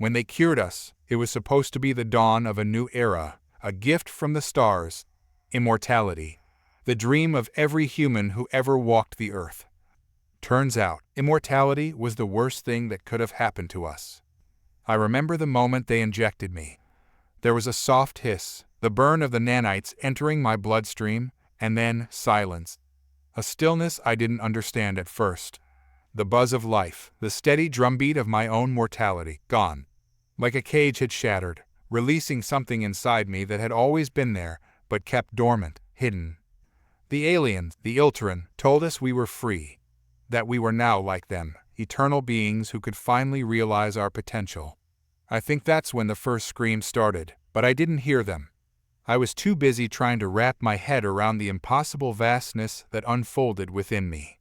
When they cured us, it was supposed to be the dawn of a new era, a gift from the stars, immortality, the dream of every human who ever walked the earth. Turns out, immortality was the worst thing that could have happened to us. I remember the moment they injected me. There was a soft hiss, the burn of the nanites entering my bloodstream, and then silence. A stillness I didn't understand at first. The buzz of life, the steady drumbeat of my own mortality, gone. Like a cage had shattered, releasing something inside me that had always been there, but kept dormant, hidden. The aliens, the Iltran, told us we were free, that we were now like them, eternal beings who could finally realize our potential. I think that's when the first screams started, but I didn't hear them. I was too busy trying to wrap my head around the impossible vastness that unfolded within me.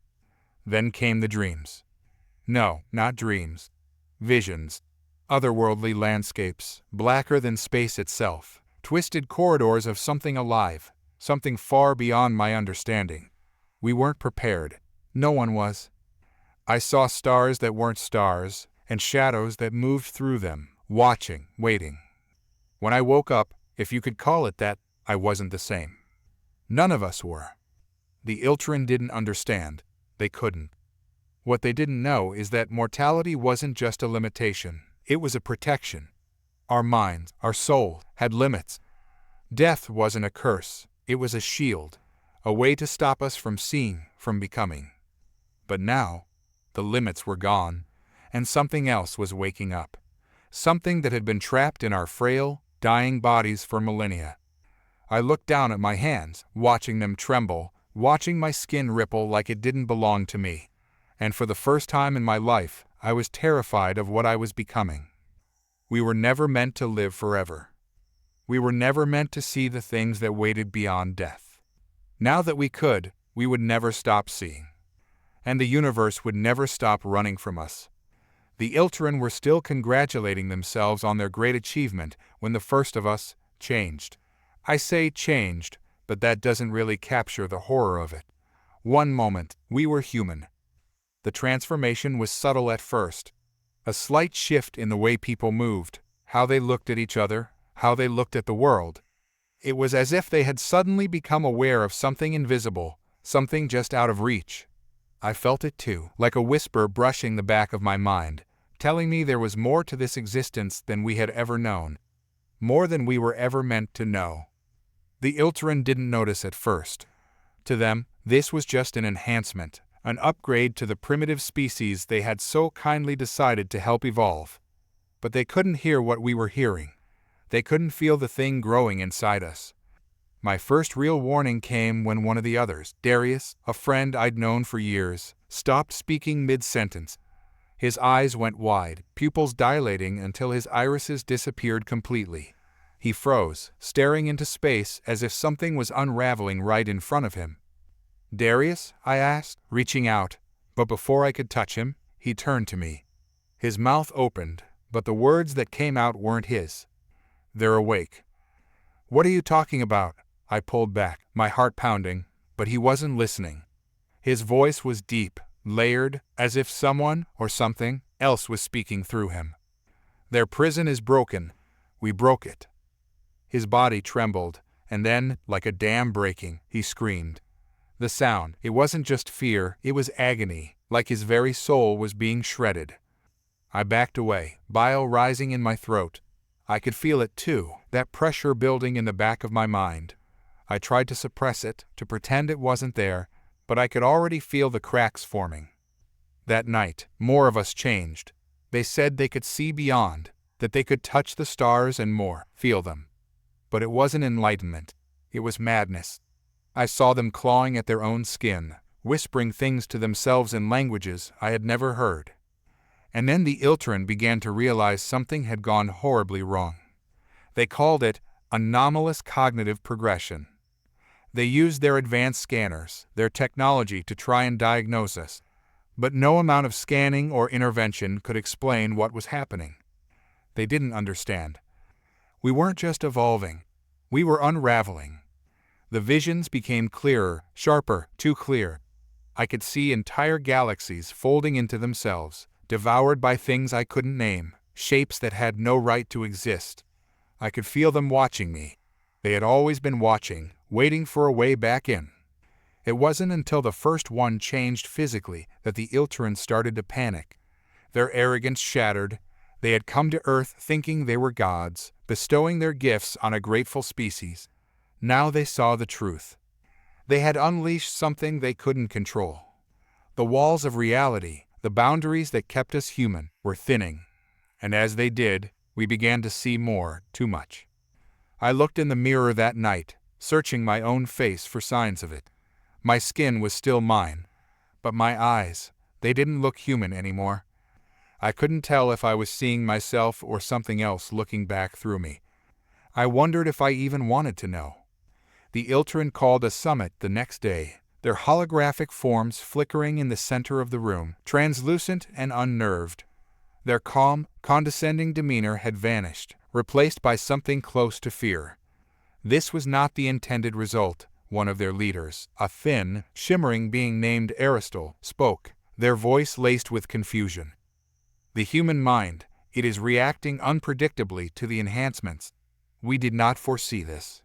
Then came the dreams. No, not dreams. Visions. Otherworldly landscapes, blacker than space itself, twisted corridors of something alive, something far beyond my understanding. We weren't prepared. No one was. I saw stars that weren't stars, and shadows that moved through them, watching, waiting. When I woke up, if you could call it that, I wasn't the same. None of us were. The Iltran didn't understand. They couldn't. What they didn't know is that mortality wasn't just a limitation, it was a protection. Our minds, our soul, had limits. Death wasn't a curse, it was a shield, a way to stop us from seeing, from becoming. But now, the limits were gone, and something else was waking up. Something that had been trapped in our frail, dying bodies for millennia. I looked down at my hands, watching them tremble, watching my skin ripple like it didn't belong to me. And for the first time in my life, I was terrified of what I was becoming. We were never meant to live forever. We were never meant to see the things that waited beyond death. Now that we could, we would never stop seeing. And the universe would never stop running from us. The Iltran were still congratulating themselves on their great achievement when the first of us changed. I say changed, but that doesn't really capture the horror of it. One moment, we were human. The transformation was subtle at first. A slight shift in the way people moved, how they looked at each other, how they looked at the world. It was as if they had suddenly become aware of something invisible, something just out of reach. I felt it too, like a whisper brushing the back of my mind, telling me there was more to this existence than we had ever known, more than we were ever meant to know. The Iltran didn't notice at first. To them, this was just an enhancement, an upgrade to the primitive species they had so kindly decided to help evolve. But they couldn't hear what we were hearing. They couldn't feel the thing growing inside us. My first real warning came when one of the others, Darius, a friend I'd known for years, stopped speaking mid-sentence. His eyes went wide, pupils dilating until his irises disappeared completely. He froze, staring into space as if something was unraveling right in front of him. "Darius?" I asked, reaching out, but before I could touch him, he turned to me. His mouth opened, but the words that came out weren't his. "They're awake." "What are you talking about?" I pulled back, my heart pounding, but he wasn't listening. His voice was deep, layered, as if someone, or something, else was speaking through him. "Their prison is broken. We broke it." His body trembled, and then, like a dam breaking, he screamed. The sound, it wasn't just fear, it was agony, like his very soul was being shredded. I backed away, bile rising in my throat. I could feel it too, that pressure building in the back of my mind. I tried to suppress it, to pretend it wasn't there, but I could already feel the cracks forming. That night, more of us changed. They said they could see beyond, that they could touch the stars and more, feel them. But it wasn't enlightenment, it was madness. I saw them clawing at their own skin, whispering things to themselves in languages I had never heard. And then the Iltran began to realize something had gone horribly wrong. They called it anomalous cognitive progression. They used their advanced scanners, their technology to try and diagnose us, but no amount of scanning or intervention could explain what was happening. They didn't understand. We weren't just evolving, we were unraveling. The visions became clearer, sharper, too clear. I could see entire galaxies folding into themselves, devoured by things I couldn't name, shapes that had no right to exist. I could feel them watching me. They had always been watching, waiting for a way back in. It wasn't until the first one changed physically that the Iltran started to panic. Their arrogance shattered. They had come to Earth thinking they were gods, bestowing their gifts on a grateful species. Now they saw the truth. They had unleashed something they couldn't control. The walls of reality, the boundaries that kept us human, were thinning. And as they did, we began to see more, too much. I looked in the mirror that night, searching my own face for signs of it. My skin was still mine, but my eyes, they didn't look human anymore. I couldn't tell if I was seeing myself or something else looking back through me. I wondered if I even wanted to know. The Iltran called a summit the next day, their holographic forms flickering in the center of the room, translucent and unnerved. Their calm, condescending demeanor had vanished, replaced by something close to fear. This was not the intended result. One of their leaders, a thin, shimmering being named Aristal, spoke, their voice laced with confusion. The human mind, it is reacting unpredictably to the enhancements. We did not foresee this.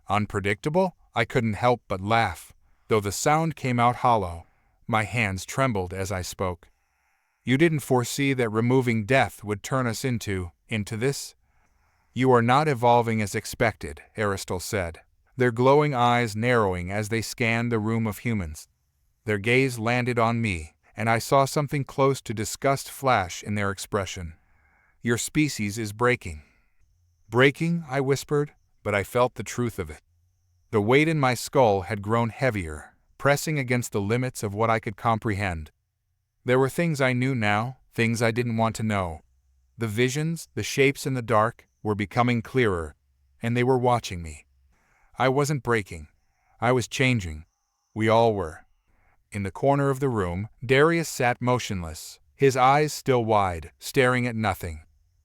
Unpredictable? I couldn't help but laugh, though the sound came out hollow. My hands trembled as I spoke. You didn't foresee that removing death would turn us into this? You are not evolving as expected, Aristal said, their glowing eyes narrowing as they scanned the room of humans. Their gaze landed on me, and I saw something close to disgust flash in their expression. Your species is breaking. Breaking, I whispered, but I felt the truth of it. The weight in my skull had grown heavier, pressing against the limits of what I could comprehend. There were things I knew now, things I didn't want to know. The visions, the shapes in the dark, were becoming clearer, and they were watching me. I wasn't breaking. I was changing. We all were. In the corner of the room, Darius sat motionless, his eyes still wide, staring at nothing.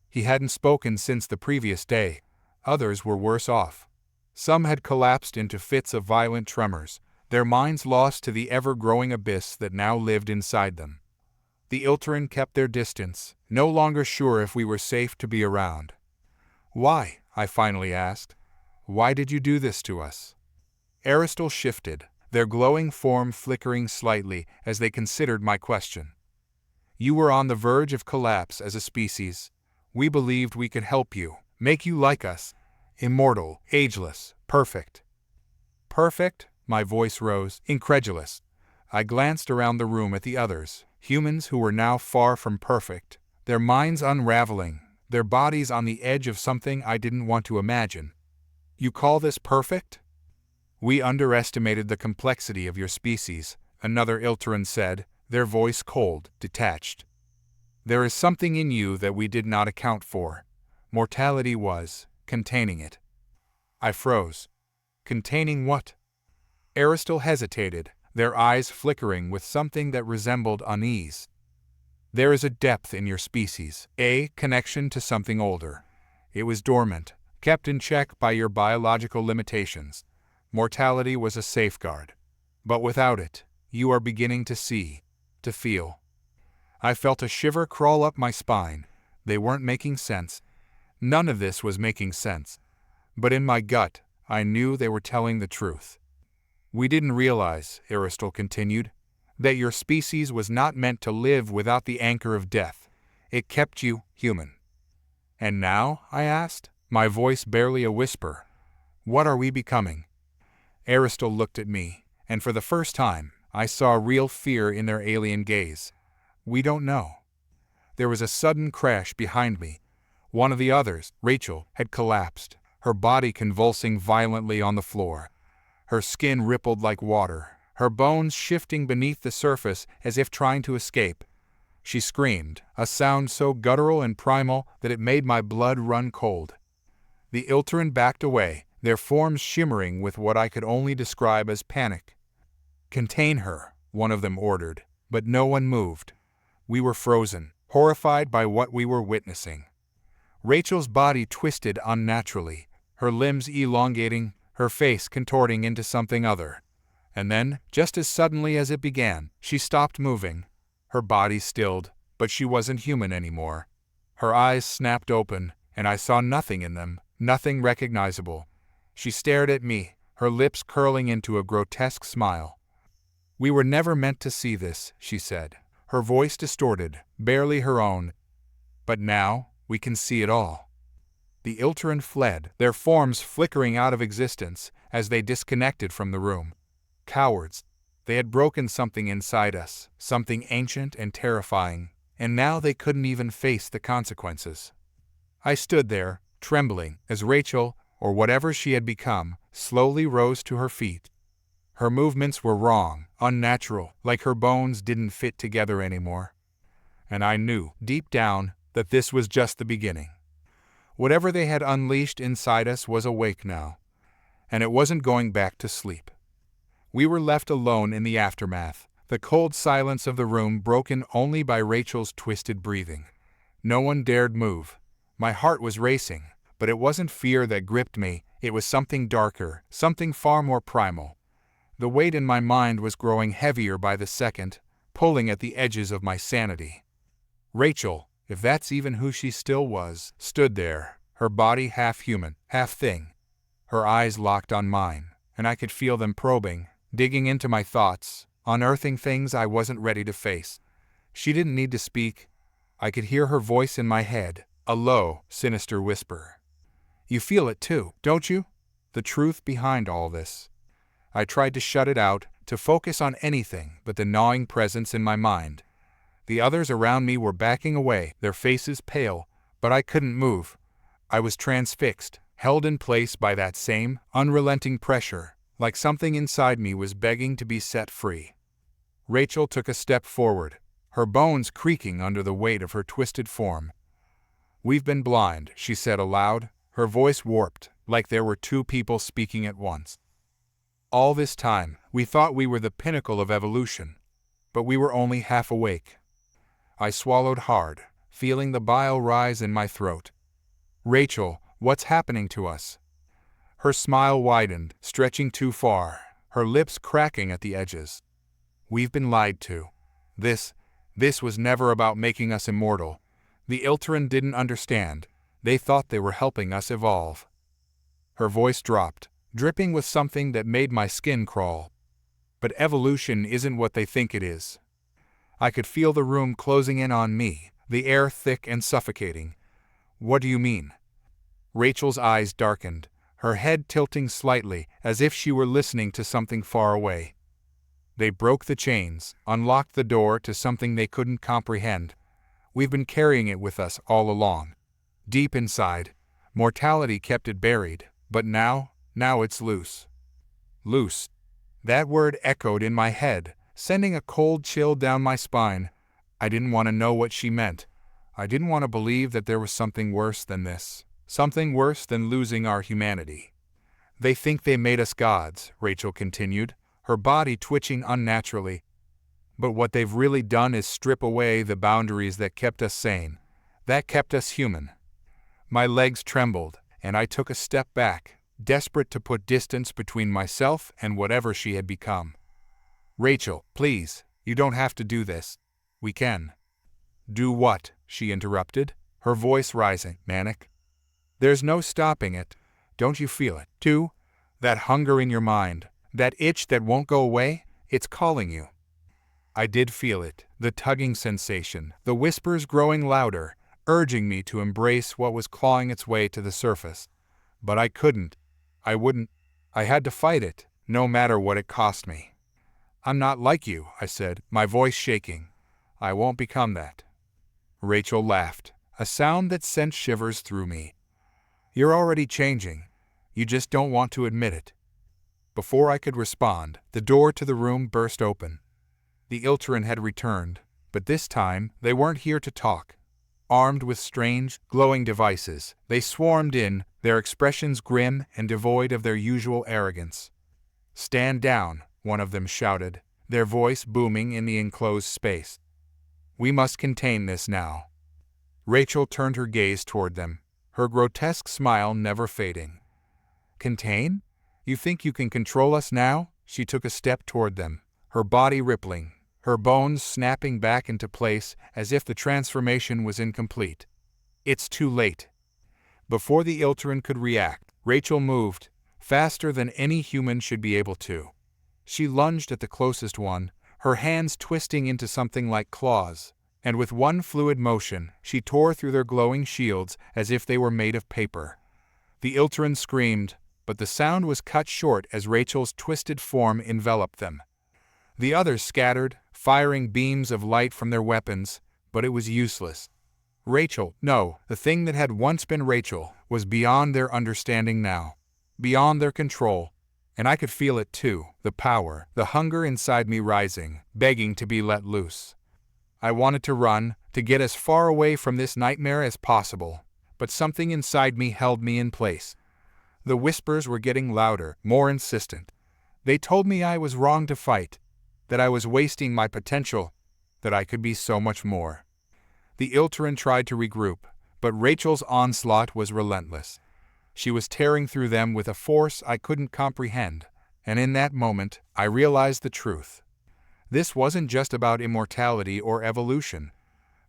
He hadn't spoken since the previous day. Others were worse off. Some had collapsed into fits of violent tremors, their minds lost to the ever-growing abyss that now lived inside them. The Iltran kept their distance, no longer sure if we were safe to be around. Why? I finally asked. Why did you do this to us? Aristal shifted, their glowing form flickering slightly as they considered my question. You were on the verge of collapse as a species. We believed we could help you, make you like us. Immortal, ageless, perfect. Perfect? My voice rose, incredulous. I glanced around the room at the others, humans who were now far from perfect, their minds unraveling, their bodies on the edge of something I didn't want to imagine. You call this perfect? We underestimated the complexity of your species, another Iltran said, their voice cold, detached. There is something in you that we did not account for. Mortality was containing it. I froze. Containing what? Aristal hesitated, their eyes flickering with something that resembled unease. There is a depth in your species, a connection to something older. It was dormant, kept in check by your biological limitations. Mortality was a safeguard. But without it, you are beginning to see, to feel. I felt a shiver crawl up my spine. They weren't making sense. None of this was making sense. But in my gut, I knew they were telling the truth. We didn't realize, Aristal continued, that your species was not meant to live without the anchor of death. It kept you human. And now, I asked, my voice barely a whisper, what are we becoming? Aristal looked at me, and for the first time, I saw real fear in their alien gaze. We don't know. There was a sudden crash behind me. One of the others, Rachel, had collapsed, her body convulsing violently on the floor. Her skin rippled like water, her bones shifting beneath the surface as if trying to escape. She screamed, a sound so guttural and primal that it made my blood run cold. The Iltran backed away, their forms shimmering with what I could only describe as panic. Contain her, one of them ordered, but no one moved. We were frozen, horrified by what we were witnessing. Rachel's body twisted unnaturally, her limbs elongating, her face contorting into something other. And then, just as suddenly as it began, she stopped moving. Her body stilled, but she wasn't human anymore. Her eyes snapped open, and I saw nothing in them, nothing recognizable. She stared at me, her lips curling into a grotesque smile. "We were never meant to see this," she said, her voice distorted, barely her own. "But now, we can see it all." The Iltran fled, their forms flickering out of existence as they disconnected from the room. Cowards. They had broken something inside us, something ancient and terrifying, and now they couldn't even face the consequences. I stood there, trembling, as Rachel, or whatever she had become, slowly rose to her feet. Her movements were wrong, unnatural, like her bones didn't fit together anymore. And I knew, deep down, that this was just the beginning. Whatever they had unleashed inside us was awake now, and it wasn't going back to sleep. We were left alone in the aftermath, the cold silence of the room broken only by Rachel's twisted breathing. No one dared move. My heart was racing, but it wasn't fear that gripped me, it was something darker, something far more primal. The weight in my mind was growing heavier by the second, pulling at the edges of my sanity. Rachel, if that's even who she still was, stood there, her body half human, half thing. Her eyes locked on mine, and I could feel them probing, digging into my thoughts, unearthing things I wasn't ready to face. She didn't need to speak. I could hear her voice in my head, a low, sinister whisper. "You feel it too, don't you? The truth behind all this." I tried to shut it out, to focus on anything but the gnawing presence in my mind. The others around me were backing away, their faces pale, but I couldn't move. I was transfixed, held in place by that same, unrelenting pressure, like something inside me was begging to be set free. Rachel took a step forward, her bones creaking under the weight of her twisted form. "We've been blind," she said aloud, her voice warped, like there were two people speaking at once. "All this time, we thought we were the pinnacle of evolution, but we were only half awake." I swallowed hard, feeling the bile rise in my throat. "Rachel, what's happening to us?" Her smile widened, stretching too far, her lips cracking at the edges. "We've been lied to. This was never about making us immortal. The Iltran didn't understand. They thought they were helping us evolve." Her voice dropped, dripping with something that made my skin crawl. "But evolution isn't what they think it is." I could feel the room closing in on me, the air thick and suffocating. "What do you mean?" Rachel's eyes darkened, her head tilting slightly as if she were listening to something far away. "They broke the chains, unlocked the door to something they couldn't comprehend. We've been carrying it with us all along. Deep inside, mortality kept it buried, but now it's loose." Loose. That word echoed in my head, sending a cold chill down my spine. I didn't want to know what she meant. I didn't want to believe that there was something worse than this, something worse than losing our humanity. "They think they made us gods," Rachel continued, her body twitching unnaturally. "But what they've really done is strip away the boundaries that kept us sane, that kept us human." My legs trembled, and I took a step back, desperate to put distance between myself and whatever she had become. "Rachel, please, you don't have to do this. We can." "Do what?" she interrupted, her voice rising, manic. "There's no stopping it. Don't you feel it, too? That hunger in your mind, that itch that won't go away, it's calling you." I did feel it, the tugging sensation, the whispers growing louder, urging me to embrace what was clawing its way to the surface. But I couldn't. I wouldn't. I had to fight it, no matter what it cost me. "I'm not like you," I said, my voice shaking. "I won't become that." Rachel laughed, a sound that sent shivers through me. "You're already changing. You just don't want to admit it." Before I could respond, the door to the room burst open. The Iltran had returned, but this time they weren't here to talk. Armed with strange, glowing devices, they swarmed in, their expressions grim and devoid of their usual arrogance. "Stand down," one of them shouted, their voice booming in the enclosed space. "We must contain this now." Rachel turned her gaze toward them, her grotesque smile never fading. "Contain? You think you can control us now?" She took a step toward them, her body rippling, her bones snapping back into place as if the transformation was incomplete. It's too late. Before the Ilteran could react, Rachel moved, faster than any human should be able to. She lunged at the closest one, her hands twisting into something like claws, and with one fluid motion, she tore through their glowing shields as if they were made of paper. The Ilteran screamed, but the sound was cut short as Rachel's twisted form enveloped them. The others scattered, firing beams of light from their weapons, but it was useless. Rachel, no, the thing that had once been Rachel, was beyond their understanding now, beyond their control, and I could feel it too, the power, the hunger inside me rising, begging to be let loose. I wanted to run, to get as far away from this nightmare as possible, but something inside me held me in place. The whispers were getting louder, more insistent. They told me I was wrong to fight, that I was wasting my potential, that I could be so much more. The Ilteran tried to regroup, but Rachel's onslaught was relentless. She was tearing through them with a force I couldn't comprehend, and in that moment, I realized the truth. This wasn't just about immortality or evolution.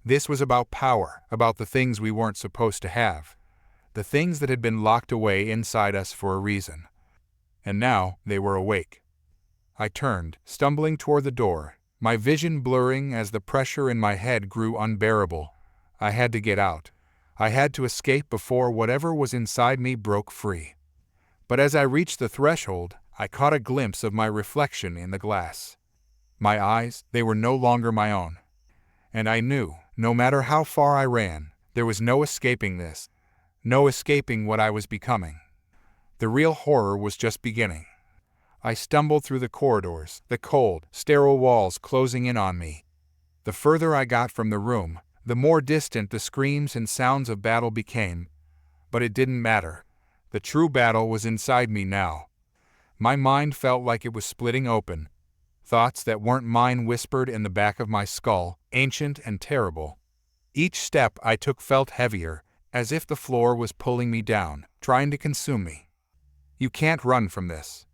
This was about power, about the things we weren't supposed to have, the things that had been locked away inside us for a reason. And now they were awake. I turned, stumbling toward the door, my vision blurring as the pressure in my head grew unbearable. I had to get out. I had to escape before whatever was inside me broke free. But as I reached the threshold, I caught a glimpse of my reflection in the glass. My eyes, they were no longer my own. And I knew, no matter how far I ran, there was no escaping this, no escaping what I was becoming. The real horror was just beginning. I stumbled through the corridors, the cold, sterile walls closing in on me. The further I got from the room, the more distant the screams and sounds of battle became. But it didn't matter. The true battle was inside me now. My mind felt like it was splitting open. Thoughts that weren't mine whispered in the back of my skull, ancient and terrible. Each step I took felt heavier, as if the floor was pulling me down, trying to consume me. You can't run from this.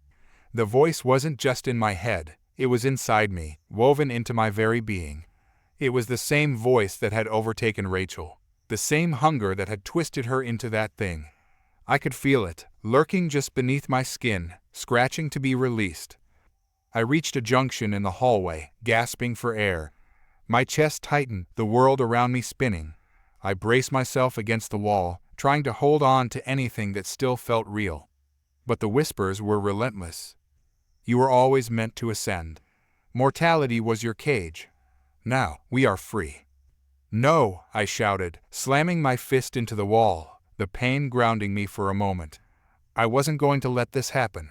The voice wasn't just in my head, it was inside me, woven into my very being. It was the same voice that had overtaken Rachel, the same hunger that had twisted her into that thing. I could feel it, lurking just beneath my skin, scratching to be released. I reached a junction in the hallway, gasping for air. My chest tightened, the world around me spinning. I braced myself against the wall, trying to hold on to anything that still felt real. But the whispers were relentless. You were always meant to ascend. Mortality was your cage. Now, we are free. No, I shouted, slamming my fist into the wall, the pain grounding me for a moment. I wasn't going to let this happen.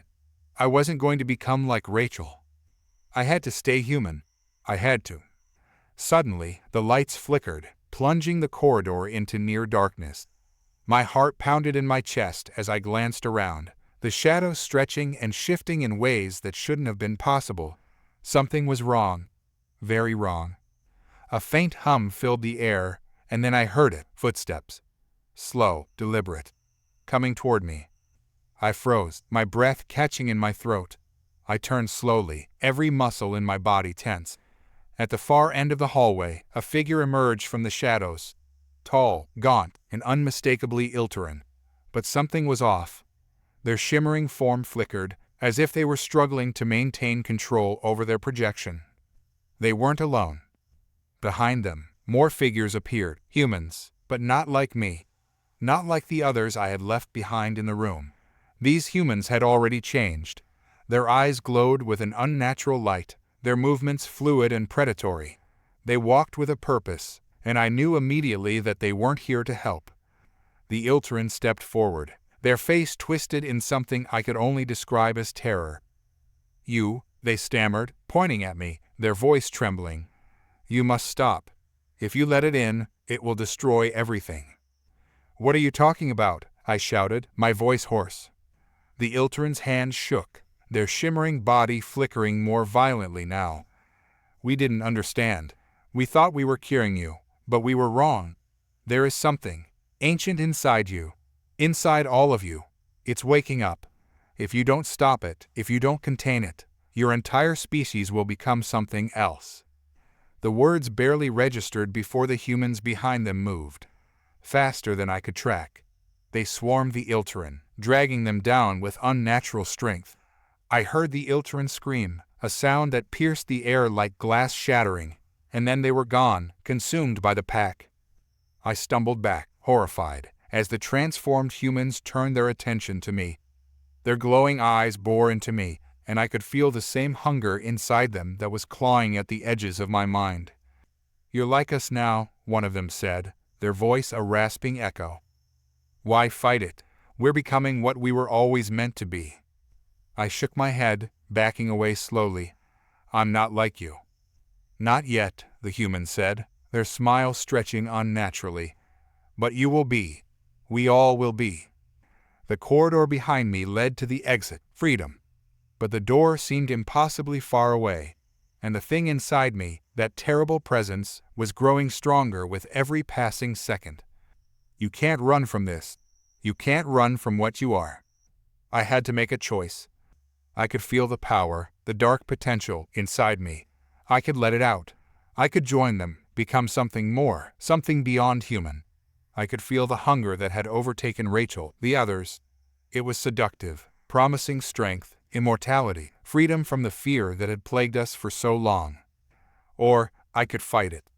I wasn't going to become like Rachel. I had to stay human. I had to. Suddenly, the lights flickered, plunging the corridor into near darkness. My heart pounded in my chest as I glanced around, the shadows stretching and shifting in ways that shouldn't have been possible. Something was wrong. Very wrong. A faint hum filled the air, and then I heard it, footsteps. Slow, deliberate. Coming toward me. I froze, my breath catching in my throat. I turned slowly, every muscle in my body tense. At the far end of the hallway, a figure emerged from the shadows. Tall, gaunt, and unmistakably Ilteran. But something was off. Their shimmering form flickered, as if they were struggling to maintain control over their projection. They weren't alone. Behind them, more figures appeared, humans, but not like me. Not like the others I had left behind in the room. These humans had already changed. Their eyes glowed with an unnatural light, their movements fluid and predatory. They walked with a purpose, and I knew immediately that they weren't here to help. The Ilteran stepped forward, their face twisted in something I could only describe as terror. You, they stammered, pointing at me, their voice trembling. You must stop. If you let it in, it will destroy everything. What are you talking about? I shouted, my voice hoarse. The Ilteran's hands shook, their shimmering body flickering more violently now. We didn't understand. We thought we were curing you, but we were wrong. There is something ancient inside you, inside all of you. It's waking up. If you don't stop it, if you don't contain it, your entire species will become something else. The words barely registered before the humans behind them moved. faster than I could track. They swarmed the Ilteran, dragging them down with unnatural strength. I heard the Ilteran scream, a sound that pierced the air like glass shattering, and then they were gone, consumed by the pack. I stumbled back, horrified, as the transformed humans turned their attention to me. Their glowing eyes bore into me, and I could feel the same hunger inside them that was clawing at the edges of my mind. "You're like us now," one of them said, their voice a rasping echo. "Why fight it? We're becoming what we were always meant to be." I shook my head, backing away slowly. "I'm not like you." "Not yet," the human said, their smile stretching unnaturally. "But you will be. We all will be." The corridor behind me led to the exit, freedom. But the door seemed impossibly far away, and the thing inside me, that terrible presence, was growing stronger with every passing second. You can't run from this. You can't run from what you are. I had to make a choice. I could feel the power, the dark potential, inside me. I could let it out. I could join them, become something more, something beyond human. I could feel the hunger that had overtaken Rachel, the others. It was seductive, promising strength, immortality, freedom from the fear that had plagued us for so long. Or I could fight it.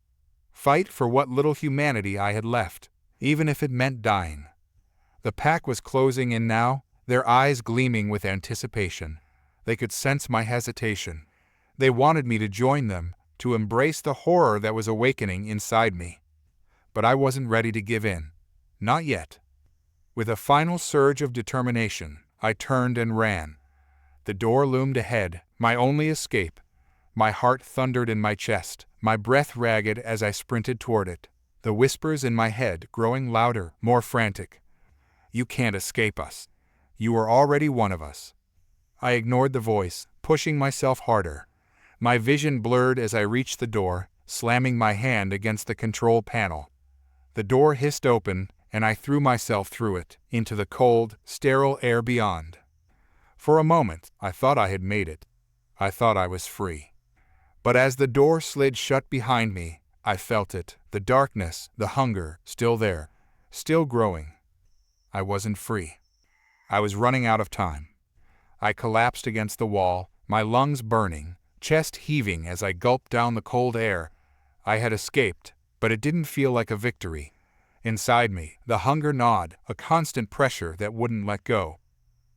Fight for what little humanity I had left, even if it meant dying. The pack was closing in now, their eyes gleaming with anticipation. They could sense my hesitation. They wanted me to join them, to embrace the horror that was awakening inside me. But I wasn't ready to give in. Not yet. With a final surge of determination, I turned and ran. The door loomed ahead, my only escape. My heart thundered in my chest, my breath ragged as I sprinted toward it, the whispers in my head growing louder, more frantic. "You can't escape us. You are already one of us." I ignored the voice, pushing myself harder. My vision blurred as I reached the door, slamming my hand against the control panel. The door hissed open, and I threw myself through it, into the cold, sterile air beyond. For a moment, I thought I had made it. I thought I was free. But as the door slid shut behind me, I felt it, the darkness, the hunger, still there, still growing. I wasn't free. I was running out of time. I collapsed against the wall, my lungs burning, chest heaving as I gulped down the cold air. I had escaped, but it didn't feel like a victory. Inside me, the hunger gnawed, a constant pressure that wouldn't let go.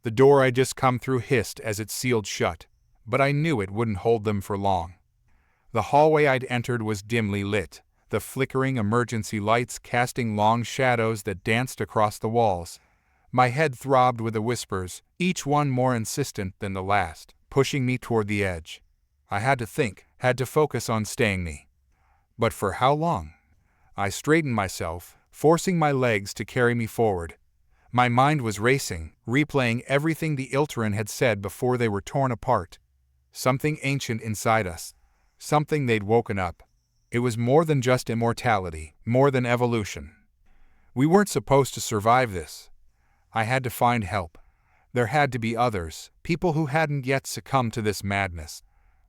The door I'd just come through hissed as it sealed shut, but I knew it wouldn't hold them for long. The hallway I'd entered was dimly lit, the flickering emergency lights casting long shadows that danced across the walls. My head throbbed with the whispers, each one more insistent than the last, pushing me toward the edge. I had to think, had to focus on staying me. But for how long? I straightened myself, forcing my legs to carry me forward. My mind was racing, replaying everything the Ilteran had said before they were torn apart. Something ancient inside us. Something they'd woken up. It was more than just immortality, more than evolution. We weren't supposed to survive this. I had to find help. There had to be others, people who hadn't yet succumbed to this madness.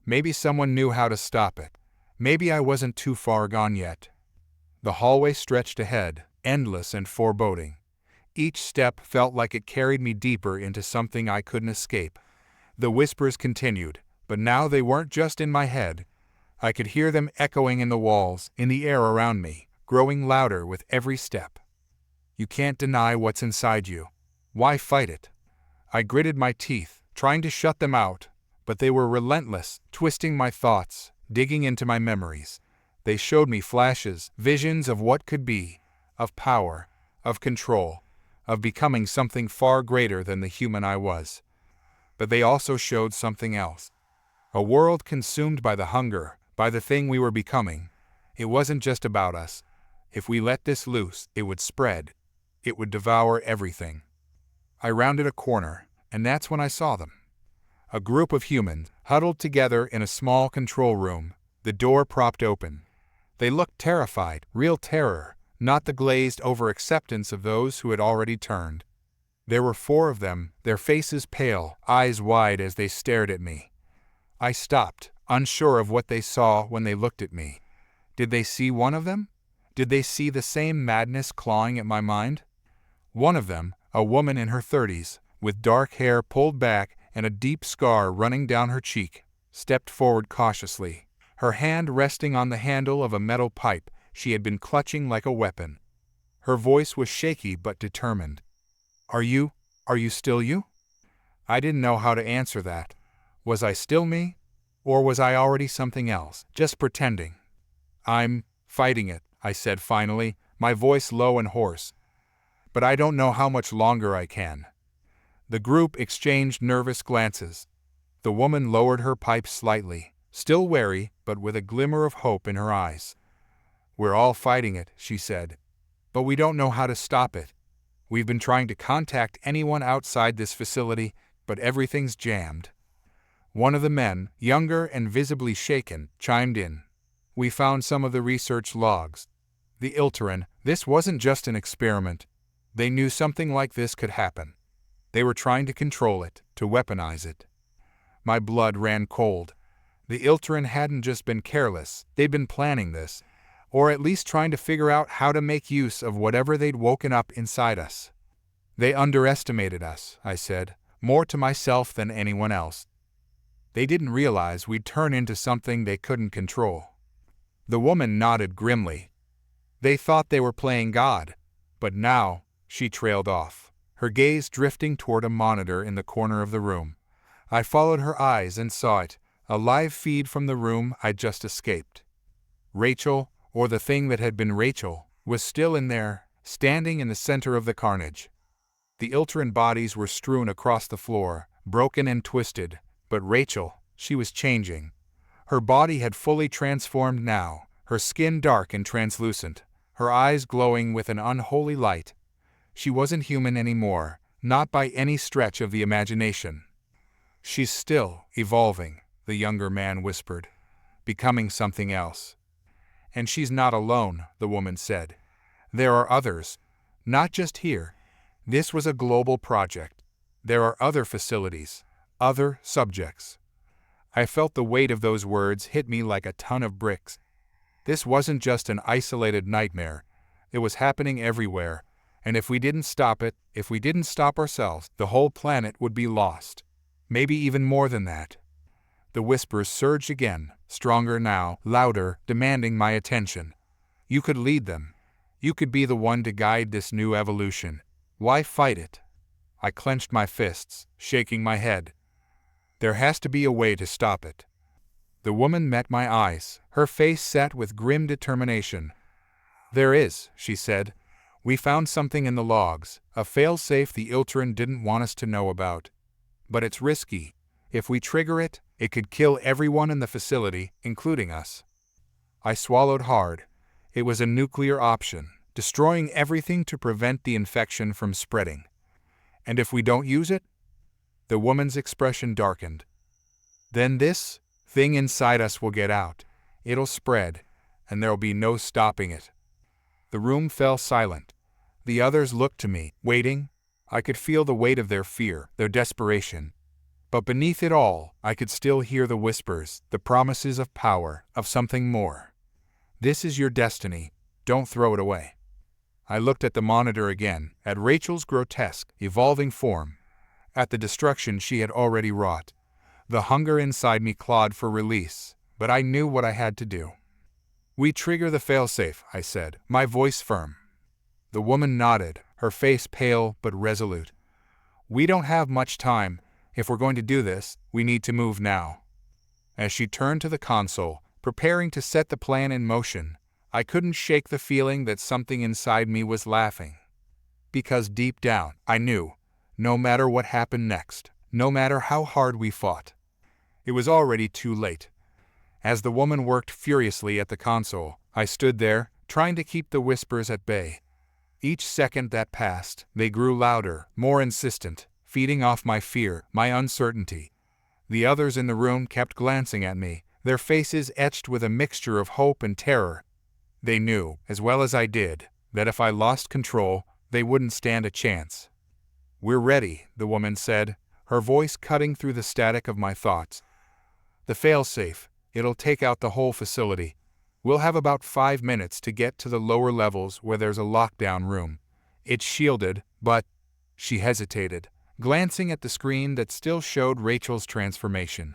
Maybe someone knew how to stop it. Maybe I wasn't too far gone yet. The hallway stretched ahead, endless and foreboding. Each step felt like it carried me deeper into something I couldn't escape. The whispers continued, but now they weren't just in my head. I could hear them echoing in the walls, in the air around me, growing louder with every step. You can't deny what's inside you. Why fight it? I gritted my teeth, trying to shut them out, but they were relentless, twisting my thoughts, digging into my memories. They showed me flashes, visions of what could be, of power, of control, of becoming something far greater than the human I was. But they also showed something else. A world consumed by the hunger, by the thing we were becoming. It wasn't just about us. If we let this loose, it would spread. It would devour everything. I rounded a corner, and that's when I saw them. A group of humans, huddled together in a small control room, the door propped open. They looked terrified, real terror, not the glazed-over acceptance of those who had already turned. There were 4 of them, their faces pale, eyes wide as they stared at me. I stopped, unsure of what they saw when they looked at me. Did they see one of them? Did they see the same madness clawing at my mind? One of them, a woman in her 30s, with dark hair pulled back and a deep scar running down her cheek, stepped forward cautiously, her hand resting on the handle of a metal pipe she had been clutching like a weapon. Her voice was shaky but determined. Are you still you?" I didn't know how to answer that. Was I still me? Or was I already something else, just pretending? "I'm fighting it," I said finally, my voice low and hoarse. "But I don't know how much longer I can." The group exchanged nervous glances. The woman lowered her pipe slightly, still wary but with a glimmer of hope in her eyes. "We're all fighting it," she said. "But we don't know how to stop it. We've been trying to contact anyone outside this facility, but everything's jammed." One of the men, younger and visibly shaken, chimed in. "We found some of the research logs. The Ilteran, this wasn't just an experiment. They knew something like this could happen. They were trying to control it, to weaponize it." My blood ran cold. The Ilteran hadn't just been careless, they'd been planning this, or at least trying to figure out how to make use of whatever they'd woken up inside us. "They underestimated us," I said, more to myself than anyone else. "They didn't realize we'd turn into something they couldn't control." The woman nodded grimly. "They thought they were playing God. But now," she trailed off, her gaze drifting toward a monitor in the corner of the room. I followed her eyes and saw it, a live feed from the room I'd just escaped. Rachel, or the thing that had been Rachel, was still in there, standing in the center of the carnage. The Ilteran bodies were strewn across the floor, broken and twisted, but Rachel, she was changing. Her body had fully transformed now, her skin dark and translucent, her eyes glowing with an unholy light. She wasn't human anymore, not by any stretch of the imagination. "She's still evolving," the younger man whispered, "becoming something else." "And she's not alone," the woman said. "There are others. Not just here. This was a global project. There are other facilities, other subjects." I felt the weight of those words hit me like a ton of bricks. This wasn't just an isolated nightmare. It was happening everywhere, and if we didn't stop it, if we didn't stop ourselves, the whole planet would be lost. Maybe even more than that. The whispers surged again, stronger now, louder, demanding my attention. "You could lead them. You could be the one to guide this new evolution. Why fight it?" I clenched my fists, shaking my head. "There has to be a way to stop it." The woman met my eyes, her face set with grim determination. "There is," she said. "We found something in the logs, a failsafe the Ilteran didn't want us to know about. But it's risky. If we trigger it, it could kill everyone in the facility, including us." I swallowed hard. It was a nuclear option, destroying everything to prevent the infection from spreading. "And if we don't use it?" The woman's expression darkened. "Then this thing inside us will get out. It'll spread, and there'll be no stopping it." The room fell silent. The others looked to me, waiting. I could feel the weight of their fear, their desperation. But beneath it all, I could still hear the whispers, the promises of power, of something more. "This is your destiny. Don't throw it away." I looked at the monitor again, at Rachel's grotesque, evolving form, at the destruction she had already wrought. The hunger inside me clawed for release, but I knew what I had to do. "We trigger the failsafe," I said, my voice firm. The woman nodded, her face pale but resolute. "We don't have much time. If we're going to do this, we need to move now." As she turned to the console, preparing to set the plan in motion, I couldn't shake the feeling that something inside me was laughing. Because deep down, I knew, no matter what happened next, no matter how hard we fought, it was already too late. As the woman worked furiously at the console, I stood there, trying to keep the whispers at bay. Each second that passed, they grew louder, more insistent, feeding off my fear, my uncertainty. The others in the room kept glancing at me, their faces etched with a mixture of hope and terror. They knew, as well as I did, that if I lost control, they wouldn't stand a chance. "We're ready," the woman said, her voice cutting through the static of my thoughts. "The failsafe, it'll take out the whole facility. We'll have about 5 minutes to get to the lower levels where there's a lockdown room. It's shielded, but…" She hesitated, glancing at the screen that still showed Rachel's transformation.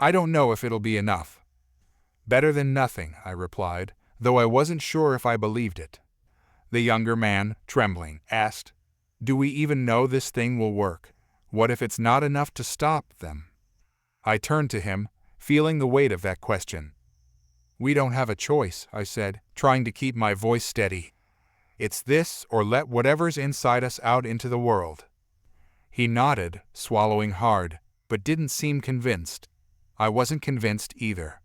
"I don't know if it'll be enough." "Better than nothing," I replied, though I wasn't sure if I believed it. The younger man, trembling, asked, "Do we even know this thing will work? What if it's not enough to stop them?" I turned to him, feeling the weight of that question. "We don't have a choice," I said, trying to keep my voice steady. "It's this or let whatever's inside us out into the world." He nodded, swallowing hard, but didn't seem convinced. I wasn't convinced either.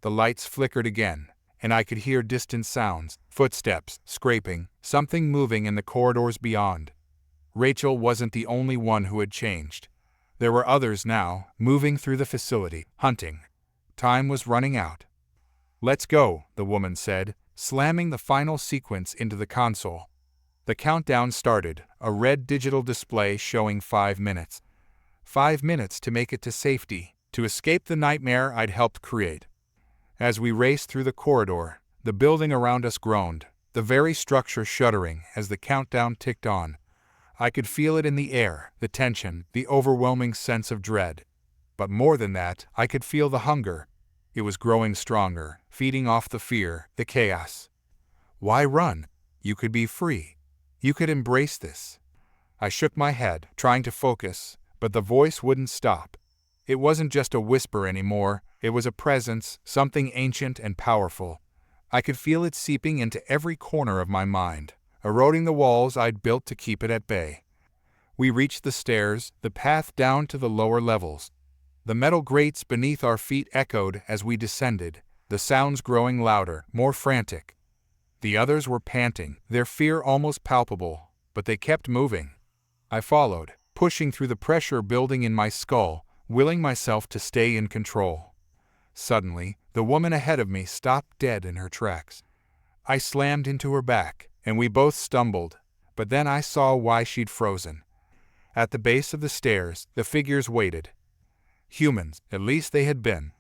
The lights flickered again, and I could hear distant sounds, footsteps, scraping, something moving in the corridors beyond. Rachel wasn't the only one who had changed. There were others now, moving through the facility, hunting. Time was running out. "Let's go," the woman said, slamming the final sequence into the console. The countdown started, a red digital display showing 5 minutes. 5 minutes to make it to safety, to escape the nightmare I'd helped create. As we raced through the corridor, the building around us groaned, the very structure shuddering as the countdown ticked on. I could feel it in the air, the tension, the overwhelming sense of dread. But more than that, I could feel the hunger. It was growing stronger, feeding off the fear, the chaos. Why run? You could be free. You could embrace this. I shook my head, trying to focus, but the voice wouldn't stop. It wasn't just a whisper anymore, it was a presence, something ancient and powerful. I could feel it seeping into every corner of my mind, eroding the walls I'd built to keep it at bay. We reached the stairs, the path down to the lower levels. The metal grates beneath our feet echoed as we descended, the sounds growing louder, more frantic. The others were panting, their fear almost palpable, but they kept moving. I followed, pushing through the pressure building in my skull, willing myself to stay in control. Suddenly, the woman ahead of me stopped dead in her tracks. I slammed into her back, and we both stumbled, but then I saw why she'd frozen. At the base of the stairs, the figures waited. Humans, at least they had been.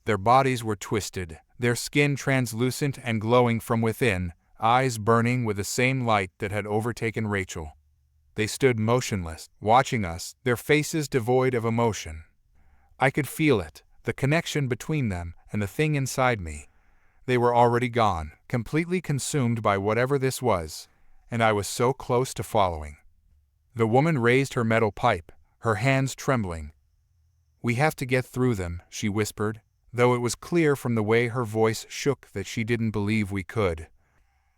Their bodies were twisted, their skin translucent and glowing from within, eyes burning with the same light that had overtaken Rachel. They stood motionless, watching us, their faces devoid of emotion. I could feel it, the connection between them and the thing inside me. They were already gone, completely consumed by whatever this was, and I was so close to following. The woman raised her metal pipe, her hands trembling. "We have to get through them," she whispered, though it was clear from the way her voice shook that she didn't believe we could.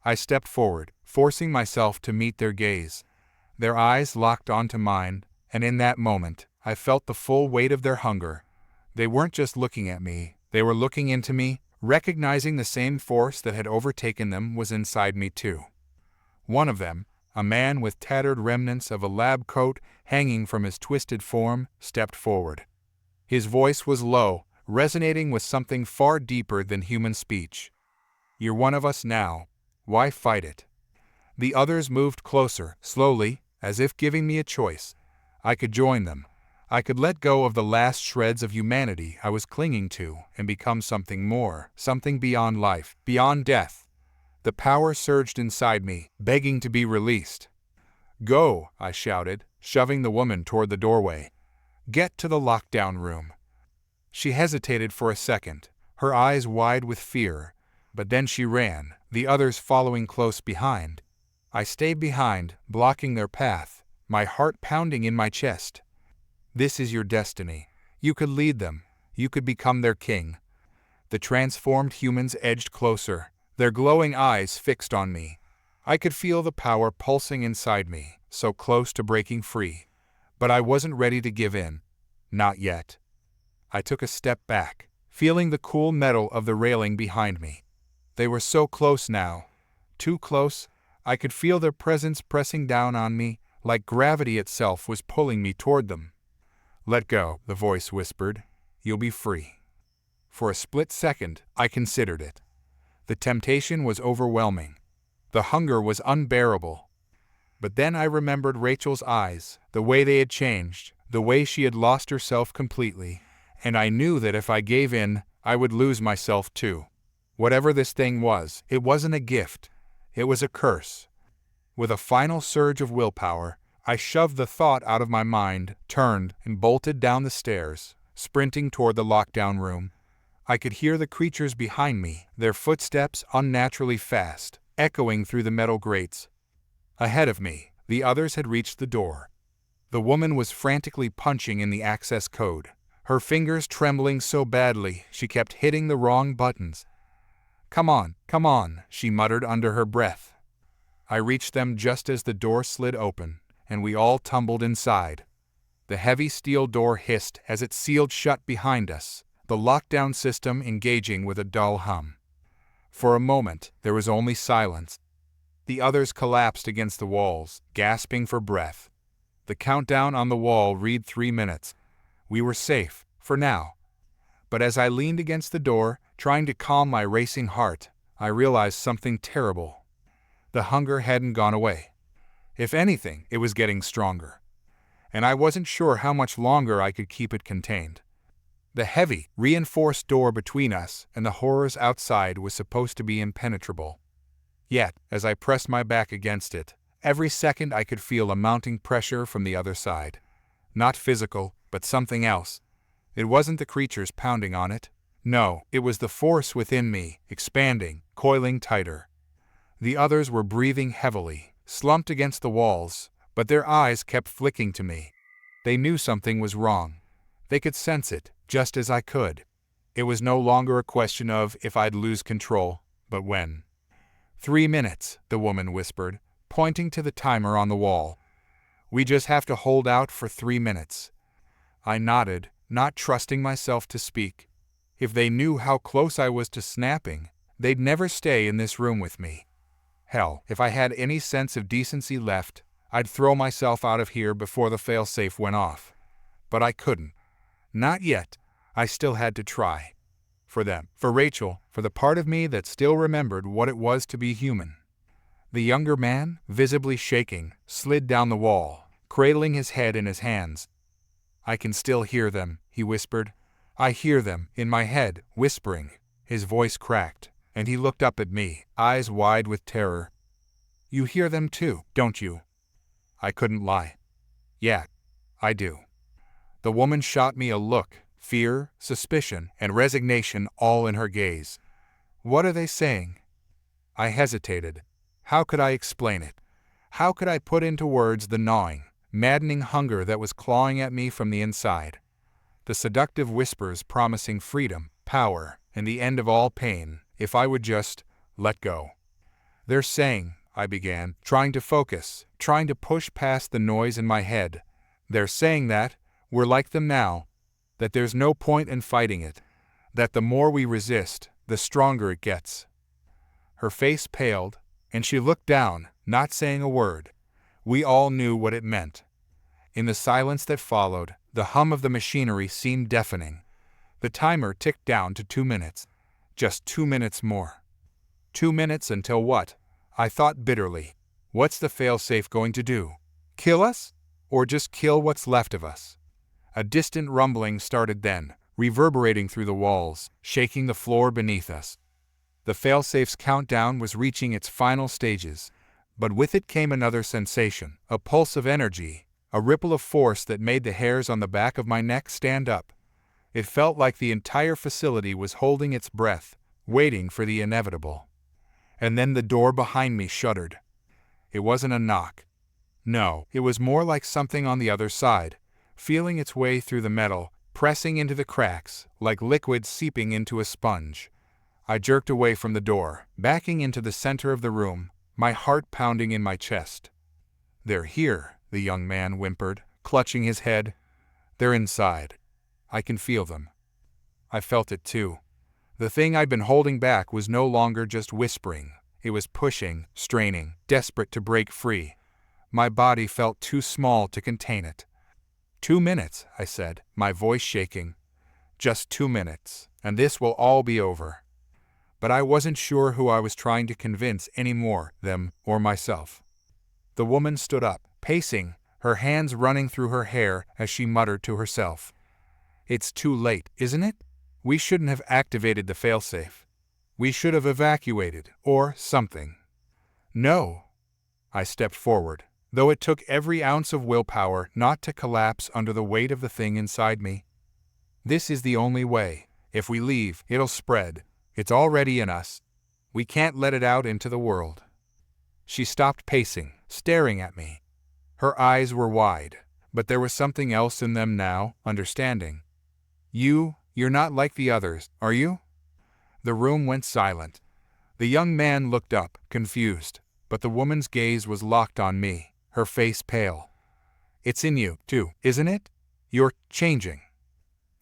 I stepped forward, forcing myself to meet their gaze. Their eyes locked onto mine, and in that moment, I felt the full weight of their hunger. They weren't just looking at me, they were looking into me, recognizing the same force that had overtaken them was inside me too. One of them, a man with tattered remnants of a lab coat hanging from his twisted form, stepped forward. His voice was low, resonating with something far deeper than human speech. "You're one of us now. Why fight it?" The others moved closer, slowly, as if giving me a choice. I could join them. I could let go of the last shreds of humanity I was clinging to and become something more, something beyond life, beyond death. The power surged inside me, begging to be released. "Go," I shouted, shoving the woman toward the doorway. "Get to the lockdown room." She hesitated for a second, her eyes wide with fear, but then she ran, the others following close behind. I stayed behind, blocking their path, my heart pounding in my chest. This is your destiny. You could lead them. You could become their king. The transformed humans edged closer, their glowing eyes fixed on me. I could feel the power pulsing inside me, so close to breaking free. But I wasn't ready to give in. Not yet. I took a step back, feeling the cool metal of the railing behind me. They were so close now. Too close. I could feel their presence pressing down on me, like gravity itself was pulling me toward them. "Let go," the voice whispered. "You'll be free." For a split second, I considered it. The temptation was overwhelming. The hunger was unbearable. But then I remembered Rachel's eyes, the way they had changed, the way she had lost herself completely, and I knew that if I gave in, I would lose myself too. Whatever this thing was, it wasn't a gift. It was a curse. With a final surge of willpower, I shoved the thought out of my mind, turned, and bolted down the stairs, sprinting toward the lockdown room. I could hear the creatures behind me, their footsteps unnaturally fast, echoing through the metal grates. Ahead of me, the others had reached the door. The woman was frantically punching in the access code, her fingers trembling so badly she kept hitting the wrong buttons. Come on, she muttered under her breath. I reached them just as the door slid open, and we all tumbled inside. The heavy steel door hissed as it sealed shut behind us, the lockdown system engaging with a dull hum. For a moment, there was only silence. The others collapsed against the walls, gasping for breath. The countdown on the wall read 3 minutes. We were safe, for now. But as I leaned against the door, trying to calm my racing heart, I realized something terrible. The hunger hadn't gone away. If anything, it was getting stronger. And I wasn't sure how much longer I could keep it contained. The heavy, reinforced door between us and the horrors outside was supposed to be impenetrable. Yet, as I pressed my back against it, every second I could feel a mounting pressure from the other side. Not physical, but something else. It wasn't the creatures pounding on it. No, it was the force within me, expanding, coiling tighter. The others were breathing heavily, slumped against the walls, but their eyes kept flicking to me. They knew something was wrong. They could sense it, just as I could. It was no longer a question of if I'd lose control, but when. 3 minutes, the woman whispered, pointing to the timer on the wall. We just have to hold out for 3 minutes. I nodded, not trusting myself to speak. If they knew how close I was to snapping, they'd never stay in this room with me. Hell, if I had any sense of decency left, I'd throw myself out of here before the failsafe went off. But I couldn't. Not yet. I still had to try. For them, for Rachel, for the part of me that still remembered what it was to be human. The younger man, visibly shaking, slid down the wall, cradling his head in his hands. I can still hear them, he whispered. I hear them, in my head, whispering. His voice cracked, and he looked up at me, eyes wide with terror. You hear them too, don't you? I couldn't lie. Yeah, I do. The woman shot me a look, fear, suspicion, and resignation all in her gaze. What are they saying? I hesitated. How could I explain it? How could I put into words the gnawing, maddening hunger that was clawing at me from the inside? The seductive whispers promising freedom, power, and the end of all pain, if I would just let go. They're saying, I began, trying to focus, trying to push past the noise in my head. They're saying that we're like them now, that there's no point in fighting it, that the more we resist, the stronger it gets. Her face paled, and she looked down, not saying a word. We all knew what it meant. In the silence that followed, the hum of the machinery seemed deafening. The timer ticked down to 2 minutes. Just 2 minutes more. 2 minutes until what? I thought bitterly. What's the failsafe going to do? Kill us? Or just kill what's left of us? A distant rumbling started then, reverberating through the walls, shaking the floor beneath us. The failsafe's countdown was reaching its final stages, but with it came another sensation, a pulse of energy, a ripple of force that made the hairs on the back of my neck stand up. It felt like the entire facility was holding its breath, waiting for the inevitable. And then the door behind me shuddered. It wasn't a knock. No, it was more like something on the other side, feeling its way through the metal, pressing into the cracks, like liquid seeping into a sponge. I jerked away from the door, backing into the center of the room, my heart pounding in my chest. They're here, the young man whimpered, clutching his head. They're inside. I can feel them. I felt it too. The thing I'd been holding back was no longer just whispering. It was pushing, straining, desperate to break free. My body felt too small to contain it. 2 minutes, I said, my voice shaking. Just 2 minutes, and this will all be over. But I wasn't sure who I was trying to convince anymore, them or myself. The woman stood up, pacing, her hands running through her hair as she muttered to herself. It's too late, isn't it? We shouldn't have activated the failsafe. We should have evacuated, or something. No. I stepped forward, though it took every ounce of willpower not to collapse under the weight of the thing inside me. This is the only way. If we leave, it'll spread. It's already in us. We can't let it out into the world. She stopped pacing, staring at me. Her eyes were wide, but there was something else in them now, understanding. You're not like the others, are you? The room went silent. The young man looked up, confused, but the woman's gaze was locked on me, her face pale. It's in you, too, isn't it? You're changing.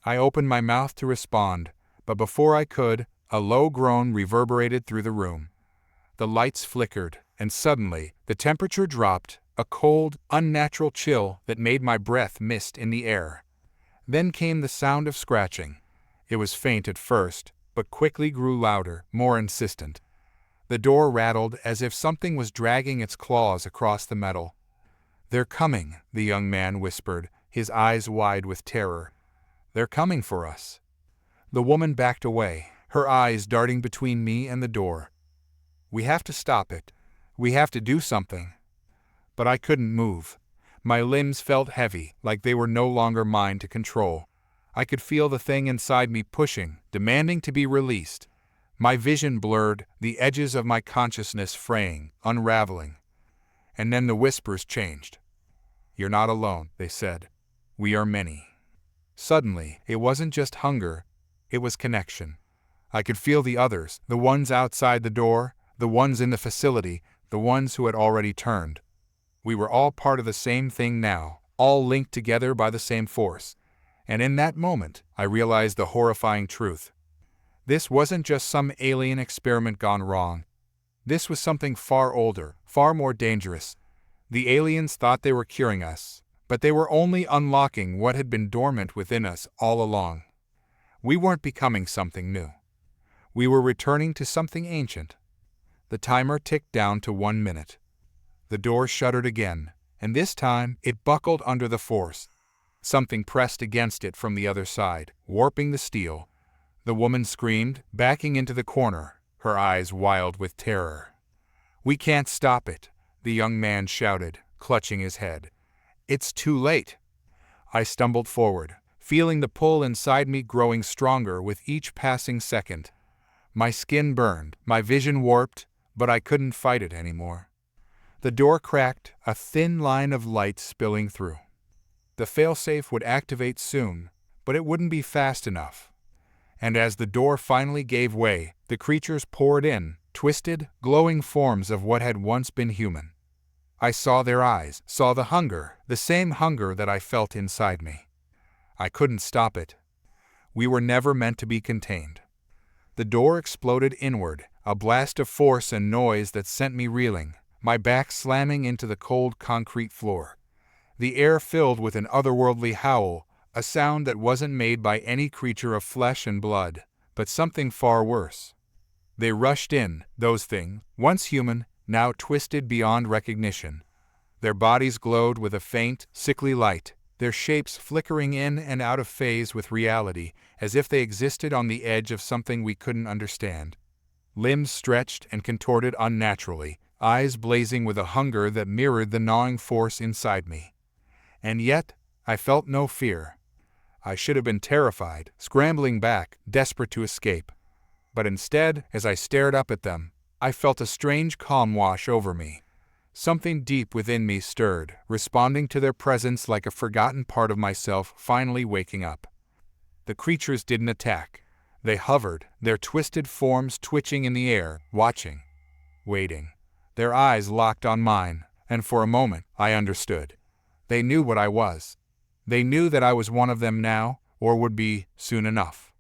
I opened my mouth to respond, but before I could, a low groan reverberated through the room. The lights flickered, and suddenly, the temperature dropped, a cold, unnatural chill that made my breath mist in the air. Then came the sound of scratching. It was faint at first, but quickly grew louder, more insistent. The door rattled as if something was dragging its claws across the metal. "They're coming," the young man whispered, his eyes wide with terror. "They're coming for us." The woman backed away, her eyes darting between me and the door. "We have to stop it. We have to do something." But I couldn't move. My limbs felt heavy, like they were no longer mine to control. I could feel the thing inside me pushing, demanding to be released. My vision blurred, the edges of my consciousness fraying, unraveling. And then the whispers changed. "You're not alone," they said. "We are many." Suddenly, it wasn't just hunger, it was connection. I could feel the others, the ones outside the door, the ones in the facility, the ones who had already turned. We were all part of the same thing now, all linked together by the same force. And in that moment, I realized the horrifying truth. This wasn't just some alien experiment gone wrong. This was something far older, far more dangerous. The aliens thought they were curing us, but they were only unlocking what had been dormant within us all along. We weren't becoming something new. We were returning to something ancient. The timer ticked down to 1 minute. The door shuddered again, and this time it buckled under the force. Something pressed against it from the other side, warping the steel. The woman screamed, backing into the corner, her eyes wild with terror. "We can't stop it," the young man shouted, clutching his head. "It's too late." I stumbled forward, feeling the pull inside me growing stronger with each passing second. My skin burned, my vision warped, but I couldn't fight it anymore. The door cracked, a thin line of light spilling through. The failsafe would activate soon, but it wouldn't be fast enough. And as the door finally gave way, the creatures poured in, twisted, glowing forms of what had once been human. I saw their eyes, saw the hunger, the same hunger that I felt inside me. I couldn't stop it. We were never meant to be contained. The door exploded inward, a blast of force and noise that sent me reeling, my back slamming into the cold concrete floor. The air filled with an otherworldly howl, a sound that wasn't made by any creature of flesh and blood, but something far worse. They rushed in, those things, once human, now twisted beyond recognition. Their bodies glowed with a faint, sickly light, their shapes flickering in and out of phase with reality, as if they existed on the edge of something we couldn't understand. Limbs stretched and contorted unnaturally, eyes blazing with a hunger that mirrored the gnawing force inside me. And yet, I felt no fear. I should have been terrified, scrambling back, desperate to escape. But instead, as I stared up at them, I felt a strange calm wash over me. Something deep within me stirred, responding to their presence like a forgotten part of myself finally waking up. The creatures didn't attack. They hovered, their twisted forms twitching in the air, watching, waiting. Their eyes locked on mine, and for a moment, I understood. They knew what I was. They knew that I was one of them now, or would be soon enough.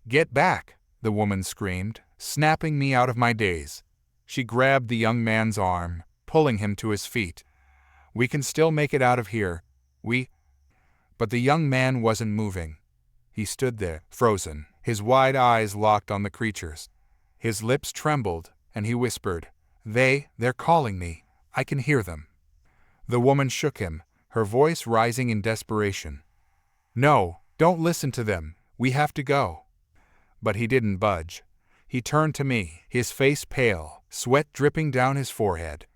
"Get back!" the woman screamed, snapping me out of my daze. She grabbed the young man's arm, pulling him to his feet. "We can still make it out of here. But the young man wasn't moving. He stood there, frozen, his wide eyes locked on the creatures. His lips trembled, and he whispered, They're calling me. I can hear them." The woman shook him, her voice rising in desperation. "No, don't listen to them. We have to go." But he didn't budge. He turned to me, his face pale, sweat dripping down his forehead.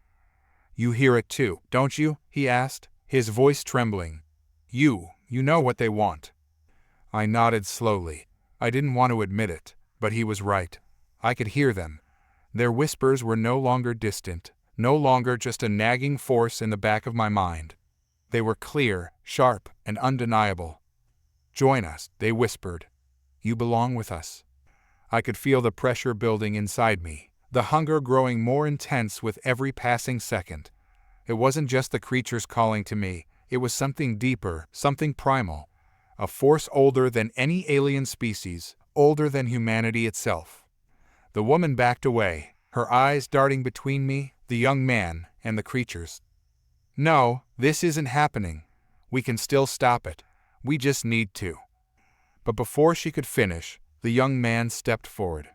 "You hear it too, don't you?" he asked, his voice trembling. You know what they want." I nodded slowly. I didn't want to admit it, but he was right. I could hear them. Their whispers were no longer distant, no longer just a nagging force in the back of my mind. They were clear, sharp, and undeniable. "Join us," they whispered. "You belong with us." I could feel the pressure building inside me, the hunger growing more intense with every passing second. It wasn't just the creatures calling to me, it was something deeper, something primal. A force older than any alien species, older than humanity itself. The woman backed away, her eyes darting between me, the young man, and the creatures. "No, this isn't happening. We can still stop it. We just need to." But before she could finish, the young man stepped forward.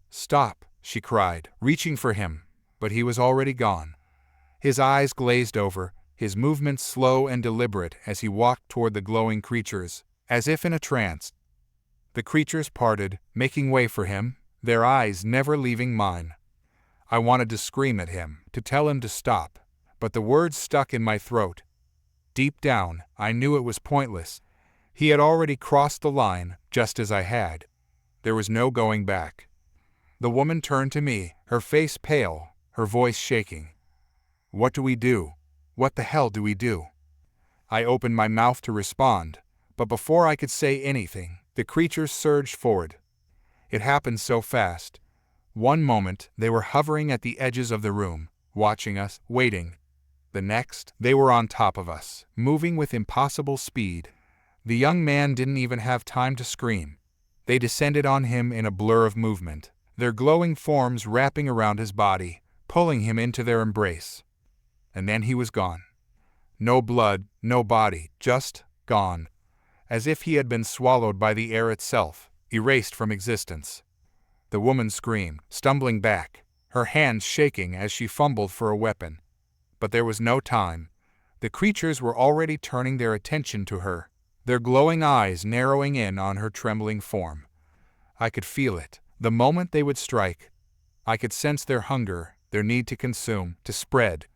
"Stop," she cried, reaching for him, but he was already gone. His eyes glazed over, his movements slow and deliberate as he walked toward the glowing creatures, as if in a trance. The creatures parted, making way for him, their eyes never leaving mine. I wanted to scream at him, to tell him to stop, but the words stuck in my throat. Deep down, I knew it was pointless. He had already crossed the line, just as I had. There was no going back. The woman turned to me, her face pale, her voice shaking. "What do we do? What the hell do we do?" I opened my mouth to respond, but before I could say anything, the creatures surged forward. It happened so fast. One moment, they were hovering at the edges of the room, watching us, waiting. The next, they were on top of us, moving with impossible speed. The young man didn't even have time to scream. They descended on him in a blur of movement, their glowing forms wrapping around his body, pulling him into their embrace. And then he was gone. No blood, no body, just gone. As if he had been swallowed by the air itself, erased from existence. The woman screamed, stumbling back, her hands shaking as she fumbled for a weapon. But there was no time. The creatures were already turning their attention to her, their glowing eyes narrowing in on her trembling form. I could feel it, the moment they would strike. I could sense their hunger, their need to consume, to spread.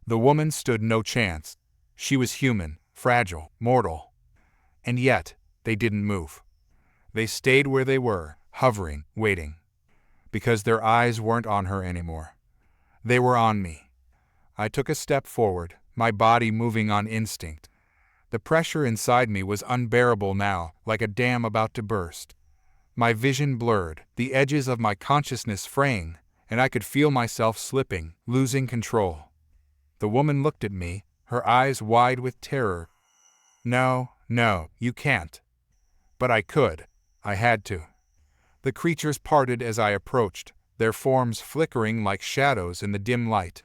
The woman stood no chance. She was human, fragile, mortal. And yet, they didn't move. They stayed where they were, hovering, waiting. Because their eyes weren't on her anymore. They were on me. I took a step forward, my body moving on instinct. The pressure inside me was unbearable now, like a dam about to burst. My vision blurred, the edges of my consciousness fraying, and I could feel myself slipping, losing control. The woman looked at me, her eyes wide with terror. "No, you can't." But I could. I had to. The creatures parted as I approached, their forms flickering like shadows in the dim light.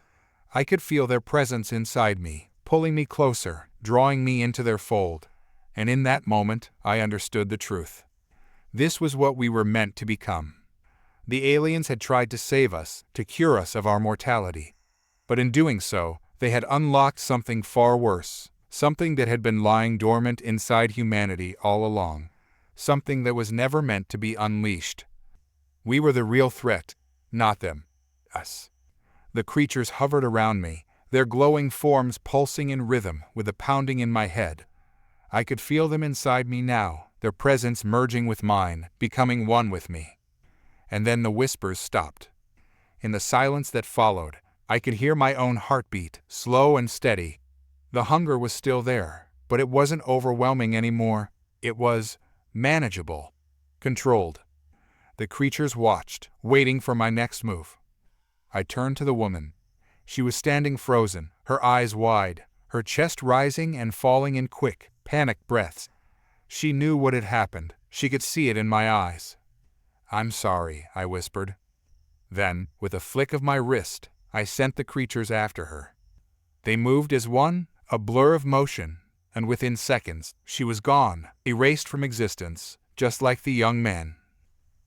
I could feel their presence inside me, pulling me closer, drawing me into their fold. And in that moment, I understood the truth. This was what we were meant to become. The aliens had tried to save us, to cure us of our mortality. But in doing so, they had unlocked something far worse, something that had been lying dormant inside humanity all along, something that was never meant to be unleashed. We were the real threat, not them. Us. The creatures hovered around me, their glowing forms pulsing in rhythm with the pounding in my head. I could feel them inside me now, their presence merging with mine, becoming one with me. And then the whispers stopped. In the silence that followed, I could hear my own heartbeat, slow and steady. The hunger was still there, but it wasn't overwhelming anymore. It was manageable, controlled. The creatures watched, waiting for my next move. I turned to the woman. She was standing frozen, her eyes wide, her chest rising and falling in quick, panicked breaths. She knew what had happened. She could see it in my eyes. "I'm sorry," I whispered. Then, with a flick of my wrist, I sent the creatures after her. They moved as one, a blur of motion, and within seconds, she was gone, erased from existence, just like the young man.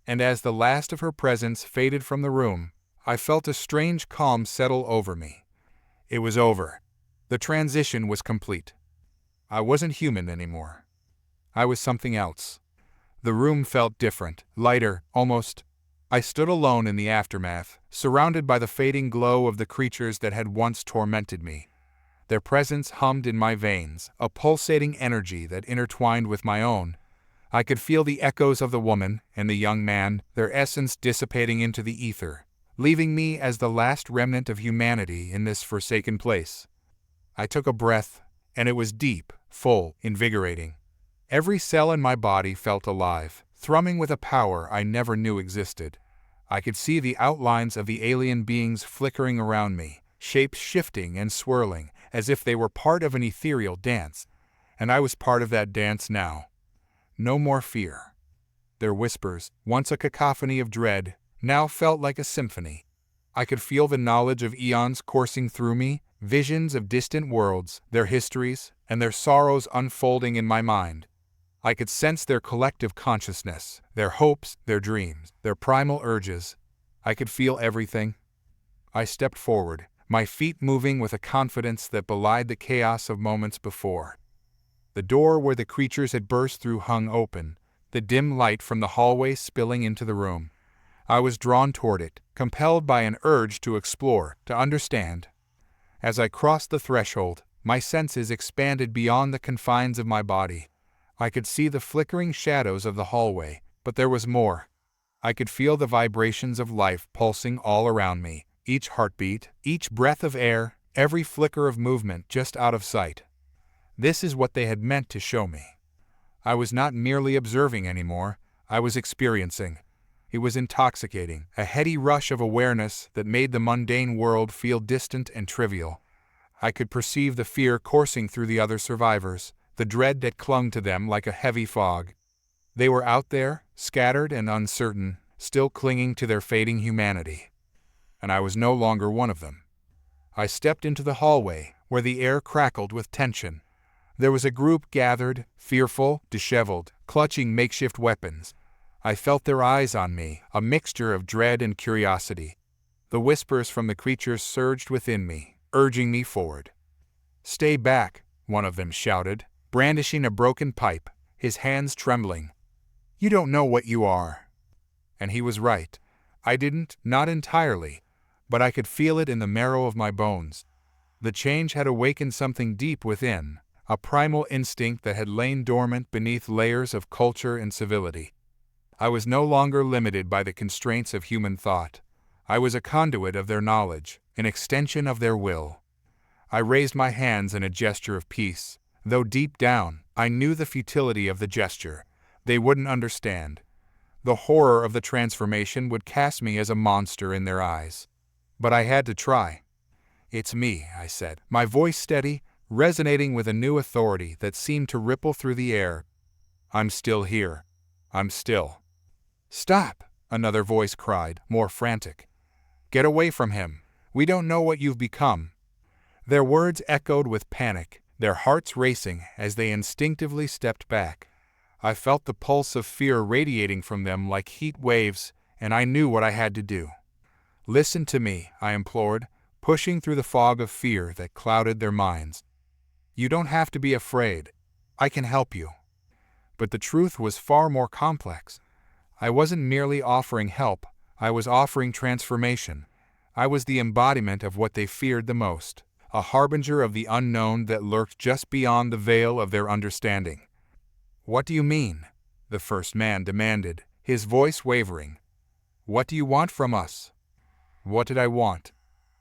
And as the last of her presence faded from the room, I felt a strange calm settle over me. It was over. The transition was complete. I wasn't human anymore. I was something else. The room felt different, lighter, almost I stood alone in the aftermath, surrounded by the fading glow of the creatures that had once tormented me. Their presence hummed in my veins, a pulsating energy that intertwined with my own. I could feel the echoes of the woman and the young man, their essence dissipating into the ether, leaving me as the last remnant of humanity in this forsaken place. I took a breath, and it was deep, full, invigorating. Every cell in my body felt alive, thrumming with a power I never knew existed. I could see the outlines of the alien beings flickering around me, shapes shifting and swirling, as if they were part of an ethereal dance, and I was part of that dance now. No more fear. Their whispers, once a cacophony of dread, now felt like a symphony. I could feel the knowledge of eons coursing through me, visions of distant worlds, their histories, and their sorrows unfolding in my mind. I could sense their collective consciousness, their hopes, their dreams, their primal urges. I could feel everything. I stepped forward, my feet moving with a confidence that belied the chaos of moments before. The door where the creatures had burst through hung open, the dim light from the hallway spilling into the room. I was drawn toward it, compelled by an urge to explore, to understand. As I crossed the threshold, my senses expanded beyond the confines of my body. I could see the flickering shadows of the hallway, but there was more. I could feel the vibrations of life pulsing all around me, each heartbeat, each breath of air, every flicker of movement just out of sight. This is what they had meant to show me. I was not merely observing anymore, I was experiencing. It was intoxicating, a heady rush of awareness that made the mundane world feel distant and trivial. I could perceive the fear coursing through the other survivors, the dread that clung to them like a heavy fog. They were out there, scattered and uncertain, still clinging to their fading humanity. And I was no longer one of them. I stepped into the hallway, where the air crackled with tension. There was a group gathered, fearful, disheveled, clutching makeshift weapons. I felt their eyes on me, a mixture of dread and curiosity. The whispers from the creatures surged within me, urging me forward. "Stay back," one of them shouted, brandishing a broken pipe, his hands trembling. "You don't know what you are." And he was right. I didn't, not entirely, but I could feel it in the marrow of my bones. The change had awakened something deep within, a primal instinct that had lain dormant beneath layers of culture and civility. I was no longer limited by the constraints of human thought. I was a conduit of their knowledge, an extension of their will. I raised my hands in a gesture of peace, though deep down, I knew the futility of the gesture. They wouldn't understand. The horror of the transformation would cast me as a monster in their eyes. But I had to try. "It's me," I said, my voice steady, resonating with a new authority that seemed to ripple through the air. "I'm still here. I'm still." "Stop!" another voice cried, more frantic. "Get away from him. We don't know what you've become." Their words echoed with panic, their hearts racing as they instinctively stepped back. I felt the pulse of fear radiating from them like heat waves, and I knew what I had to do. "Listen to me," I implored, pushing through the fog of fear that clouded their minds. "You don't have to be afraid. I can help you." But the truth was far more complex. I wasn't merely offering help, I was offering transformation. I was the embodiment of what they feared the most, a harbinger of the unknown that lurked just beyond the veil of their understanding. "What do you mean?" the first man demanded, his voice wavering. "What do you want from us?" What did I want?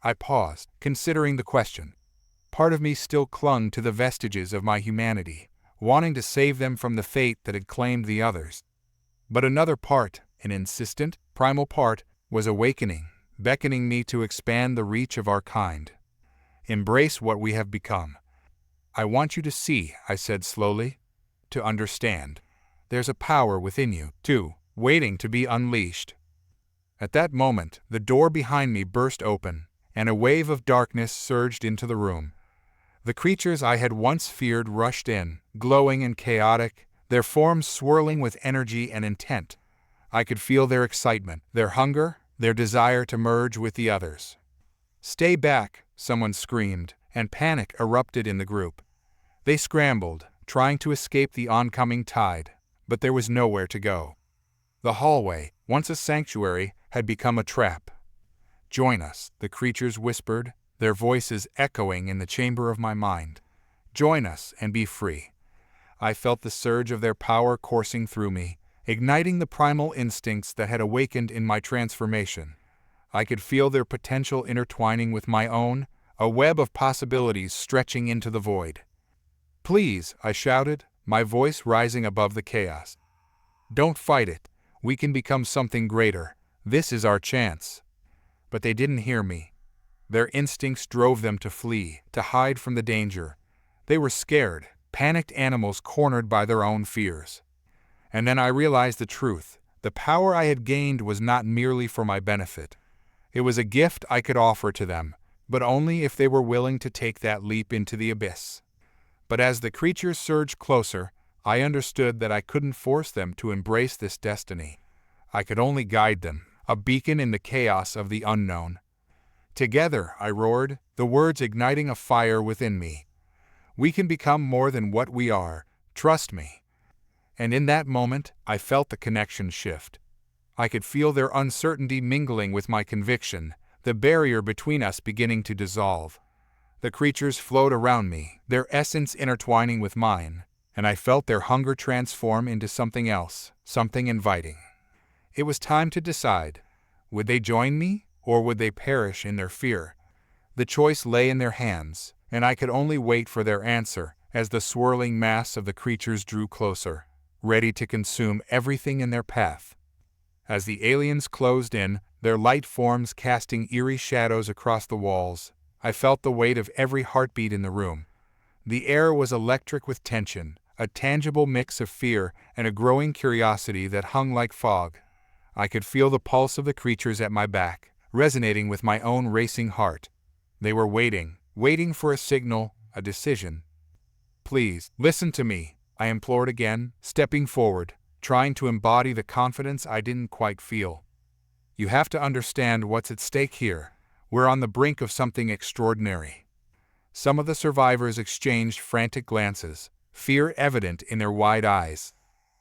I paused, considering the question. Part of me still clung to the vestiges of my humanity, wanting to save them from the fate that had claimed the others. But another part, an insistent, primal part, was awakening, beckoning me to expand the reach of our kind. Embrace what we have become. "I want you to see," I said slowly, "to understand. There's a power within you, too, waiting to be unleashed." At that moment, the door behind me burst open, and a wave of darkness surged into the room. The creatures I had once feared rushed in, glowing and chaotic, their forms swirling with energy and intent. I could feel their excitement, their hunger, their desire to merge with the others. "Stay back," someone screamed, and panic erupted in the group. They scrambled, trying to escape the oncoming tide, but there was nowhere to go. The hallway, once a sanctuary, had become a trap. "Join us," the creatures whispered, their voices echoing in the chamber of my mind. "Join us and be free." I felt the surge of their power coursing through me, igniting the primal instincts that had awakened in my transformation. I could feel their potential intertwining with my own, a web of possibilities stretching into the void. "Please," I shouted, my voice rising above the chaos. "Don't fight it. We can become something greater. This is our chance." But they didn't hear me. Their instincts drove them to flee, to hide from the danger. They were scared, panicked animals cornered by their own fears. And then I realized the truth. The power I had gained was not merely for my benefit. It was a gift I could offer to them, but only if they were willing to take that leap into the abyss. But as the creatures surged closer, I understood that I couldn't force them to embrace this destiny. I could only guide them, a beacon in the chaos of the unknown. "Together," I roared, the words igniting a fire within me. "We can become more than what we are. Trust me." And in that moment, I felt the connection shift. I could feel their uncertainty mingling with my conviction, the barrier between us beginning to dissolve. The creatures flowed around me, their essence intertwining with mine, and I felt their hunger transform into something else, something inviting. It was time to decide. Would they join me, or would they perish in their fear? The choice lay in their hands, and I could only wait for their answer as the swirling mass of the creatures drew closer, ready to consume everything in their path. As the aliens closed in, their light forms casting eerie shadows across the walls, I felt the weight of every heartbeat in the room. The air was electric with tension, a tangible mix of fear and a growing curiosity that hung like fog. I could feel the pulse of the creatures at my back, resonating with my own racing heart. They were waiting for a signal, a decision. "Please, listen to me," I implored again, stepping forward, trying to embody the confidence I didn't quite feel. "You have to understand what's at stake here. We're on the brink of something extraordinary." Some of the survivors exchanged frantic glances, fear evident in their wide eyes.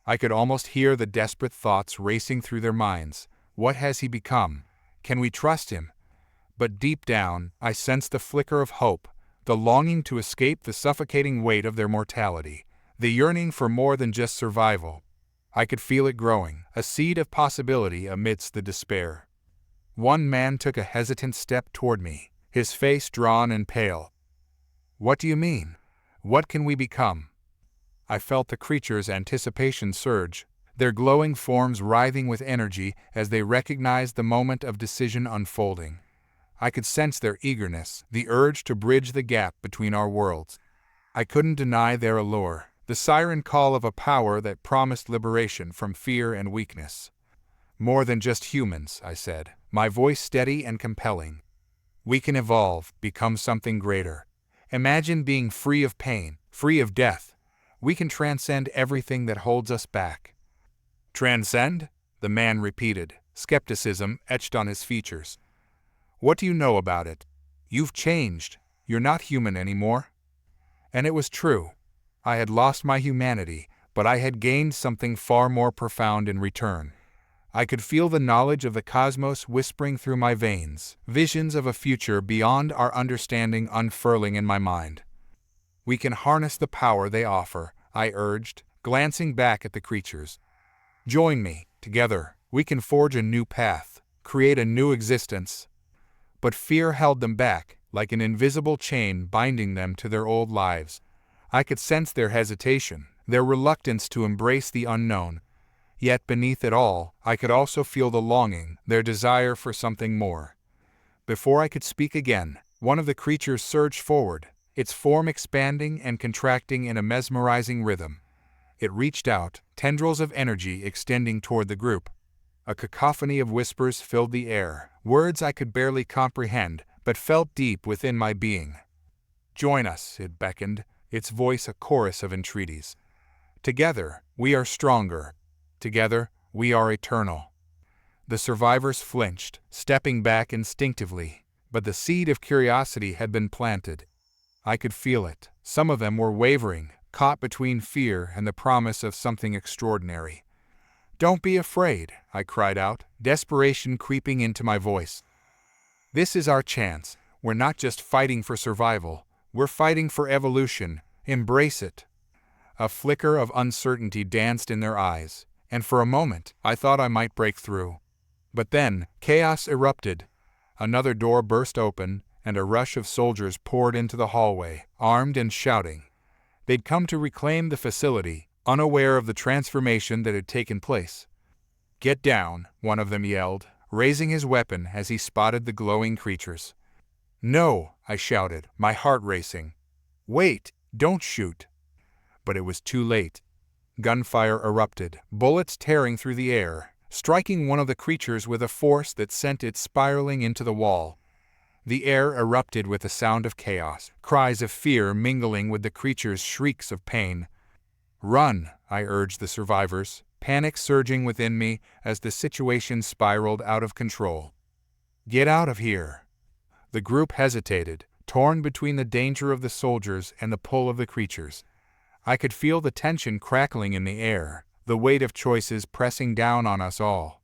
I could almost hear the desperate thoughts racing through their minds. What has he become? Can we trust him? But deep down, I sensed the flicker of hope, the longing to escape the suffocating weight of their mortality, the yearning for more than just survival. I could feel it growing, a seed of possibility amidst the despair. One man took a hesitant step toward me, his face drawn and pale. "What do you mean? What can we become?" I felt the creatures' anticipation surge, their glowing forms writhing with energy as they recognized the moment of decision unfolding. I could sense their eagerness, the urge to bridge the gap between our worlds. I couldn't deny their allure, the siren call of a power that promised liberation from fear and weakness. "More than just humans," I said, my voice steady and compelling. "We can evolve, become something greater. Imagine being free of pain, free of death. We can transcend everything that holds us back." "Transcend?" the man repeated, skepticism etched on his features. "What do you know about it? You've changed. You're not human anymore." And it was true. I had lost my humanity, but I had gained something far more profound in return. I could feel the knowledge of the cosmos whispering through my veins, visions of a future beyond our understanding unfurling in my mind. "We can harness the power they offer," I urged, glancing back at the creatures. "Join me. Together, we can forge a new path, create a new existence." But fear held them back, like an invisible chain binding them to their old lives. I could sense their hesitation, their reluctance to embrace the unknown. Yet beneath it all, I could also feel the longing, their desire for something more. Before I could speak again, one of the creatures surged forward, its form expanding and contracting in a mesmerizing rhythm. It reached out, tendrils of energy extending toward the group. A cacophony of whispers filled the air, words I could barely comprehend, but felt deep within my being. "Join us," it beckoned, its voice a chorus of entreaties. "Together, we are stronger. Together, we are eternal." The survivors flinched, stepping back instinctively, but the seed of curiosity had been planted. I could feel it. Some of them were wavering, caught between fear and the promise of something extraordinary. "Don't be afraid," I cried out, desperation creeping into my voice. "This is our chance. We're not just fighting for survival. We're fighting for evolution. Embrace it." A flicker of uncertainty danced in their eyes, and for a moment I thought I might break through. But then, chaos erupted. Another door burst open, and a rush of soldiers poured into the hallway, armed and shouting. They'd come to reclaim the facility, unaware of the transformation that had taken place. "Get down," one of them yelled, raising his weapon as he spotted the glowing creatures. "No," I shouted, my heart racing. "Wait, don't shoot." But it was too late. Gunfire erupted, bullets tearing through the air, striking one of the creatures with a force that sent it spiraling into the wall. The air erupted with the sound of chaos, cries of fear mingling with the creature's shrieks of pain. "Run," I urged the survivors, panic surging within me as the situation spiraled out of control. "Get out of here." The group hesitated, torn between the danger of the soldiers and the pull of the creatures. I could feel the tension crackling in the air, the weight of choices pressing down on us all.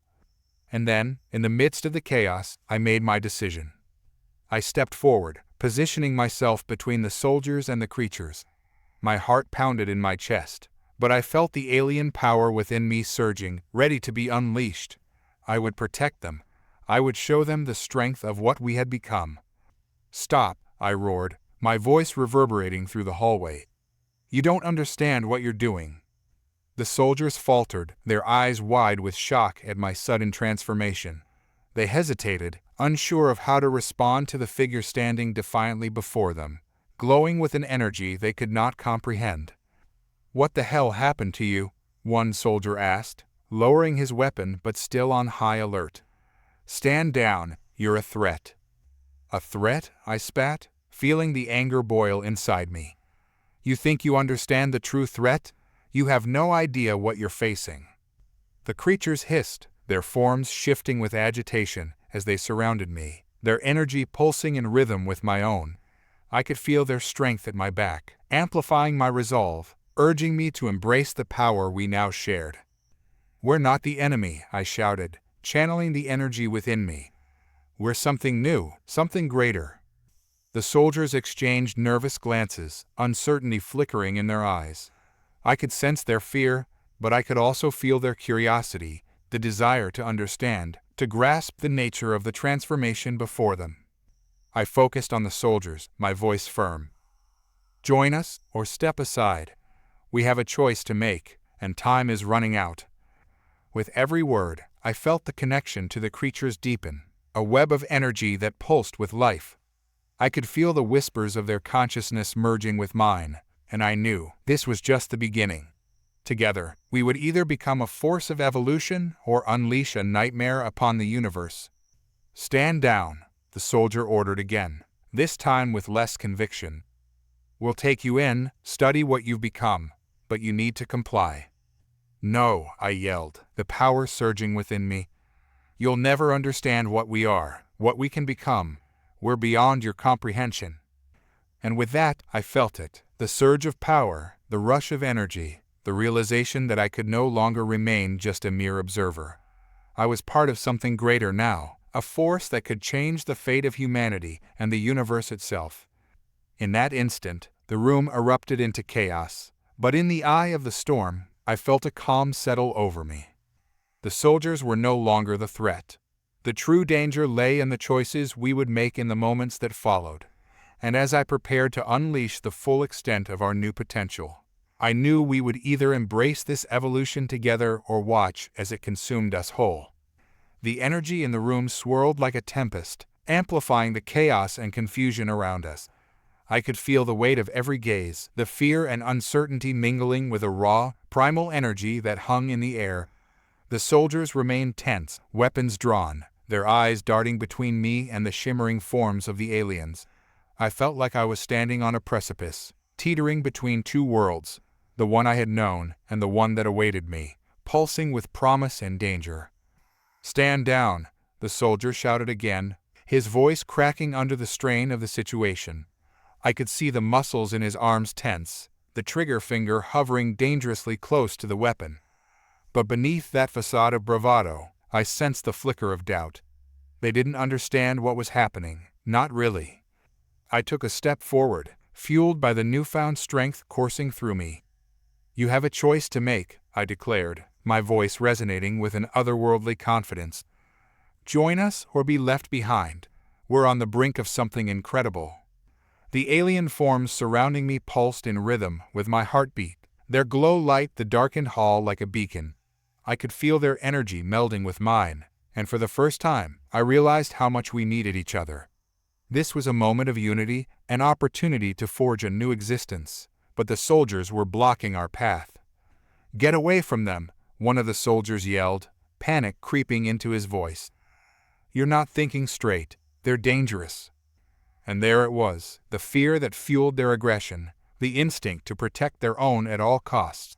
And then, in the midst of the chaos, I made my decision. I stepped forward, positioning myself between the soldiers and the creatures. My heart pounded in my chest, but I felt the alien power within me surging, ready to be unleashed. I would protect them. I would show them the strength of what we had become. "Stop," I roared, my voice reverberating through the hallway. "You don't understand what you're doing." The soldiers faltered, their eyes wide with shock at my sudden transformation. They hesitated, unsure of how to respond to the figure standing defiantly before them, glowing with an energy they could not comprehend. "What the hell happened to you?" one soldier asked, lowering his weapon but still on high alert. "Stand down, you're a threat." "A threat?" I spat, feeling the anger boil inside me. "You think you understand the true threat? You have no idea what you're facing." The creatures hissed, their forms shifting with agitation as they surrounded me, their energy pulsing in rhythm with my own. I could feel their strength at my back, amplifying my resolve, urging me to embrace the power we now shared. "We're not the enemy," I shouted, channeling the energy within me. "We're something new, something greater." The soldiers exchanged nervous glances, uncertainty flickering in their eyes. I could sense their fear, but I could also feel their curiosity, the desire to understand, to grasp the nature of the transformation before them. I focused on the soldiers, my voice firm. "Join us, or step aside. We have a choice to make, and time is running out." With every word, I felt the connection to the creatures deepen, a web of energy that pulsed with life. I could feel the whispers of their consciousness merging with mine, and I knew this was just the beginning. Together, we would either become a force of evolution or unleash a nightmare upon the universe. "Stand down," the soldier ordered again, this time with less conviction. "We'll take you in, study what you've become, but you need to comply." "No," I yelled, the power surging within me. "You'll never understand what we are, what we can become. We're beyond your comprehension." And with that, I felt it, the surge of power, the rush of energy, the realization that I could no longer remain just a mere observer. I was part of something greater now, a force that could change the fate of humanity and the universe itself. In that instant, the room erupted into chaos, but in the eye of the storm, I felt a calm settle over me. The soldiers were no longer the threat. The true danger lay in the choices we would make in the moments that followed. And as I prepared to unleash the full extent of our new potential, I knew we would either embrace this evolution together or watch as it consumed us whole. The energy in the room swirled like a tempest, amplifying the chaos and confusion around us. I could feel the weight of every gaze, the fear and uncertainty mingling with a raw, primal energy that hung in the air. The soldiers remained tense, weapons drawn, their eyes darting between me and the shimmering forms of the aliens. I felt like I was standing on a precipice, teetering between two worlds, the one I had known and the one that awaited me, pulsing with promise and danger. "Stand down," the soldier shouted again, his voice cracking under the strain of the situation. I could see the muscles in his arms tense, the trigger finger hovering dangerously close to the weapon. But beneath that facade of bravado, I sensed the flicker of doubt. They didn't understand what was happening, not really. I took a step forward, fueled by the newfound strength coursing through me. "You have a choice to make," I declared, my voice resonating with an otherworldly confidence. "Join us or be left behind. We're on the brink of something incredible." The alien forms surrounding me pulsed in rhythm with my heartbeat. Their glow light the darkened hall like a beacon. I could feel their energy melding with mine, and for the first time, I realized how much we needed each other. This was a moment of unity, an opportunity to forge a new existence, but the soldiers were blocking our path. "Get away from them," one of the soldiers yelled, panic creeping into his voice. "You're not thinking straight. They're dangerous." And there it was, the fear that fueled their aggression, the instinct to protect their own at all costs.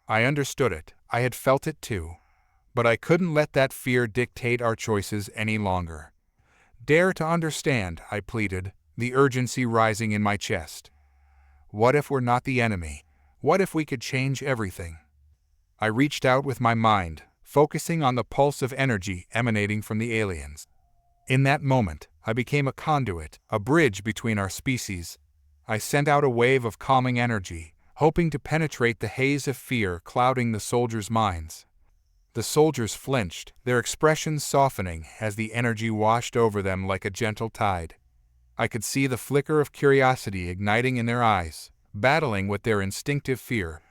I understood it, I had felt it too. But I couldn't let that fear dictate our choices any longer. "Dare to understand," I pleaded, the urgency rising in my chest. "What if we're not the enemy? What if we could change everything?" I reached out with my mind, focusing on the pulse of energy emanating from the aliens. In that moment, I became a conduit, a bridge between our species. I sent out a wave of calming energy, hoping to penetrate the haze of fear clouding the soldiers' minds. The soldiers flinched, their expressions softening as the energy washed over them like a gentle tide. I could see the flicker of curiosity igniting in their eyes, battling with their instinctive fear.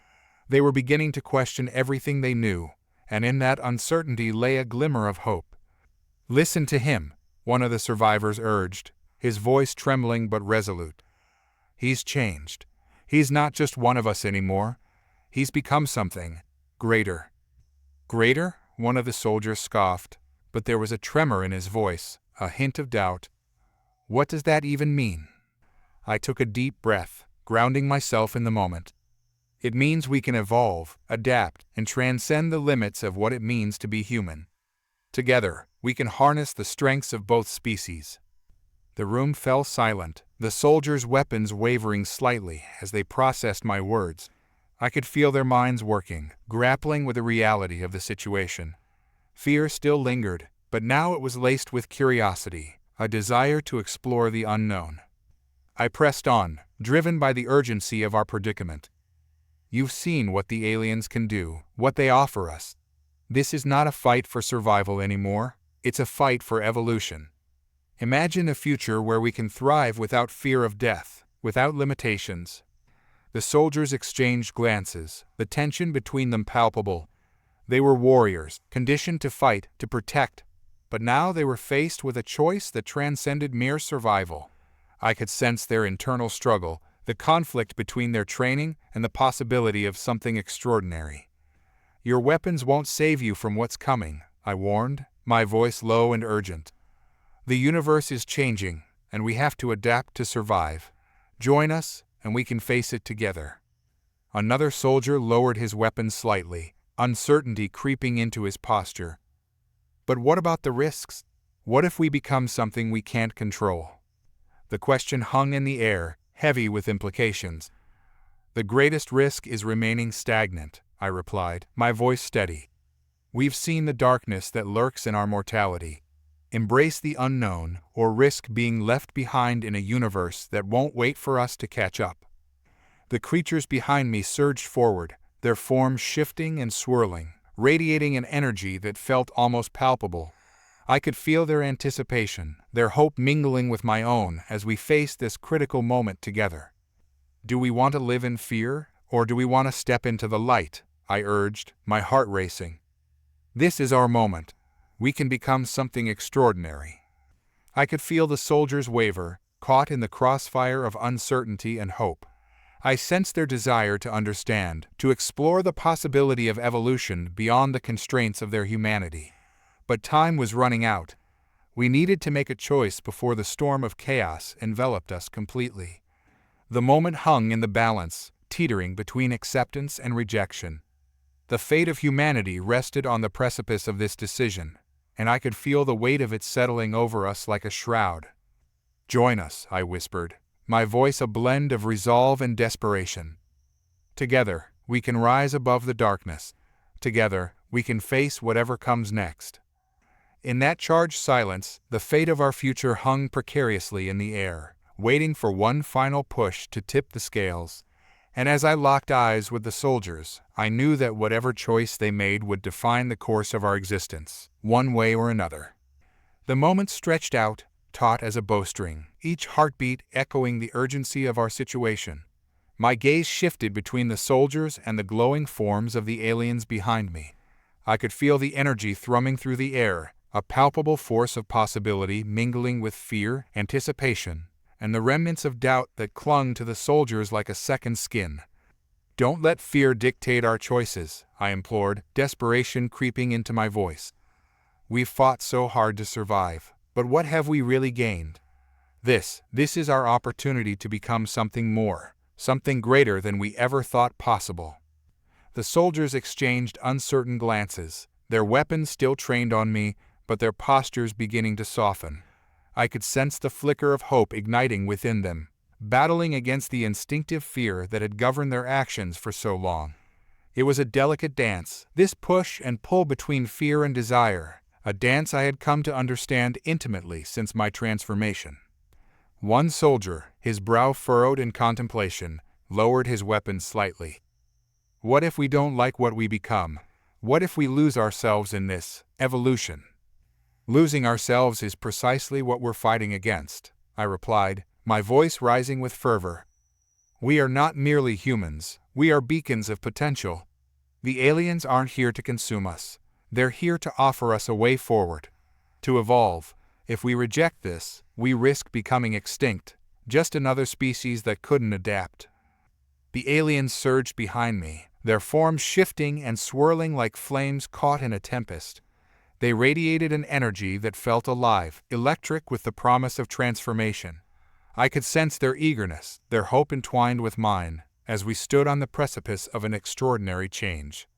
They were beginning to question everything they knew, and in that uncertainty lay a glimmer of hope. "Listen to him," one of the survivors urged, his voice trembling but resolute. "He's changed. He's not just one of us anymore. He's become something greater." "Greater?" one of the soldiers scoffed, but there was a tremor in his voice, a hint of doubt. "What does that even mean?" I took a deep breath, grounding myself in the moment. "It means we can evolve, adapt, and transcend the limits of what it means to be human. Together, we can harness the strengths of both species." The room fell silent, the soldiers' weapons wavering slightly as they processed my words. I could feel their minds working, grappling with the reality of the situation. Fear still lingered, but now it was laced with curiosity, a desire to explore the unknown. I pressed on, driven by the urgency of our predicament. "You've seen what the aliens can do, what they offer us. This is not a fight for survival anymore, it's a fight for evolution. Imagine a future where we can thrive without fear of death, without limitations." The soldiers exchanged glances, the tension between them palpable. They were warriors, conditioned to fight, to protect, but now they were faced with a choice that transcended mere survival. I could sense their internal struggle, the conflict between their training and the possibility of something extraordinary. "Your weapons won't save you from what's coming," I warned, my voice low and urgent. "The universe is changing, and we have to adapt to survive. Join us, and we can face it together." Another soldier lowered his weapon slightly, uncertainty creeping into his posture. "But what about the risks? What if we become something we can't control?" The question hung in the air, heavy with implications. "The greatest risk is remaining stagnant," I replied, my voice steady. "We've seen the darkness that lurks in our mortality. Embrace the unknown, or risk being left behind in a universe that won't wait for us to catch up." The creatures behind me surged forward, their forms shifting and swirling, radiating an energy that felt almost palpable. I could feel their anticipation, their hope mingling with my own as we faced this critical moment together. "Do we want to live in fear, or do we want to step into the light?" I urged, my heart racing. "This is our moment. We can become something extraordinary." I could feel the soldiers waver, caught in the crossfire of uncertainty and hope. I sensed their desire to understand, to explore the possibility of evolution beyond the constraints of their humanity. But time was running out. We needed to make a choice before the storm of chaos enveloped us completely. The moment hung in the balance, teetering between acceptance and rejection. The fate of humanity rested on the precipice of this decision, and I could feel the weight of it settling over us like a shroud. "Join us," I whispered, my voice a blend of resolve and desperation. "Together, we can rise above the darkness. Together, we can face whatever comes next. In that charged silence, the fate of our future hung precariously in the air, waiting for one final push to tip the scales. And as I locked eyes with the soldiers, I knew that whatever choice they made would define the course of our existence, one way or another. The moments stretched out, taut as a bowstring, each heartbeat echoing the urgency of our situation. My gaze shifted between the soldiers and the glowing forms of the aliens behind me. I could feel the energy thrumming through the air, a palpable force of possibility mingling with fear, anticipation, and the remnants of doubt that clung to the soldiers like a second skin. "Don't let fear dictate our choices," I implored, desperation creeping into my voice. "We've fought so hard to survive, but what have we really gained? This is our opportunity to become something more, something greater than we ever thought possible." The soldiers exchanged uncertain glances, their weapons still trained on me, but their postures beginning to soften. I could sense the flicker of hope igniting within them, battling against the instinctive fear that had governed their actions for so long. It was a delicate dance, this push and pull between fear and desire, a dance I had come to understand intimately since my transformation. One soldier, his brow furrowed in contemplation, lowered his weapon slightly. "What if we don't like what we become? What if we lose ourselves in this evolution?" "Losing ourselves is precisely what we're fighting against," I replied, my voice rising with fervor. "We are not merely humans, we are beacons of potential. The aliens aren't here to consume us. They're here to offer us a way forward. To evolve. If we reject this, we risk becoming extinct, just another species that couldn't adapt." The aliens surged behind me, their forms shifting and swirling like flames caught in a tempest. They radiated an energy that felt alive, electric with the promise of transformation. I could sense their eagerness, their hope entwined with mine, as we stood on the precipice of an extraordinary change.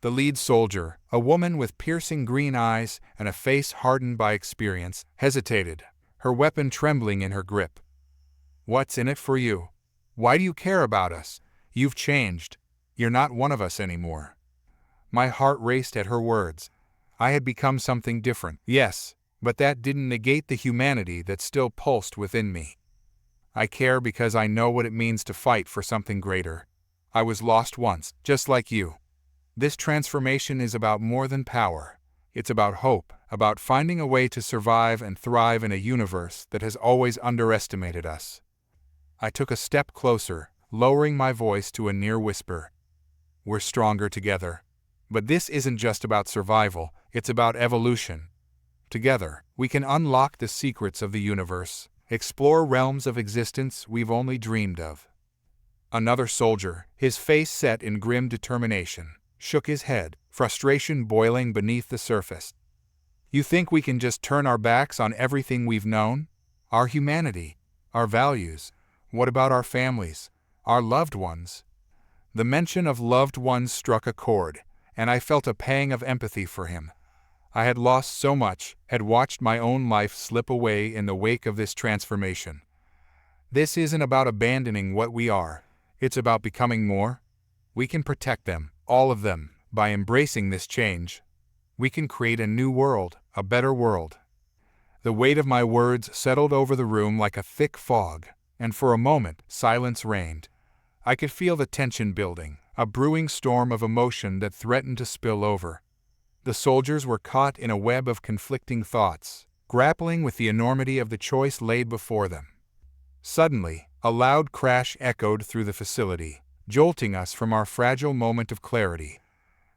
The lead soldier, a woman with piercing green eyes and a face hardened by experience, hesitated, her weapon trembling in her grip. "What's in it for you? Why do you care about us? You've changed. You're not one of us anymore." My heart raced at her words. I had become something different, yes, but that didn't negate the humanity that still pulsed within me. "I care because I know what it means to fight for something greater. I was lost once, just like you. This transformation is about more than power. It's about hope, about finding a way to survive and thrive in a universe that has always underestimated us." I took a step closer, lowering my voice to a near whisper. "We're stronger together. But this isn't just about survival, it's about evolution. Together, we can unlock the secrets of the universe, explore realms of existence we've only dreamed of." Another soldier, his face set in grim determination, shook his head, frustration boiling beneath the surface. "You think we can just turn our backs on everything we've known? Our humanity, our values? What about our families, our loved ones?" The mention of loved ones struck a chord, and I felt a pang of empathy for him. I had lost so much, had watched my own life slip away in the wake of this transformation. This isn't about abandoning what we are, it's about becoming more. We can protect them, all of them, by embracing this change. We can create a new world, a better world. The weight of my words settled over the room like a thick fog, and for a moment, silence reigned. I could feel the tension building, a brewing storm of emotion that threatened to spill over. The soldiers were caught in a web of conflicting thoughts, grappling with the enormity of the choice laid before them. Suddenly, a loud crash echoed through the facility, jolting us from our fragile moment of clarity.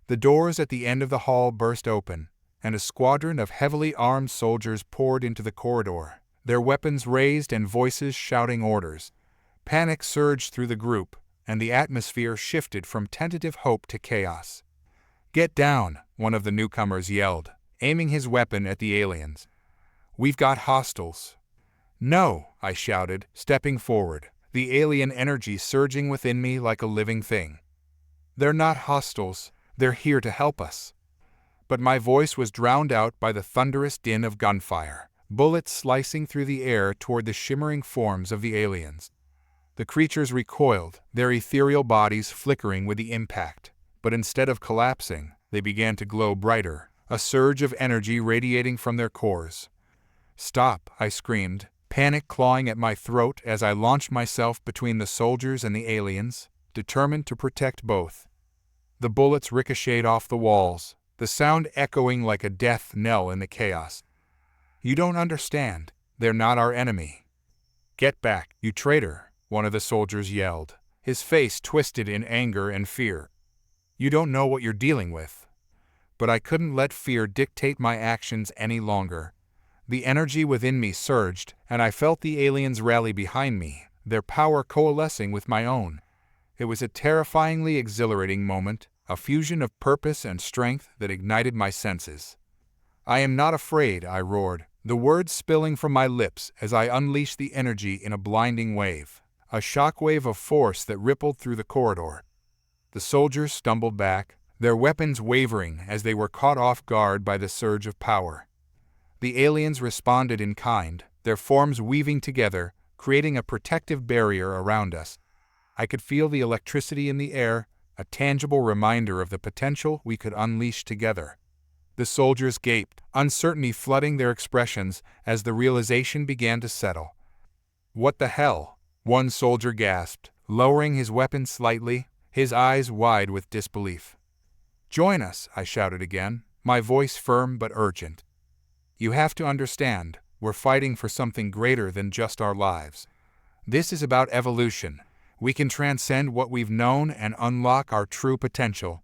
The doors at the end of the hall burst open, and a squadron of heavily armed soldiers poured into the corridor, their weapons raised and voices shouting orders. Panic surged through the group, and the atmosphere shifted from tentative hope to chaos. "Get down," one of the newcomers yelled, aiming his weapon at the aliens. "We've got hostiles." "No," I shouted, stepping forward, the alien energy surging within me like a living thing. "They're not hostiles, they're here to help us." But my voice was drowned out by the thunderous din of gunfire, bullets slicing through the air toward the shimmering forms of the aliens. The creatures recoiled, their ethereal bodies flickering with the impact, but instead of collapsing, They began to glow brighter, a surge of energy radiating from their cores. "Stop!" I screamed, panic clawing at my throat as I launched myself between the soldiers and the aliens, determined to protect both. The bullets ricocheted off the walls, the sound echoing like a death knell in the chaos. "You don't understand. They're not our enemy." "Get back, you traitor!" one of the soldiers yelled, his face twisted in anger and fear. "You don't know what you're dealing with." But I couldn't let fear dictate my actions any longer. The energy within me surged, and I felt the aliens rally behind me, their power coalescing with my own. It was a terrifyingly exhilarating moment, a fusion of purpose and strength that ignited my senses. "I am not afraid," I roared, the words spilling from my lips as I unleashed the energy in a blinding wave, a shockwave of force that rippled through the corridor. The soldiers stumbled back, their weapons wavering as they were caught off guard by the surge of power. The aliens responded in kind, their forms weaving together, creating a protective barrier around us. I could feel the electricity in the air, a tangible reminder of the potential we could unleash together. The soldiers gaped, uncertainty flooding their expressions as the realization began to settle. "What the hell?" one soldier gasped, lowering his weapon slightly, his eyes wide with disbelief. "Join us," I shouted again, my voice firm but urgent. "You have to understand, we're fighting for something greater than just our lives. This is about evolution. We can transcend what we've known and unlock our true potential."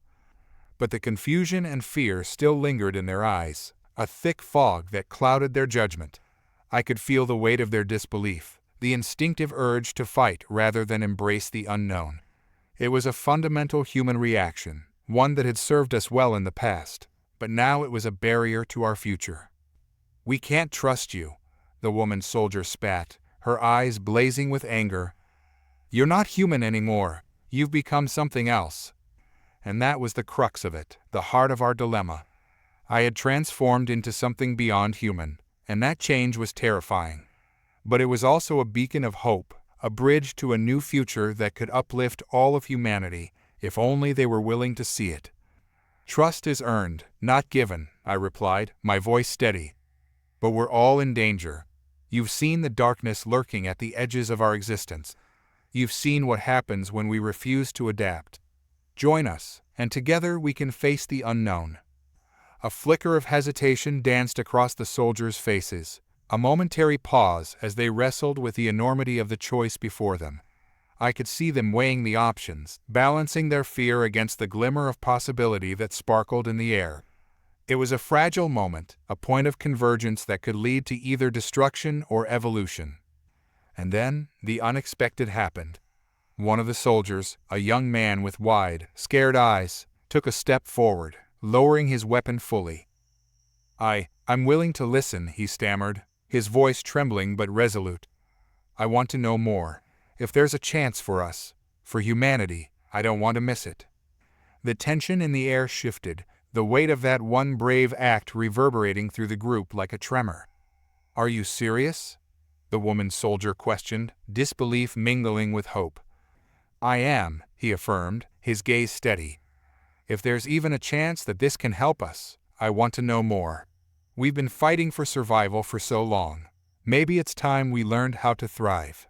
But the confusion and fear still lingered in their eyes, a thick fog that clouded their judgment. I could feel the weight of their disbelief, the instinctive urge to fight rather than embrace the unknown. It was a fundamental human reaction, one that had served us well in the past, but now it was a barrier to our future. "We can't trust you," the woman soldier spat, her eyes blazing with anger. "You're not human anymore. You've become something else." And that was the crux of it, the heart of our dilemma. I had transformed into something beyond human, and that change was terrifying. But it was also a beacon of hope, a bridge to a new future that could uplift all of humanity, if only they were willing to see it. "Trust is earned, not given," I replied, my voice steady. "But we're all in danger. You've seen the darkness lurking at the edges of our existence. You've seen what happens when we refuse to adapt. Join us, and together we can face the unknown." A flicker of hesitation danced across the soldiers' faces, a momentary pause as they wrestled with the enormity of the choice before them. I could see them weighing the options, balancing their fear against the glimmer of possibility that sparkled in the air. It was a fragile moment, a point of convergence that could lead to either destruction or evolution. And then, the unexpected happened. One of the soldiers, a young man with wide, scared eyes, took a step forward, lowering his weapon fully. I'm willing to listen," he stammered, his voice trembling but resolute. "I want to know more. If there's a chance for us, for humanity, I don't want to miss it." The tension in the air shifted, the weight of that one brave act reverberating through the group like a tremor. "Are you serious?" the woman soldier questioned, disbelief mingling with hope. "I am," he affirmed, his gaze steady. "If there's even a chance that this can help us, I want to know more. We've been fighting for survival for so long. Maybe it's time we learned how to thrive."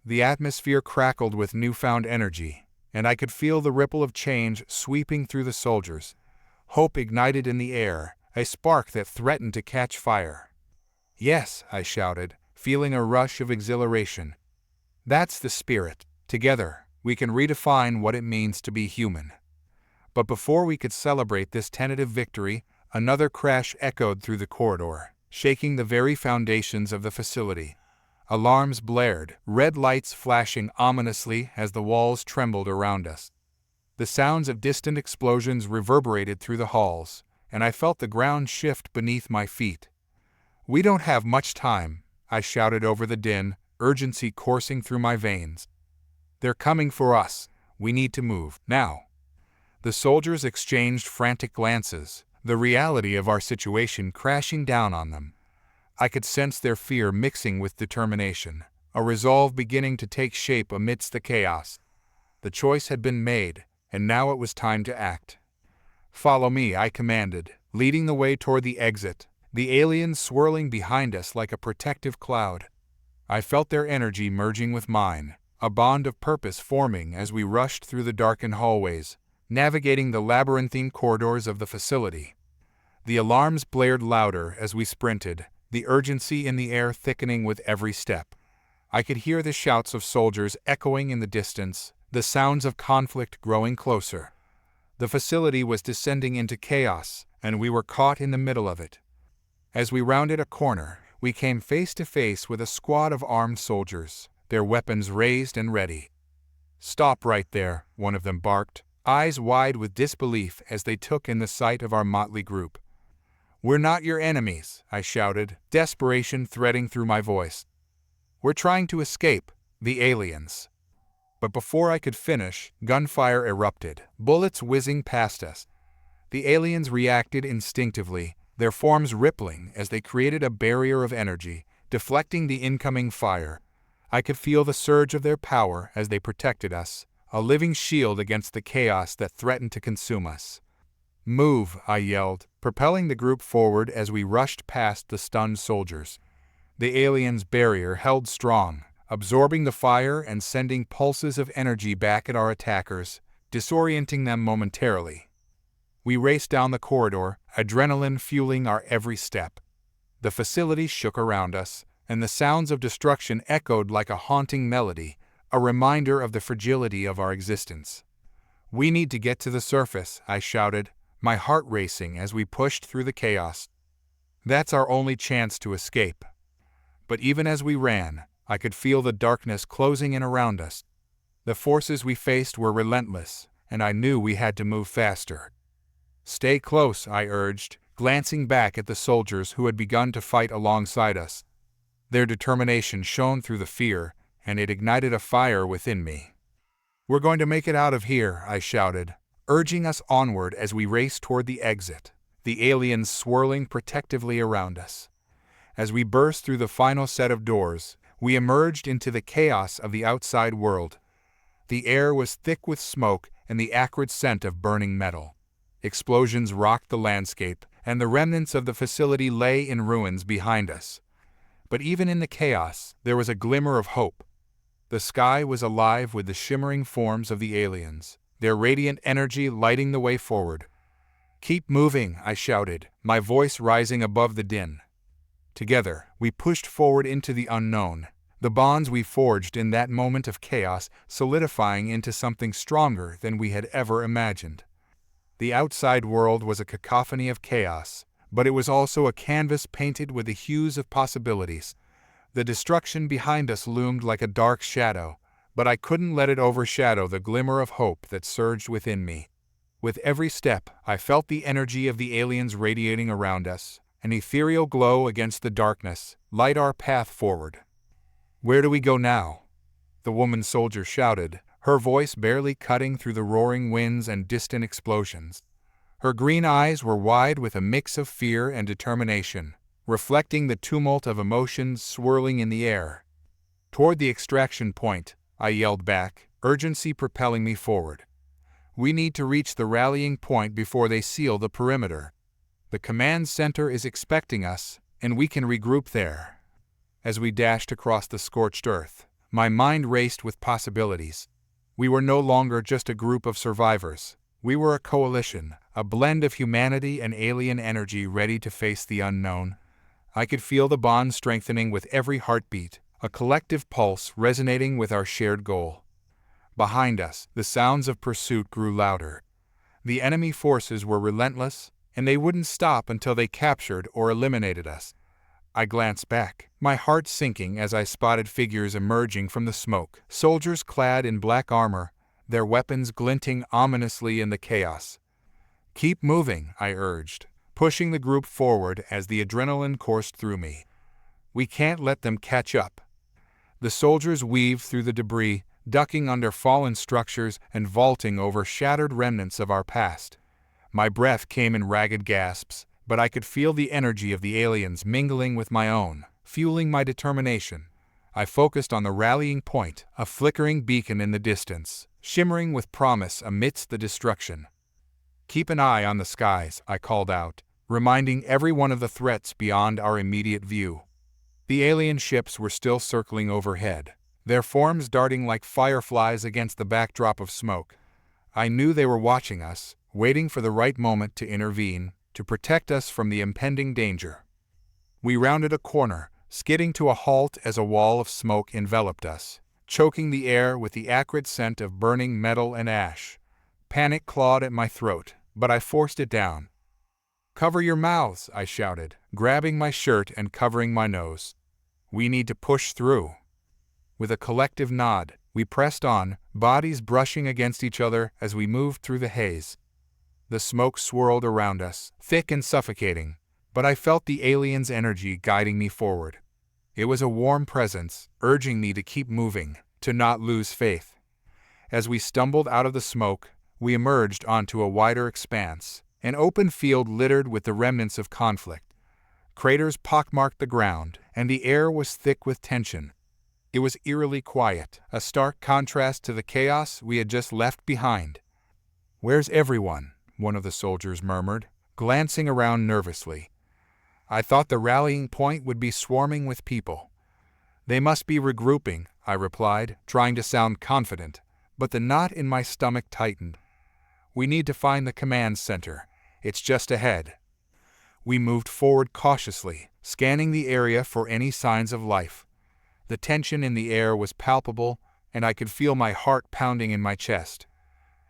The atmosphere crackled with newfound energy, and I could feel the ripple of change sweeping through the soldiers. Hope ignited in the air, a spark that threatened to catch fire. "Yes," I shouted, feeling a rush of exhilaration. "That's the spirit. Together, we can redefine what it means to be human." But before we could celebrate this tentative victory, another crash echoed through the corridor, shaking the very foundations of the facility. Alarms blared, red lights flashing ominously as the walls trembled around us. The sounds of distant explosions reverberated through the halls, and I felt the ground shift beneath my feet. "We don't have much time," I shouted over the din, urgency coursing through my veins. "They're coming for us. We need to move, now." The soldiers exchanged frantic glances, the reality of our situation crashing down on them. I could sense their fear mixing with determination, a resolve beginning to take shape amidst the chaos. The choice had been made, and now it was time to act. "Follow me," I commanded, leading the way toward the exit, the aliens swirling behind us like a protective cloud. I felt their energy merging with mine, a bond of purpose forming as we rushed through the darkened hallways, navigating the labyrinthine corridors of the facility. The alarms blared louder as we sprinted, the urgency in the air thickening with every step. I could hear the shouts of soldiers echoing in the distance, the sounds of conflict growing closer. The facility was descending into chaos, and we were caught in the middle of it. As we rounded a corner, we came face to face with a squad of armed soldiers, their weapons raised and ready. "Stop right there," one of them barked, eyes wide with disbelief as they took in the sight of our motley group. "We're not your enemies," I shouted, desperation threading through my voice. "We're trying to escape the aliens." But before I could finish, gunfire erupted, bullets whizzing past us. The aliens reacted instinctively, their forms rippling as they created a barrier of energy, deflecting the incoming fire. I could feel the surge of their power as they protected us, a living shield against the chaos that threatened to consume us. "Move," I yelled, propelling the group forward as we rushed past the stunned soldiers. The aliens' barrier held strong, absorbing the fire and sending pulses of energy back at our attackers, disorienting them momentarily. We raced down the corridor, adrenaline fueling our every step. The facility shook around us, and the sounds of destruction echoed like a haunting melody, a reminder of the fragility of our existence. "We need to get to the surface," I shouted, my heart racing as we pushed through the chaos. "That's our only chance to escape." But even as we ran, I could feel the darkness closing in around us. The forces we faced were relentless, and I knew we had to move faster. "Stay close," I urged, glancing back at the soldiers who had begun to fight alongside us. Their determination shone through the fear, and it ignited a fire within me. "We're going to make it out of here," I shouted, urging us onward as we raced toward the exit, the aliens swirling protectively around us. As we burst through the final set of doors, we emerged into the chaos of the outside world. The air was thick with smoke and the acrid scent of burning metal. Explosions rocked the landscape, and the remnants of the facility lay in ruins behind us. But even in the chaos, there was a glimmer of hope. The sky was alive with the shimmering forms of the aliens, their radiant energy lighting the way forward. "Keep moving," I shouted, my voice rising above the din. Together, we pushed forward into the unknown, the bonds we forged in that moment of chaos solidifying into something stronger than we had ever imagined. The outside world was a cacophony of chaos, but it was also a canvas painted with the hues of possibilities. The destruction behind us loomed like a dark shadow, but I couldn't let it overshadow the glimmer of hope that surged within me. With every step, I felt the energy of the aliens radiating around us, an ethereal glow against the darkness, light our path forward. "Where do we go now?" the woman soldier shouted, her voice barely cutting through the roaring winds and distant explosions. Her green eyes were wide with a mix of fear and determination, reflecting the tumult of emotions swirling in the air. "Toward the extraction point," I yelled back, urgency propelling me forward. "We need to reach the rallying point before they seal the perimeter. The command center is expecting us, and we can regroup there." As we dashed across the scorched earth, my mind raced with possibilities. We were no longer just a group of survivors. We were a coalition, a blend of humanity and alien energy ready to face the unknown. I could feel the bond strengthening with every heartbeat, a collective pulse resonating with our shared goal. Behind us, the sounds of pursuit grew louder. The enemy forces were relentless, and they wouldn't stop until they captured or eliminated us. I glanced back, my heart sinking as I spotted figures emerging from the smoke, soldiers clad in black armor, their weapons glinting ominously in the chaos. "Keep moving," I urged, pushing the group forward as the adrenaline coursed through me. "We can't let them catch up." The soldiers weaved through the debris, ducking under fallen structures and vaulting over shattered remnants of our past. My breath came in ragged gasps, but I could feel the energy of the aliens mingling with my own, fueling my determination. I focused on the rallying point, a flickering beacon in the distance, shimmering with promise amidst the destruction. Keep an eye on the skies, I called out, reminding everyone of the threats beyond our immediate view. The alien ships were still circling overhead, their forms darting like fireflies against the backdrop of smoke. I knew they were watching us, waiting for the right moment to intervene, to protect us from the impending danger. We rounded a corner, skidding to a halt as a wall of smoke enveloped us, choking the air with the acrid scent of burning metal and ash. Panic clawed at my throat, but I forced it down. "Cover your mouths," I shouted, grabbing my shirt and covering my nose. "We need to push through." With a collective nod, we pressed on, bodies brushing against each other as we moved through the haze. The smoke swirled around us, thick and suffocating, but I felt the alien's energy guiding me forward. It was a warm presence, urging me to keep moving, to not lose faith. As we stumbled out of the smoke, we emerged onto a wider expanse, an open field littered with the remnants of conflict. Craters pockmarked the ground, and the air was thick with tension. It was eerily quiet, a stark contrast to the chaos we had just left behind. "Where's everyone?" one of the soldiers murmured, glancing around nervously. I thought the rallying point would be swarming with people. "They must be regrouping," I replied, trying to sound confident, but the knot in my stomach tightened. "We need to find the command center. It's just ahead." We moved forward cautiously, scanning the area for any signs of life. The tension in the air was palpable, and I could feel my heart pounding in my chest.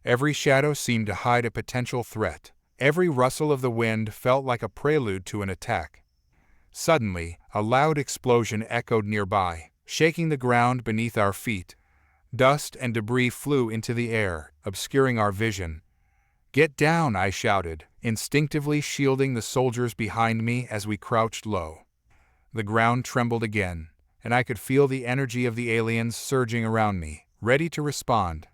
Every shadow seemed to hide a potential threat. Every rustle of the wind felt like a prelude to an attack. Suddenly, a loud explosion echoed nearby, shaking the ground beneath our feet. Dust and debris flew into the air, obscuring our vision. "Get down!" I shouted, instinctively shielding the soldiers behind me as we crouched low. The ground trembled again, and I could feel the energy of the aliens surging around me, ready to respond.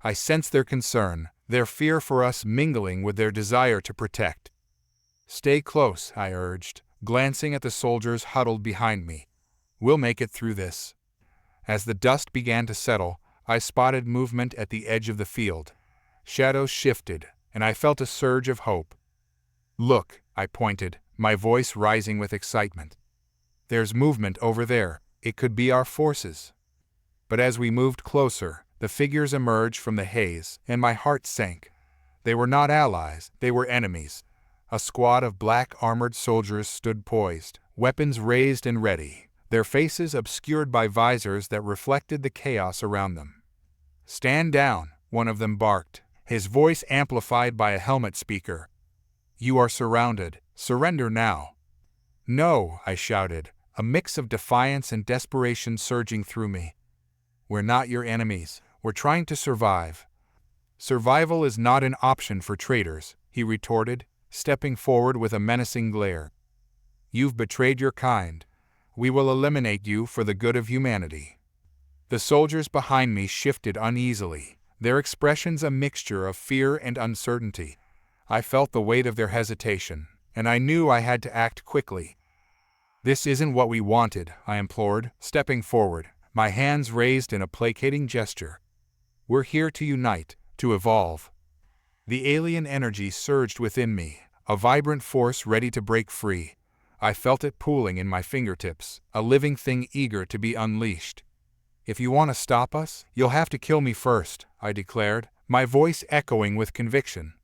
I sensed their concern, their fear for us mingling with their desire to protect. "Stay close," I urged, glancing at the soldiers huddled behind me. "We'll make it through this." As the dust began to settle, I spotted movement at the edge of the field. Shadows shifted, and I felt a surge of hope. "Look," I pointed, my voice rising with excitement. "There's movement over there. It could be our forces." But as we moved closer, the figures emerged from the haze, and my heart sank. They were not allies, they were enemies. A squad of black armored soldiers stood poised, weapons raised and ready, their faces obscured by visors that reflected the chaos around them. "Stand down," one of them barked, his voice amplified by a helmet speaker. "You are surrounded. Surrender now." "No," I shouted, a mix of defiance and desperation surging through me. "We're not your enemies. We're trying to survive." "Survival is not an option for traitors," he retorted, stepping forward with a menacing glare. "You've betrayed your kind. We will eliminate you for the good of humanity." The soldiers behind me shifted uneasily, their expressions a mixture of fear and uncertainty. I felt the weight of their hesitation, and I knew I had to act quickly. "This isn't what we wanted," I implored, stepping forward, my hands raised in a placating gesture. "We're here to unite, to evolve." The alien energy surged within me, a vibrant force ready to break free. I felt it pooling in my fingertips, a living thing eager to be unleashed. "If you want to stop us, you'll have to kill me first," I declared, my voice echoing with conviction.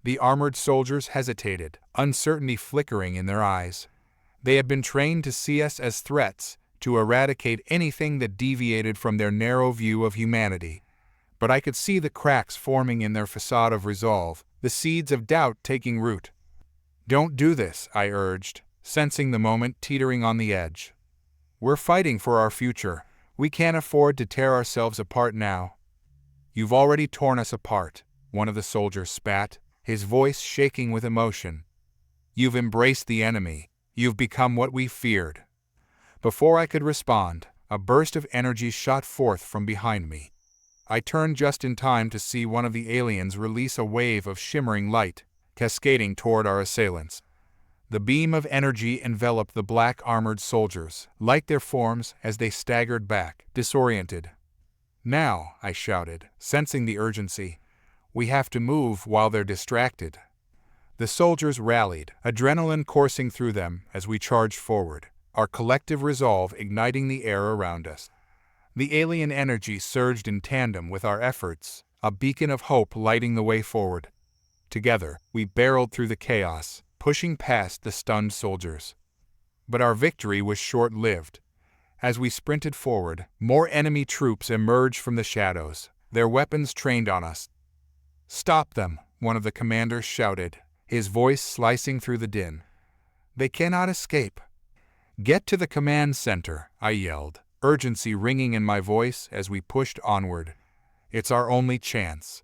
The armored soldiers hesitated, uncertainty flickering in their eyes. They had been trained to see us as threats, to eradicate anything that deviated from their narrow view of humanity. But I could see the cracks forming in their facade of resolve, the seeds of doubt taking root. "Don't do this," I urged, sensing the moment teetering on the edge. "We're fighting for our future. We can't afford to tear ourselves apart now." "You've already torn us apart," one of the soldiers spat, his voice shaking with emotion. "You've embraced the enemy. You've become what we feared." Before I could respond, a burst of energy shot forth from behind me. I turned just in time to see one of the aliens release a wave of shimmering light, cascading toward our assailants. The beam of energy enveloped the black armored soldiers, like their forms as they staggered back, disoriented. "Now," I shouted, sensing the urgency. We have to move while they're distracted. The soldiers rallied, adrenaline coursing through them as we charged forward, our collective resolve igniting the air around us. The alien energy surged in tandem with our efforts, a beacon of hope lighting the way forward. Together, we barreled through the chaos, pushing past the stunned soldiers. But our victory was short-lived. As we sprinted forward, more enemy troops emerged from the shadows, their weapons trained on us. "Stop them," one of the commanders shouted, his voice slicing through the din. "They cannot escape." "Get to the command center," I yelled, urgency ringing in my voice as we pushed onward. "It's our only chance."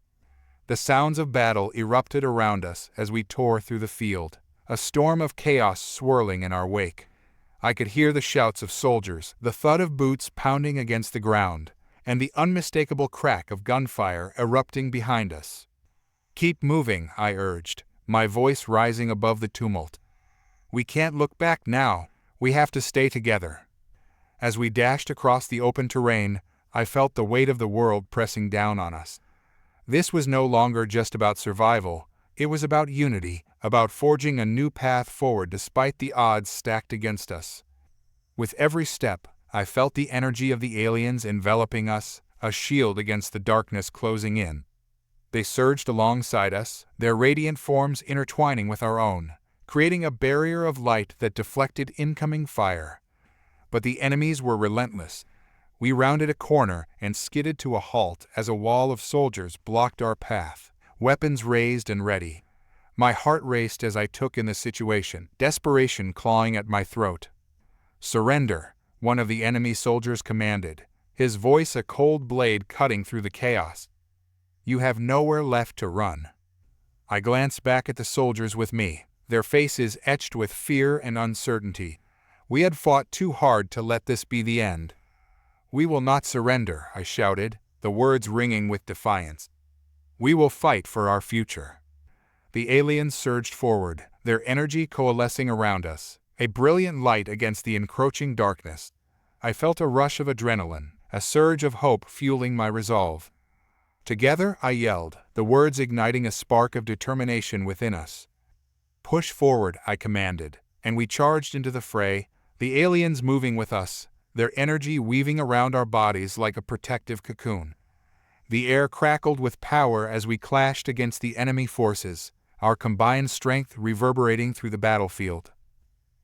The sounds of battle erupted around us as we tore through the field, a storm of chaos swirling in our wake. I could hear the shouts of soldiers, the thud of boots pounding against the ground, and the unmistakable crack of gunfire erupting behind us. "Keep moving," I urged, my voice rising above the tumult. "We can't look back now. We have to stay together." As we dashed across the open terrain, I felt the weight of the world pressing down on us. This was no longer just about survival, it was about unity, about forging a new path forward despite the odds stacked against us. With every step, I felt the energy of the aliens enveloping us, a shield against the darkness closing in. They surged alongside us, their radiant forms intertwining with our own, creating a barrier of light that deflected incoming fire. But the enemies were relentless. We rounded a corner and skidded to a halt as a wall of soldiers blocked our path, weapons raised and ready. My heart raced as I took in the situation, desperation clawing at my throat. "Surrender," one of the enemy soldiers commanded, his voice a cold blade cutting through the chaos. "You have nowhere left to run." I glanced back at the soldiers with me, their faces etched with fear and uncertainty. We had fought too hard to let this be the end. "We will not surrender," I shouted, the words ringing with defiance. "We will fight for our future." The aliens surged forward, their energy coalescing around us, a brilliant light against the encroaching darkness. I felt a rush of adrenaline, a surge of hope fueling my resolve. "Together," I yelled, the words igniting a spark of determination within us. "Push forward," I commanded, and we charged into the fray, the aliens moving with us, their energy weaving around our bodies like a protective cocoon. The air crackled with power as we clashed against the enemy forces, our combined strength reverberating through the battlefield.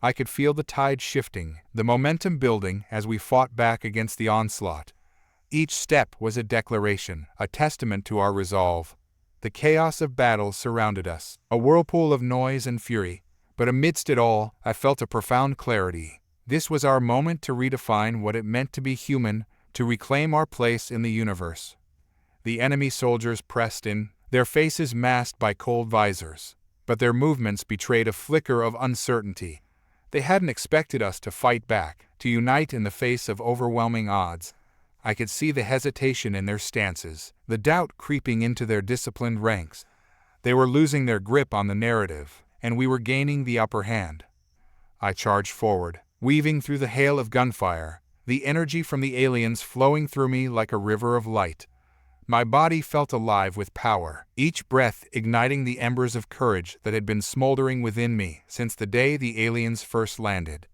I could feel the tide shifting, the momentum building as we fought back against the onslaught. Each step was a declaration, a testament to our resolve. The chaos of battle surrounded us, a whirlpool of noise and fury, but amidst it all, I felt a profound clarity. This was our moment to redefine what it meant to be human, to reclaim our place in the universe. The enemy soldiers pressed in, their faces masked by cold visors, but their movements betrayed a flicker of uncertainty. They hadn't expected us to fight back, to unite in the face of overwhelming odds. I could see the hesitation in their stances, the doubt creeping into their disciplined ranks. They were losing their grip on the narrative, and we were gaining the upper hand. I charged forward, weaving through the hail of gunfire, the energy from the aliens flowing through me like a river of light. My body felt alive with power, each breath igniting the embers of courage that had been smoldering within me since the day the aliens first landed.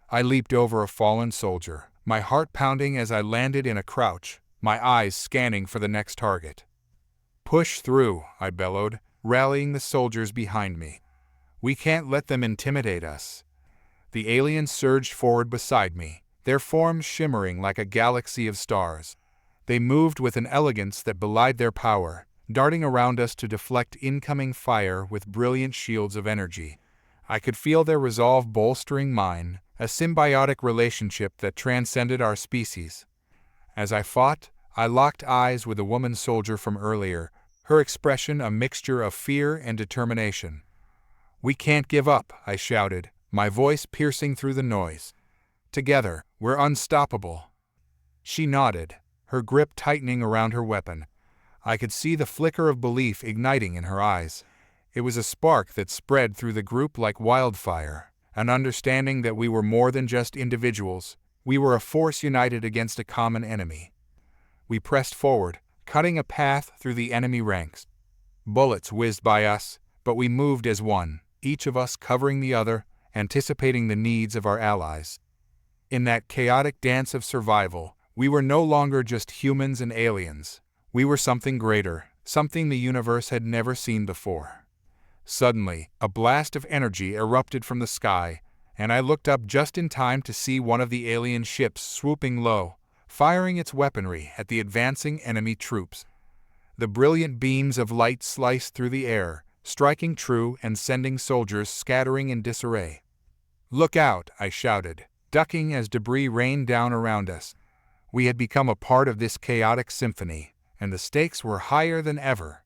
I leaped over a fallen soldier, my heart pounding as I landed in a crouch, my eyes scanning for the next target. "Push through," I bellowed, rallying the soldiers behind me. "We can't let them intimidate us." The aliens surged forward beside me, their forms shimmering like a galaxy of stars. They moved with an elegance that belied their power, darting around us to deflect incoming fire with brilliant shields of energy. I could feel their resolve bolstering mine, a symbiotic relationship that transcended our species. As I fought, I locked eyes with a woman soldier from earlier, her expression a mixture of fear and determination. "We can't give up," I shouted, my voice piercing through the noise. "Together, we're unstoppable." She nodded, her grip tightening around her weapon. I could see the flicker of belief igniting in her eyes. It was a spark that spread through the group like wildfire, an understanding that we were more than just individuals, we were a force united against a common enemy. We pressed forward, cutting a path through the enemy ranks. Bullets whizzed by us, but we moved as one, each of us covering the other, anticipating the needs of our allies. In that chaotic dance of survival, we were no longer just humans and aliens. We were something greater, something the universe had never seen before. Suddenly, a blast of energy erupted from the sky, and I looked up just in time to see one of the alien ships swooping low, firing its weaponry at the advancing enemy troops. The brilliant beams of light sliced through the air, striking true and sending soldiers scattering in disarray. "Look out!" I shouted, ducking as debris rained down around us. We had become a part of this chaotic symphony, and the stakes were higher than ever.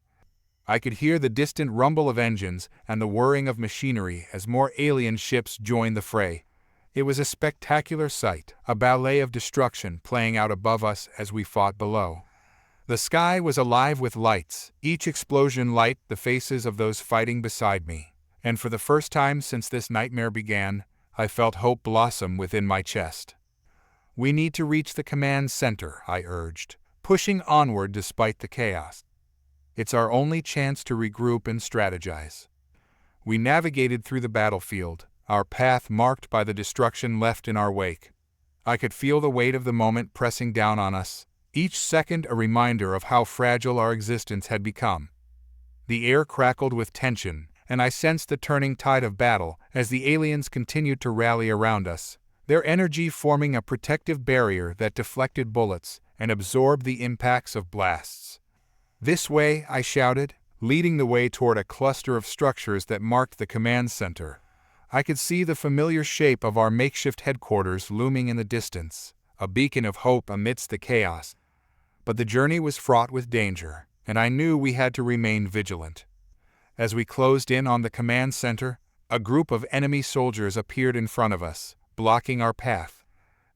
I could hear the distant rumble of engines and the whirring of machinery as more alien ships joined the fray. It was a spectacular sight, a ballet of destruction playing out above us as we fought below. The sky was alive with lights, each explosion lit the faces of those fighting beside me, and for the first time since this nightmare began, I felt hope blossom within my chest. "We need to reach the command center," I urged, pushing onward despite the chaos. "It's our only chance to regroup and strategize." We navigated through the battlefield, our path marked by the destruction left in our wake. I could feel the weight of the moment pressing down on us, each second a reminder of how fragile our existence had become. The air crackled with tension, and I sensed the turning tide of battle as the aliens continued to rally around us, their energy forming a protective barrier that deflected bullets and absorbed the impacts of blasts. "This way," I shouted, leading the way toward a cluster of structures that marked the command center. I could see the familiar shape of our makeshift headquarters looming in the distance, a beacon of hope amidst the chaos. But the journey was fraught with danger, and I knew we had to remain vigilant. As we closed in on the command center, a group of enemy soldiers appeared in front of us, blocking our path.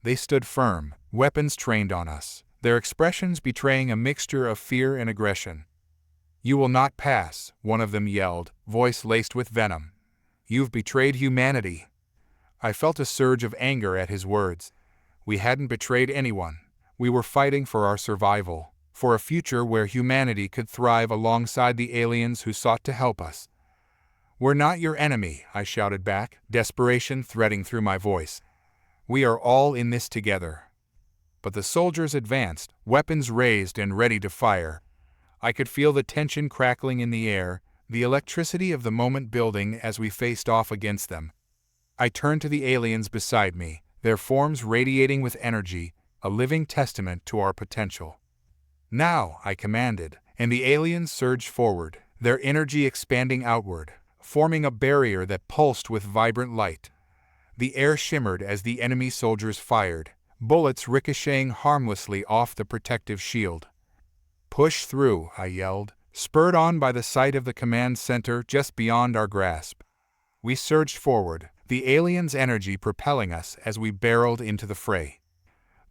They stood firm, weapons trained on us, their expressions betraying a mixture of fear and aggression. "You will not pass," one of them yelled, voice laced with venom. "You've betrayed humanity." I felt a surge of anger at his words. We hadn't betrayed anyone. We were fighting for our survival, for a future where humanity could thrive alongside the aliens who sought to help us. "We're not your enemy," I shouted back, desperation threading through my voice. "We are all in this together." But the soldiers advanced, weapons raised and ready to fire. I could feel the tension crackling in the air, the electricity of the moment building as we faced off against them. I turned to the aliens beside me, their forms radiating with energy, a living testament to our potential. "Now," I commanded, and the aliens surged forward, their energy expanding outward, forming a barrier that pulsed with vibrant light. The air shimmered as the enemy soldiers fired, bullets ricocheting harmlessly off the protective shield. "Push through," I yelled, spurred on by the sight of the command center just beyond our grasp. We surged forward, the aliens' energy propelling us as we barreled into the fray.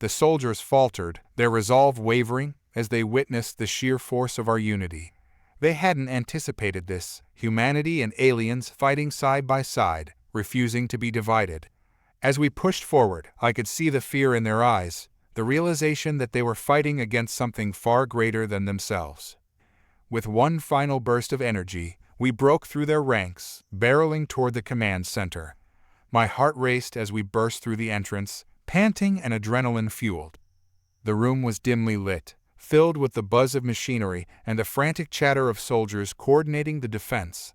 The soldiers faltered, their resolve wavering, as they witnessed the sheer force of our unity. They hadn't anticipated this, humanity and aliens fighting side by side, refusing to be divided. As we pushed forward, I could see the fear in their eyes, the realization that they were fighting against something far greater than themselves. With one final burst of energy, we broke through their ranks, barreling toward the command center. My heart raced as we burst through the entrance, panting and adrenaline-fueled. The room was dimly lit, filled with the buzz of machinery and the frantic chatter of soldiers coordinating the defense.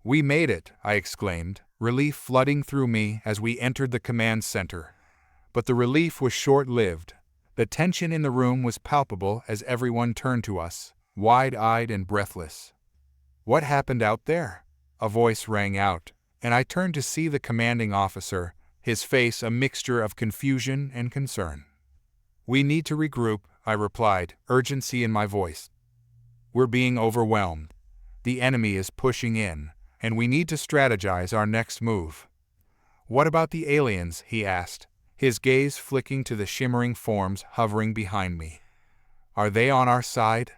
"We made it," I exclaimed, relief flooding through me as we entered the command center. But the relief was short-lived. The tension in the room was palpable as everyone turned to us, wide-eyed and breathless. "What happened out there?" a voice rang out, and I turned to see the commanding officer, his face a mixture of confusion and concern. "We need to regroup," I replied, urgency in my voice. "We're being overwhelmed. The enemy is pushing in, and we need to strategize our next move." "What about the aliens?" he asked, his gaze flicking to the shimmering forms hovering behind me. "Are they on our side?"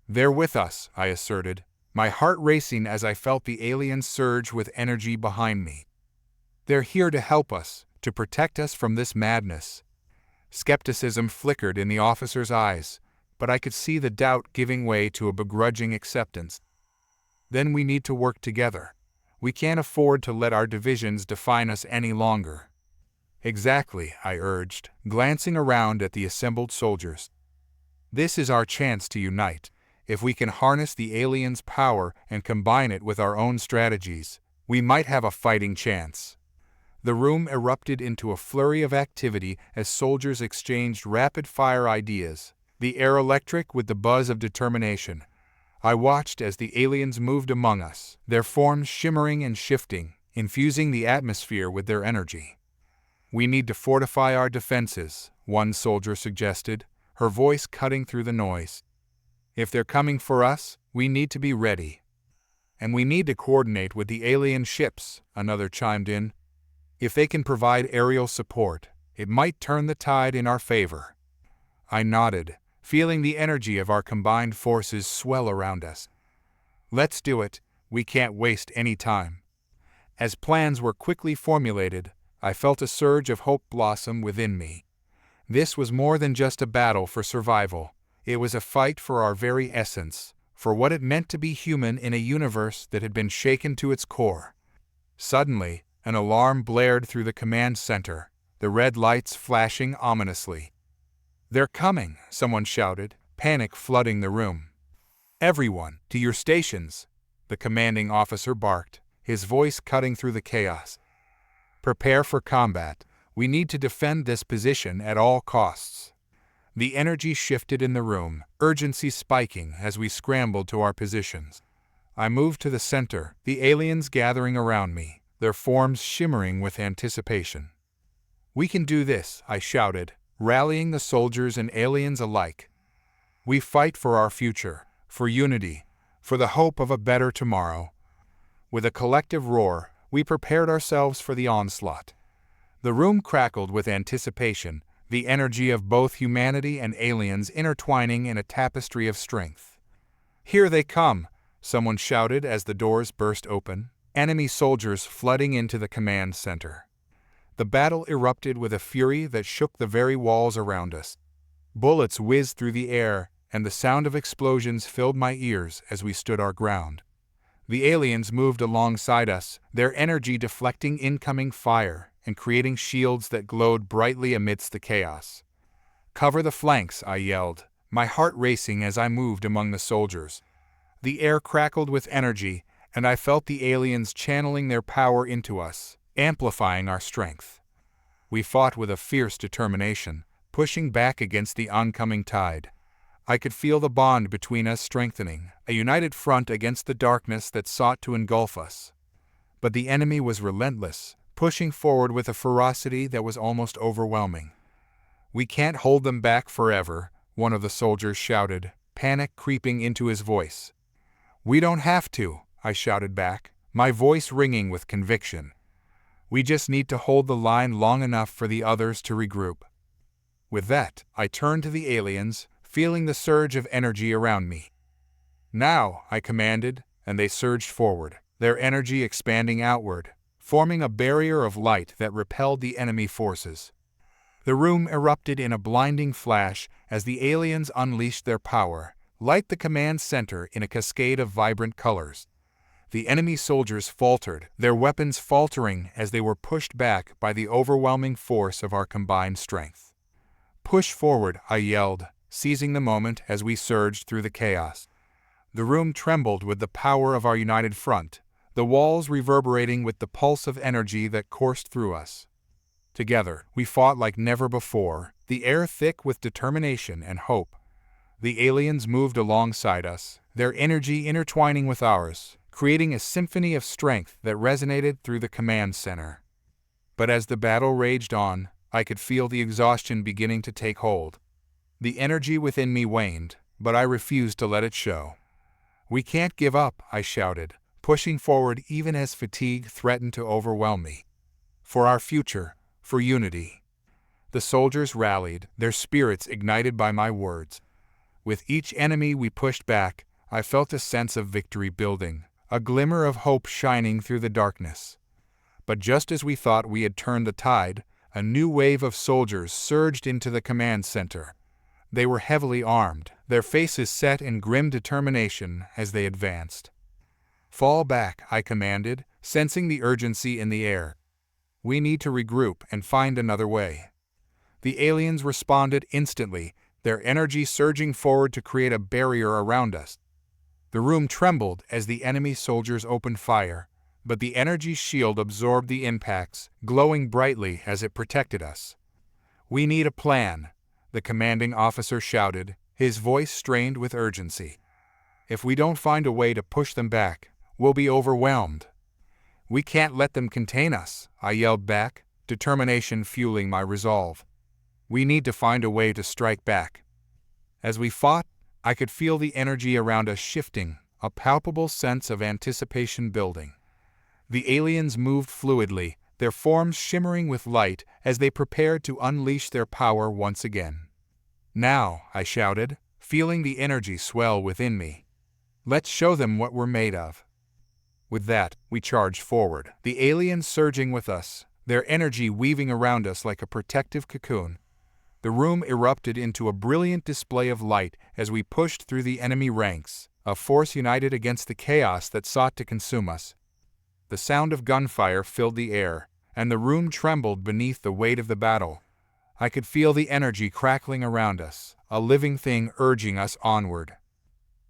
"They're with us," I asserted, my heart racing as I felt the aliens surge with energy behind me. "They're here to help us, to protect us from this madness." Skepticism flickered in the officer's eyes, but I could see the doubt giving way to a begrudging acceptance. then we need to work together. We can't afford to let our divisions define us any longer. Exactly, I urged, glancing around at the assembled soldiers. This is our chance to unite. If we can harness the aliens' power and combine it with our own strategies, we might have a fighting chance. The room erupted into a flurry of activity as soldiers exchanged rapid-fire ideas, the air electric with the buzz of determination. I watched as the aliens moved among us, their forms shimmering and shifting, infusing the atmosphere with their energy. "We need to fortify our defenses," one soldier suggested, her voice cutting through the noise. "If they're coming for us, we need to be ready." "And we need to coordinate with the alien ships," another chimed in. "If they can provide aerial support, it might turn the tide in our favor." I nodded, feeling the energy of our combined forces swell around us. "Let's do it. We can't waste any time." As plans were quickly formulated, I felt a surge of hope blossom within me. This was more than just a battle for survival. It was a fight for our very essence, for what it meant to be human in a universe that had been shaken to its core. Suddenly, an alarm blared through the command center, the red lights flashing ominously. "They're coming," someone shouted, panic flooding the room. "Everyone, to your stations," the commanding officer barked, his voice cutting through the chaos. "Prepare for combat. We need to defend this position at all costs." The energy shifted in the room, urgency spiking as we scrambled to our positions. I moved to the center, the aliens gathering around me, their forms shimmering with anticipation. "We can do this," I shouted, rallying the soldiers and aliens alike. "We fight for our future, for unity, for the hope of a better tomorrow." With a collective roar, we prepared ourselves for the onslaught. The room crackled with anticipation, the energy of both humanity and aliens intertwining in a tapestry of strength. "Here they come," someone shouted as the doors burst open, enemy soldiers flooding into the command center. The battle erupted with a fury that shook the very walls around us. Bullets whizzed through the air, and the sound of explosions filled my ears as we stood our ground. The aliens moved alongside us, their energy deflecting incoming fire and creating shields that glowed brightly amidst the chaos. "Cover the flanks," I yelled, my heart racing as I moved among the soldiers. The air crackled with energy, and I felt the aliens channeling their power into us, amplifying our strength. We fought with a fierce determination, pushing back against the oncoming tide. I could feel the bond between us strengthening, a united front against the darkness that sought to engulf us. But the enemy was relentless, pushing forward with a ferocity that was almost overwhelming. "We can't hold them back forever," one of the soldiers shouted, panic creeping into his voice. "We don't have to," I shouted back, my voice ringing with conviction. "We just need to hold the line long enough for the others to regroup." With that, I turned to the aliens, feeling the surge of energy around me. "Now," I commanded, and they surged forward, their energy expanding outward, forming a barrier of light that repelled the enemy forces. The room erupted in a blinding flash as the aliens unleashed their power, lighting the command center in a cascade of vibrant colors. The enemy soldiers faltered, their weapons faltering as they were pushed back by the overwhelming force of our combined strength. "Push forward," I yelled, seizing the moment as we surged through the chaos. The room trembled with the power of our united front, the walls reverberating with the pulse of energy that coursed through us. Together, we fought like never before, the air thick with determination and hope. The aliens moved alongside us, their energy intertwining with ours, creating a symphony of strength that resonated through the command center. But as the battle raged on, I could feel the exhaustion beginning to take hold. The energy within me waned, but I refused to let it show. "We can't give up," I shouted, pushing forward even as fatigue threatened to overwhelm me. "For our future, for unity." The soldiers rallied, their spirits ignited by my words. With each enemy we pushed back, I felt a sense of victory building, a glimmer of hope shining through the darkness. But just as we thought we had turned the tide, a new wave of soldiers surged into the command center. They were heavily armed, their faces set in grim determination as they advanced. Fall back, I commanded, sensing the urgency in the air. We need to regroup and find another way. The aliens responded instantly, their energy surging forward to create a barrier around us. The room trembled as the enemy soldiers opened fire, but the energy shield absorbed the impacts, glowing brightly as it protected us. "We need a plan," the commanding officer shouted, his voice strained with urgency. "If we don't find a way to push them back, we'll be overwhelmed." "We can't let them contain us," I yelled back, determination fueling my resolve. "We need to find a way to strike back." As we fought, I could feel the energy around us shifting, a palpable sense of anticipation building. The aliens moved fluidly, their forms shimmering with light as they prepared to unleash their power once again. "Now," I shouted, feeling the energy swell within me. "Let's show them what we're made of." With that, we charged forward, the aliens surging with us, their energy weaving around us like a protective cocoon. The room erupted into a brilliant display of light as we pushed through the enemy ranks, a force united against the chaos that sought to consume us. The sound of gunfire filled the air, and the room trembled beneath the weight of the battle. I could feel the energy crackling around us, a living thing urging us onward.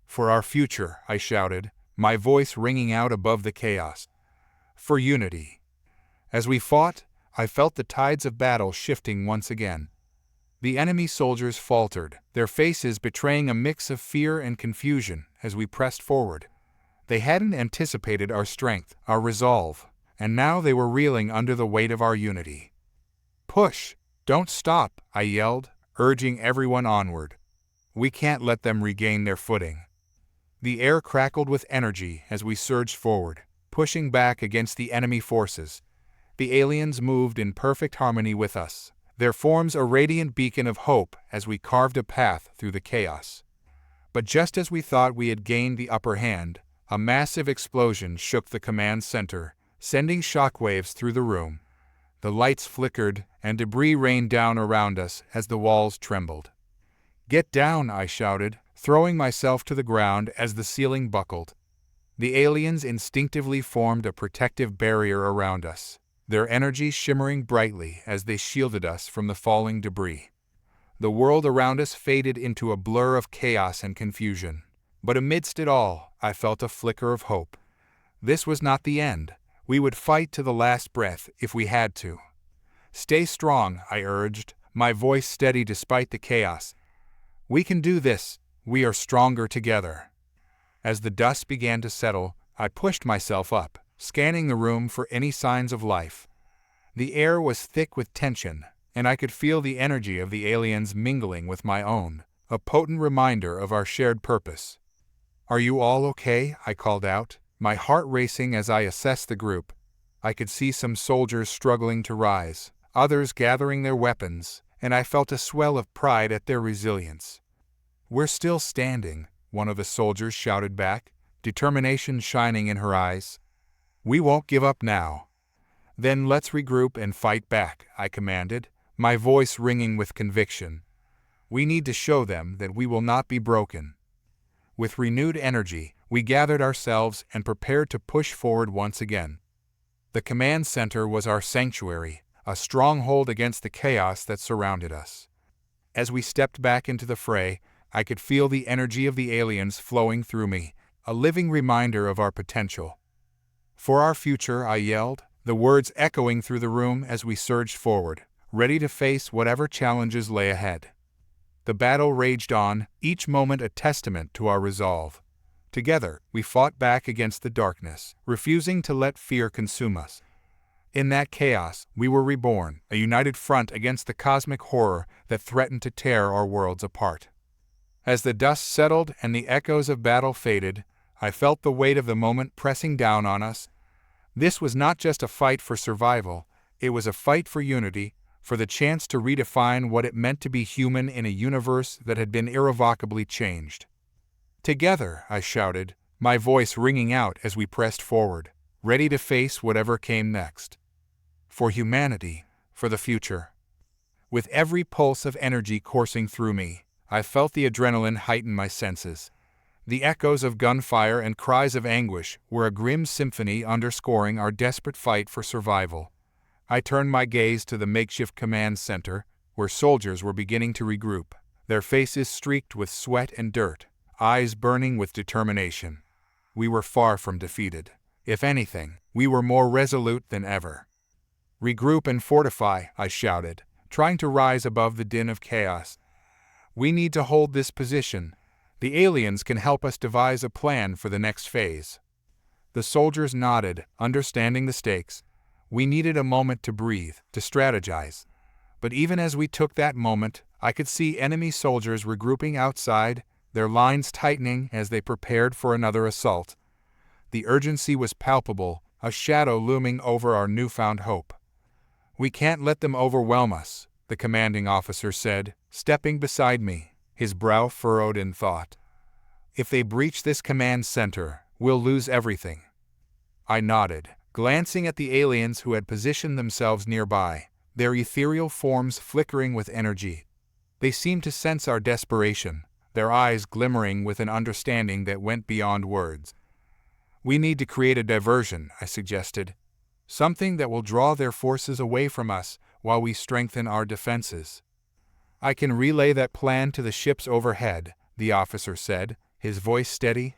"For our future," I shouted, my voice ringing out above the chaos. "For unity." As we fought, I felt the tides of battle shifting once again. The enemy soldiers faltered, their faces betraying a mix of fear and confusion as we pressed forward. They hadn't anticipated our strength, our resolve, and now they were reeling under the weight of our unity. "Push! Don't stop!" I yelled, urging everyone onward. "We can't let them regain their footing." The air crackled with energy as we surged forward, pushing back against the enemy forces. The aliens moved in perfect harmony with us, their forms a radiant beacon of hope as we carved a path through the chaos. But just as we thought we had gained the upper hand, a massive explosion shook the command center, sending shockwaves through the room. The lights flickered, and debris rained down around us as the walls trembled. "Get down!" I shouted, throwing myself to the ground as the ceiling buckled. The aliens instinctively formed a protective barrier around us, their energy shimmering brightly as they shielded us from the falling debris. The world around us faded into a blur of chaos and confusion, but amidst it all, I felt a flicker of hope. This was not the end. We would fight to the last breath if we had to. "Stay strong," I urged, my voice steady despite the chaos. "We can do this. We are stronger together." As the dust began to settle, I pushed myself up, scanning the room for any signs of life. The air was thick with tension, and I could feel the energy of the aliens mingling with my own, a potent reminder of our shared purpose. "Are you all okay?" I called out, my heart racing as I assessed the group. I could see some soldiers struggling to rise, others gathering their weapons, and I felt a swell of pride at their resilience. "We're still standing," one of the soldiers shouted back, determination shining in her eyes. "We won't give up now." "Then let's regroup and fight back," I commanded, my voice ringing with conviction. "We need to show them that we will not be broken." With renewed energy, we gathered ourselves and prepared to push forward once again. The command center was our sanctuary, a stronghold against the chaos that surrounded us. As we stepped back into the fray, I could feel the energy of the aliens flowing through me, a living reminder of our potential. "For our future," I yelled, the words echoing through the room as we surged forward, ready to face whatever challenges lay ahead. The battle raged on, each moment a testament to our resolve. Together, we fought back against the darkness, refusing to let fear consume us. In that chaos, we were reborn, a united front against the cosmic horror that threatened to tear our worlds apart. As the dust settled and the echoes of battle faded, I felt the weight of the moment pressing down on us. This was not just a fight for survival, it was a fight for unity, for the chance to redefine what it meant to be human in a universe that had been irrevocably changed. "Together," I shouted, my voice ringing out as we pressed forward, ready to face whatever came next. For humanity, for the future. With every pulse of energy coursing through me, I felt the adrenaline heighten my senses. The echoes of gunfire and cries of anguish were a grim symphony underscoring our desperate fight for survival. I turned my gaze to the makeshift command center, where soldiers were beginning to regroup, their faces streaked with sweat and dirt, eyes burning with determination. We were far from defeated. If anything, we were more resolute than ever. "Regroup and fortify," I shouted, trying to rise above the din of chaos. "We need to hold this position. The aliens can help us devise a plan for the next phase." The soldiers nodded, understanding the stakes. We needed a moment to breathe, to strategize. But even as we took that moment, I could see enemy soldiers regrouping outside, their lines tightening as they prepared for another assault. The urgency was palpable, a shadow looming over our newfound hope. "We can't let them overwhelm us," the commanding officer said, stepping beside me, his brow furrowed in thought. "If they breach this command center, we'll lose everything." I nodded, glancing at the aliens who had positioned themselves nearby, their ethereal forms flickering with energy. They seemed to sense our desperation, their eyes glimmering with an understanding that went beyond words. "We need to create a diversion," I suggested. "Something that will draw their forces away from us while we strengthen our defenses." "I can relay that plan to the ships overhead," the officer said, his voice steady.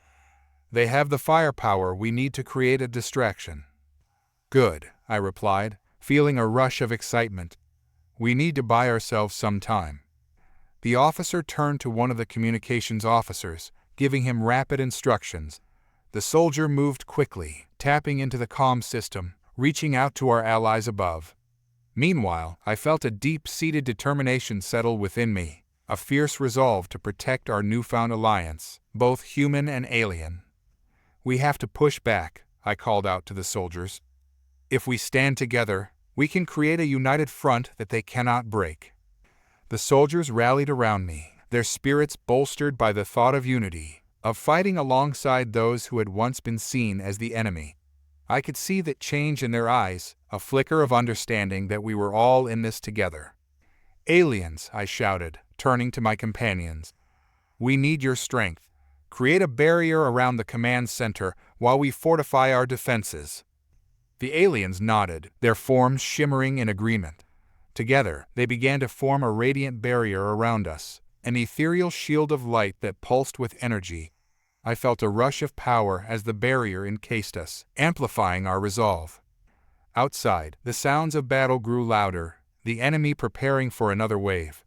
"They have the firepower we need to create a distraction." "Good," I replied, feeling a rush of excitement. "We need to buy ourselves some time." The officer turned to one of the communications officers, giving him rapid instructions. The soldier moved quickly, tapping into the comm system, reaching out to our allies above. Meanwhile, I felt a deep-seated determination settle within me, a fierce resolve to protect our newfound alliance, both human and alien. "We have to push back," I called out to the soldiers. "If we stand together, we can create a united front that they cannot break." The soldiers rallied around me, their spirits bolstered by the thought of unity, of fighting alongside those who had once been seen as the enemy. I could see that change in their eyes, a flicker of understanding that we were all in this together. "Aliens," I shouted, turning to my companions. "We need your strength. Create a barrier around the command center while we fortify our defenses." The aliens nodded, their forms shimmering in agreement. Together, they began to form a radiant barrier around us, an ethereal shield of light that pulsed with energy. I felt a rush of power as the barrier encased us, amplifying our resolve. Outside, the sounds of battle grew louder, the enemy preparing for another wave.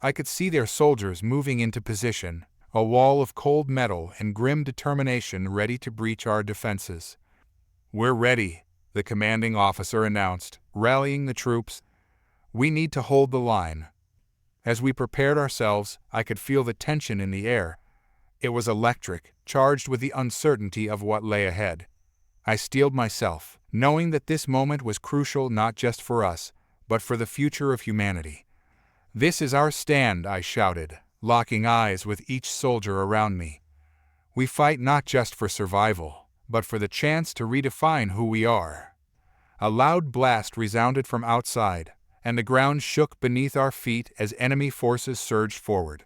I could see their soldiers moving into position, a wall of cold metal and grim determination ready to breach our defenses. "We're ready," the commanding officer announced, rallying the troops. "We need to hold the line." As we prepared ourselves, I could feel the tension in the air. It was electric, charged with the uncertainty of what lay ahead. I steeled myself, knowing that this moment was crucial not just for us, but for the future of humanity. "This is our stand," I shouted, locking eyes with each soldier around me. "We fight not just for survival, but for the chance to redefine who we are." A loud blast resounded from outside, and the ground shook beneath our feet as enemy forces surged forward.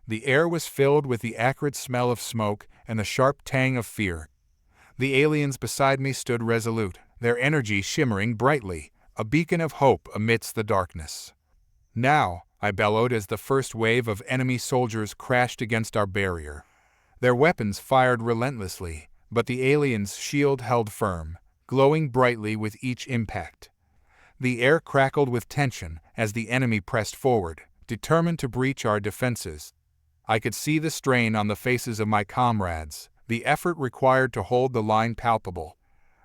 The air was filled with the acrid smell of smoke and the sharp tang of fear. The aliens beside me stood resolute, their energy shimmering brightly, a beacon of hope amidst the darkness. "Now," I bellowed as the first wave of enemy soldiers crashed against our barrier. Their weapons fired relentlessly, but the aliens' shield held firm, glowing brightly with each impact. The air crackled with tension as the enemy pressed forward, determined to breach our defenses. I could see the strain on the faces of my comrades, the effort required to hold the line palpable.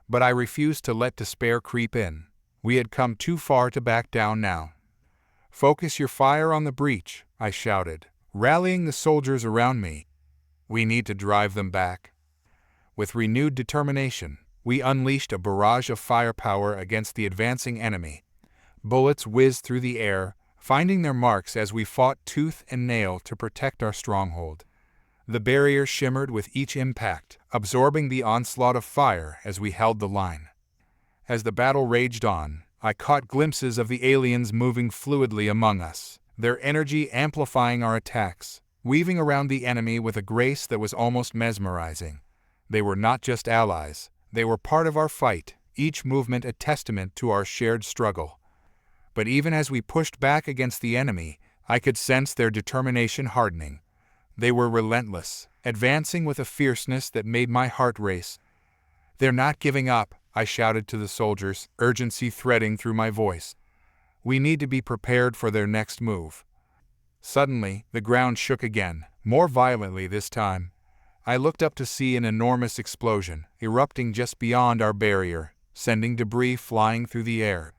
But I refused to let despair creep in. We had come too far to back down now. "Focus your fire on the breach," I shouted, rallying the soldiers around me. "We need to drive them back." With renewed determination, we unleashed a barrage of firepower against the advancing enemy. Bullets whizzed through the air, finding their marks as we fought tooth and nail to protect our stronghold. The barrier shimmered with each impact, absorbing the onslaught of fire as we held the line. As the battle raged on, I caught glimpses of the aliens moving fluidly among us, their energy amplifying our attacks. weaving around the enemy with a grace that was almost mesmerizing. They were not just allies, they were part of our fight, each movement a testament to our shared struggle. But even as we pushed back against the enemy, I could sense their determination hardening. They were relentless, advancing with a fierceness that made my heart race. "They're not giving up," I shouted to the soldiers, urgency threading through my voice. "We need to be prepared for their next move." Suddenly, the ground shook again, more violently this time. I looked up to see an enormous explosion, erupting just beyond our barrier, sending debris flying through the air.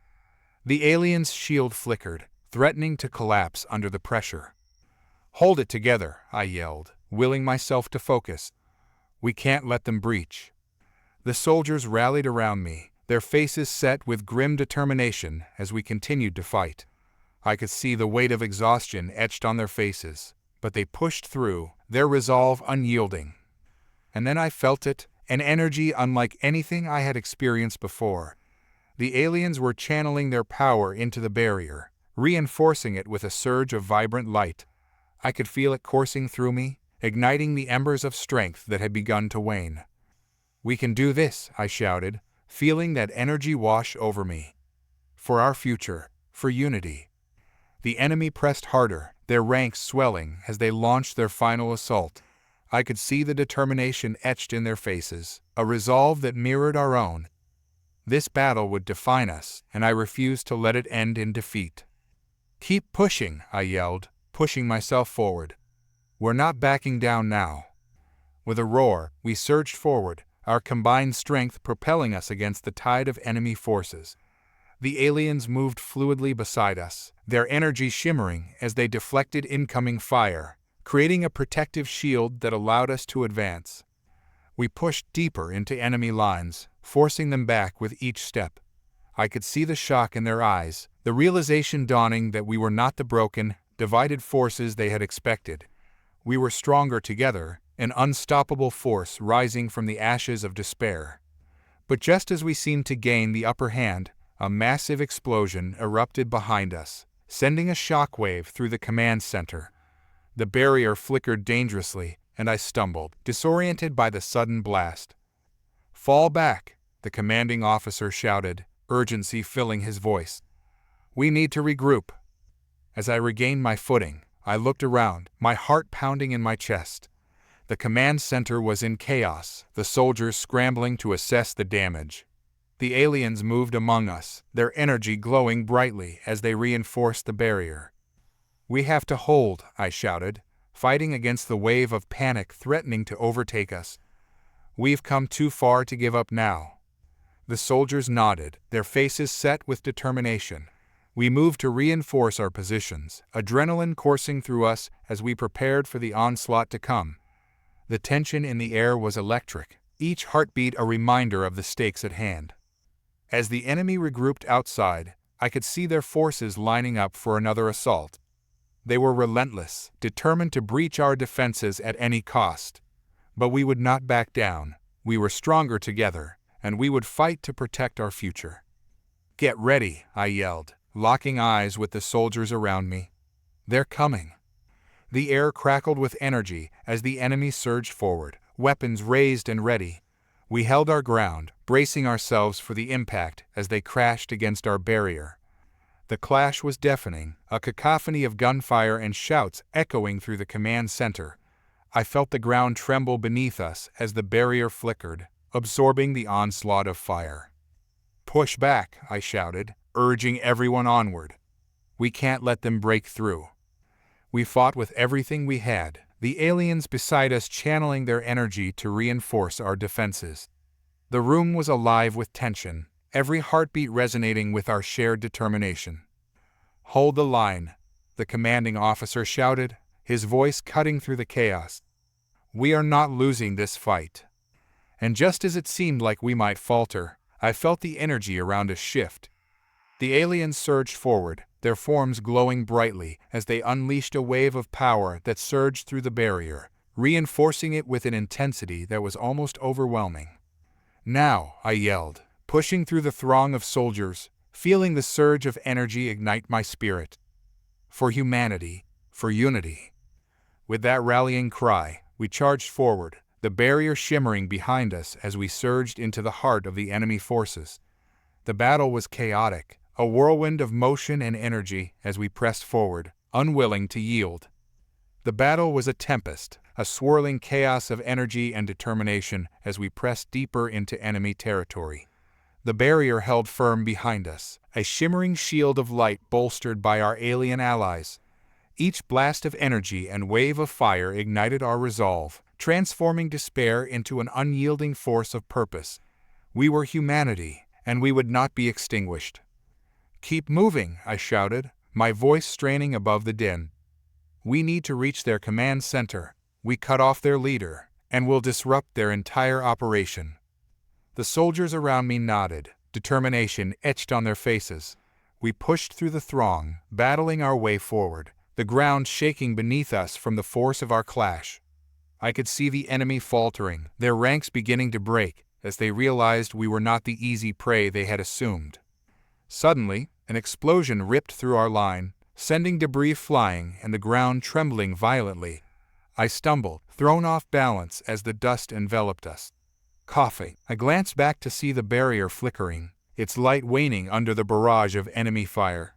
The alien's shield flickered, threatening to collapse under the pressure. "Hold it together," I yelled, willing myself to focus. "We can't let them breach." The soldiers rallied around me, their faces set with grim determination as we continued to fight. I could see the weight of exhaustion etched on their faces, but they pushed through, their resolve unyielding. And then I felt it, an energy unlike anything I had experienced before. The aliens were channeling their power into the barrier, reinforcing it with a surge of vibrant light. I could feel it coursing through me, igniting the embers of strength that had begun to wane. "We can do this," I shouted, feeling that energy wash over me. "For our future, for unity." The enemy pressed harder, their ranks swelling as they launched their final assault. I could see the determination etched in their faces, a resolve that mirrored our own. This battle would define us, and I refused to let it end in defeat. "Keep pushing," I yelled, pushing myself forward. "We're not backing down now." With a roar, we surged forward, our combined strength propelling us against the tide of enemy forces. The aliens moved fluidly beside us, their energy shimmering as they deflected incoming fire, creating a protective shield that allowed us to advance. We pushed deeper into enemy lines, forcing them back with each step. I could see the shock in their eyes, the realization dawning that we were not the broken, divided forces they had expected. We were stronger together, an unstoppable force rising from the ashes of despair. But just as we seemed to gain the upper hand, a massive explosion erupted behind us, sending a shockwave through the command center. The barrier flickered dangerously, and I stumbled, disoriented by the sudden blast. "Fall back," the commanding officer shouted, urgency filling his voice. "We need to regroup." As I regained my footing, I looked around, my heart pounding in my chest. The command center was in chaos, the soldiers scrambling to assess the damage. The aliens moved among us, their energy glowing brightly as they reinforced the barrier. "We have to hold," I shouted, fighting against the wave of panic threatening to overtake us. "We've come too far to give up now." The soldiers nodded, their faces set with determination. We moved to reinforce our positions, adrenaline coursing through us as we prepared for the onslaught to come. The tension in the air was electric, each heartbeat a reminder of the stakes at hand. As the enemy regrouped outside, I could see their forces lining up for another assault. They were relentless, determined to breach our defenses at any cost. But we would not back down. We were stronger together, and we would fight to protect our future. "Get ready," I yelled, locking eyes with the soldiers around me. "They're coming." The air crackled with energy as the enemy surged forward, weapons raised and ready. We held our ground, bracing ourselves for the impact as they crashed against our barrier. The clash was deafening, a cacophony of gunfire and shouts echoing through the command center. I felt the ground tremble beneath us as the barrier flickered, absorbing the onslaught of fire. "Push back," I shouted, urging everyone onward. "We can't let them break through." We fought with everything we had, the aliens beside us channeling their energy to reinforce our defenses. The room was alive with tension, every heartbeat resonating with our shared determination. "Hold the line," the commanding officer shouted, his voice cutting through the chaos. "We are not losing this fight." And just as it seemed like we might falter, I felt the energy around us shift. The aliens surged forward, their forms glowing brightly as they unleashed a wave of power that surged through the barrier, reinforcing it with an intensity that was almost overwhelming. "Now," I yelled, pushing through the throng of soldiers, feeling the surge of energy ignite my spirit. "For humanity, for unity." With that rallying cry, we charged forward, the barrier shimmering behind us as we surged into the heart of the enemy forces. The battle was chaotic, a whirlwind of motion and energy as we pressed forward, unwilling to yield. The battle was a tempest, a swirling chaos of energy and determination as we pressed deeper into enemy territory. The barrier held firm behind us, a shimmering shield of light bolstered by our alien allies. Each blast of energy and wave of fire ignited our resolve, transforming despair into an unyielding force of purpose. We were humanity, and we would not be extinguished. "Keep moving," I shouted, my voice straining above the din. "We need to reach their command center. We cut off their leader, and will disrupt their entire operation." The soldiers around me nodded, determination etched on their faces. We pushed through the throng, battling our way forward, the ground shaking beneath us from the force of our clash. I could see the enemy faltering, their ranks beginning to break, as they realized we were not the easy prey they had assumed. Suddenly, an explosion ripped through our line, sending debris flying and the ground trembling violently. I stumbled, thrown off balance as the dust enveloped us. Coughing, I glanced back to see the barrier flickering, its light waning under the barrage of enemy fire.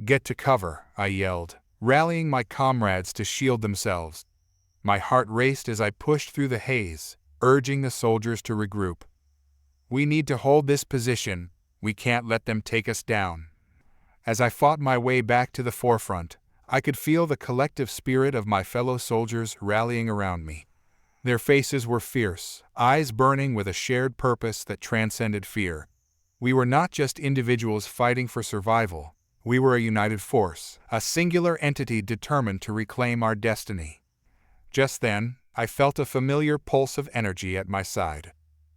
"Get to cover," I yelled, rallying my comrades to shield themselves. My heart raced as I pushed through the haze, urging the soldiers to regroup. "We need to hold this position. We can't let them take us down." As I fought my way back to the forefront, I could feel the collective spirit of my fellow soldiers rallying around me. Their faces were fierce, eyes burning with a shared purpose that transcended fear. We were not just individuals fighting for survival. We were a united force, a singular entity determined to reclaim our destiny. Just then, I felt a familiar pulse of energy at my side.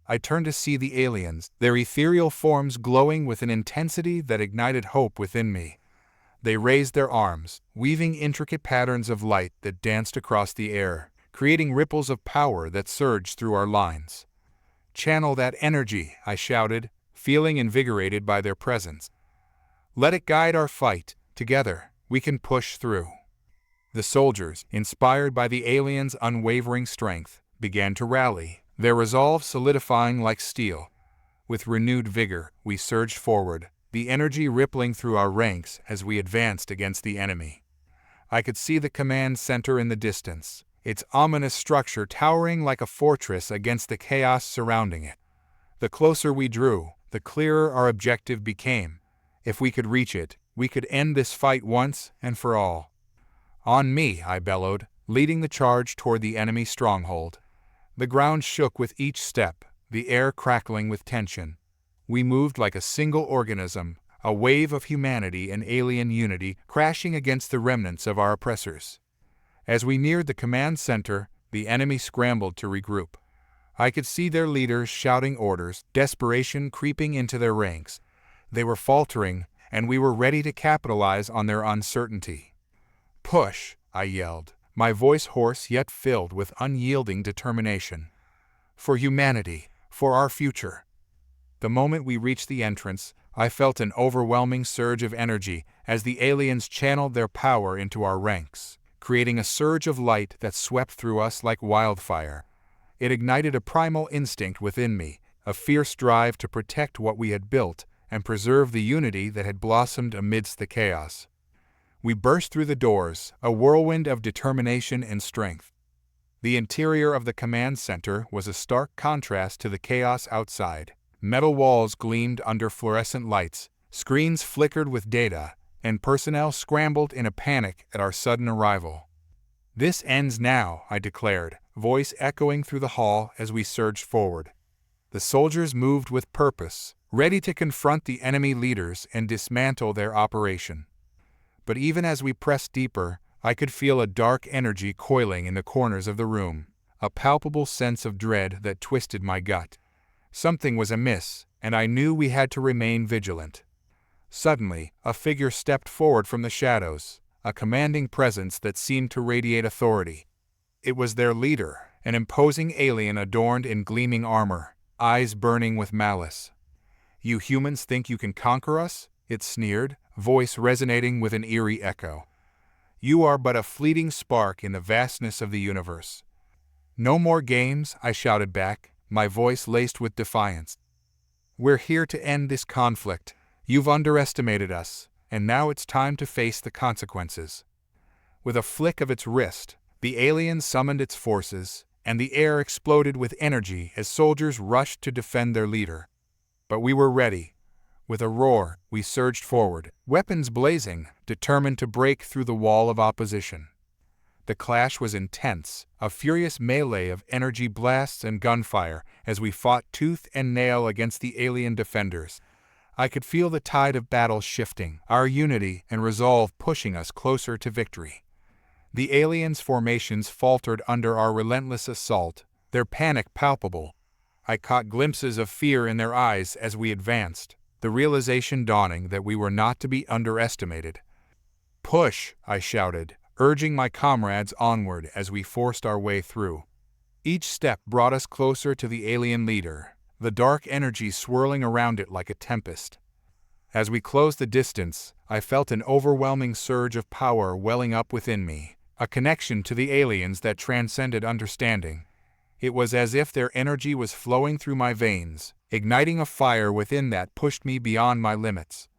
I turned to see the aliens, their ethereal forms glowing with an intensity that ignited hope within me. They raised their arms, weaving intricate patterns of light that danced across the air, creating ripples of power that surged through our lines. "Channel that energy," I shouted, feeling invigorated by their presence. "Let it guide our fight. Together, we can push through." The soldiers, inspired by the aliens' unwavering strength, began to rally, their resolve solidifying like steel. With renewed vigor, we surged forward, the energy rippling through our ranks as we advanced against the enemy. I could see the command center in the distance, its ominous structure towering like a fortress against the chaos surrounding it. The closer we drew, the clearer our objective became. If we could reach it, we could end this fight once and for all. "On me," I bellowed, leading the charge toward the enemy stronghold. The ground shook with each step, the air crackling with tension. We moved like a single organism, a wave of humanity and alien unity crashing against the remnants of our oppressors. As we neared the command center, the enemy scrambled to regroup. I could see their leaders shouting orders, desperation creeping into their ranks. They were faltering, and we were ready to capitalize on their uncertainty. "Push," I yelled, my voice hoarse yet filled with unyielding determination. "For humanity, for our future." The moment we reached the entrance, I felt an overwhelming surge of energy as the aliens channeled their power into our ranks, creating a surge of light that swept through us like wildfire. It ignited a primal instinct within me, a fierce drive to protect what we had built and preserve the unity that had blossomed amidst the chaos. We burst through the doors, a whirlwind of determination and strength. The interior of the command center was a stark contrast to the chaos outside. Metal walls gleamed under fluorescent lights, screens flickered with data, and personnel scrambled in a panic at our sudden arrival. "This ends now," I declared, voice echoing through the hall as we surged forward. The soldiers moved with purpose, ready to confront the enemy leaders and dismantle their operation. But even as we pressed deeper, I could feel a dark energy coiling in the corners of the room, a palpable sense of dread that twisted my gut. Something was amiss, and I knew we had to remain vigilant. Suddenly, a figure stepped forward from the shadows, a commanding presence that seemed to radiate authority. It was their leader, an imposing alien adorned in gleaming armor, eyes burning with malice. "You humans think you can conquer us?" it sneered, voice resonating with an eerie echo. You are but a fleeting spark in the vastness of the universe." "No more games," I shouted back, my voice laced with defiance. "We're here to end this conflict. You've underestimated us, and now it's time to face the consequences." With a flick of its wrist, the alien summoned its forces, and the air exploded with energy as soldiers rushed to defend their leader. But we were ready. With a roar, we surged forward, weapons blazing, determined to break through the wall of opposition. The clash was intense, a furious melee of energy blasts and gunfire as we fought tooth and nail against the alien defenders. I could feel the tide of battle shifting, our unity and resolve pushing us closer to victory. The aliens' formations faltered under our relentless assault, their panic palpable. I caught glimpses of fear in their eyes as we advanced, the realization dawning that we were not to be underestimated. "Push!" I shouted, urging my comrades onward as we forced our way through. Each step brought us closer to the alien leader, the dark energy swirling around it like a tempest. As we closed the distance, I felt an overwhelming surge of power welling up within me, a connection to the aliens that transcended understanding. It was as if their energy was flowing through my veins, igniting a fire within that pushed me beyond my limits.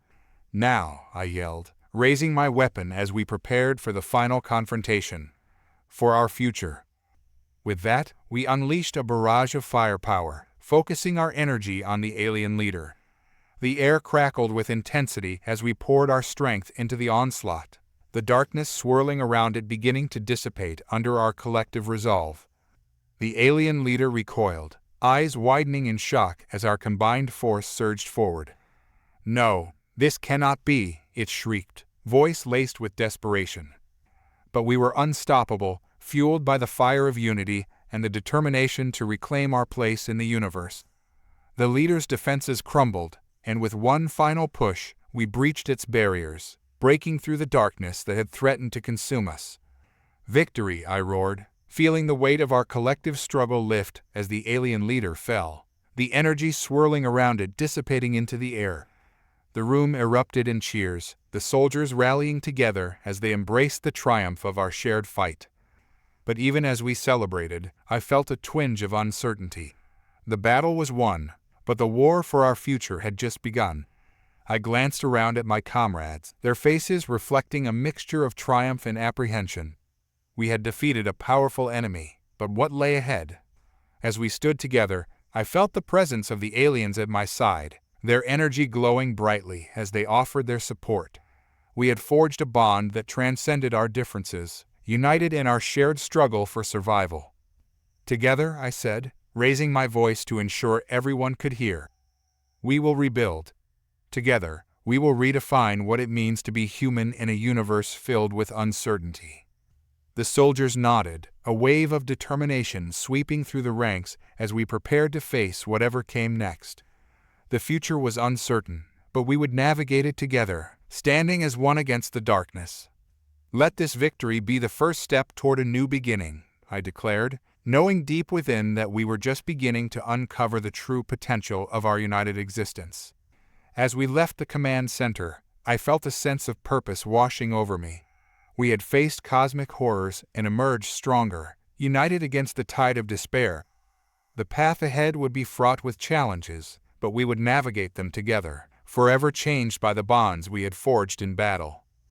"Now," I yelled, raising my weapon as we prepared for the final confrontation. "For our future." With that, we unleashed a barrage of firepower, focusing our energy on the alien leader. The air crackled with intensity as we poured our strength into the onslaught, the darkness swirling around it beginning to dissipate under our collective resolve. The alien leader recoiled, eyes widening in shock as our combined force surged forward. "No, this cannot be," it shrieked, voice laced with desperation. But we were unstoppable, fueled by the fire of unity and the determination to reclaim our place in the universe. The leader's defenses crumbled, and with one final push, we breached its barriers, breaking through the darkness that had threatened to consume us. "Victory!" I roared, feeling the weight of our collective struggle lift as the alien leader fell, the energy swirling around it dissipating into the air. The room erupted in cheers, the soldiers rallying together as they embraced the triumph of our shared fight. But even as we celebrated, I felt a twinge of uncertainty. The battle was won, but the war for our future had just begun. I glanced around at my comrades, their faces reflecting a mixture of triumph and apprehension. We had defeated a powerful enemy, but what lay ahead? As we stood together, I felt the presence of the aliens at my side, their energy glowing brightly as they offered their support. We had forged a bond that transcended our differences, united in our shared struggle for survival. "Together," I said, raising my voice to ensure everyone could hear, "we will rebuild. Together, we will redefine what it means to be human in a universe filled with uncertainty." The soldiers nodded, a wave of determination sweeping through the ranks as we prepared to face whatever came next. The future was uncertain, but we would navigate it together, standing as one against the darkness. "Let this victory be the first step toward a new beginning," I declared, knowing deep within that we were just beginning to uncover the true potential of our united existence. As we left the command center, I felt a sense of purpose washing over me. We had faced cosmic horrors and emerged stronger, united against the tide of despair. The path ahead would be fraught with challenges, but we would navigate them together, forever changed by the bonds we had forged in battle.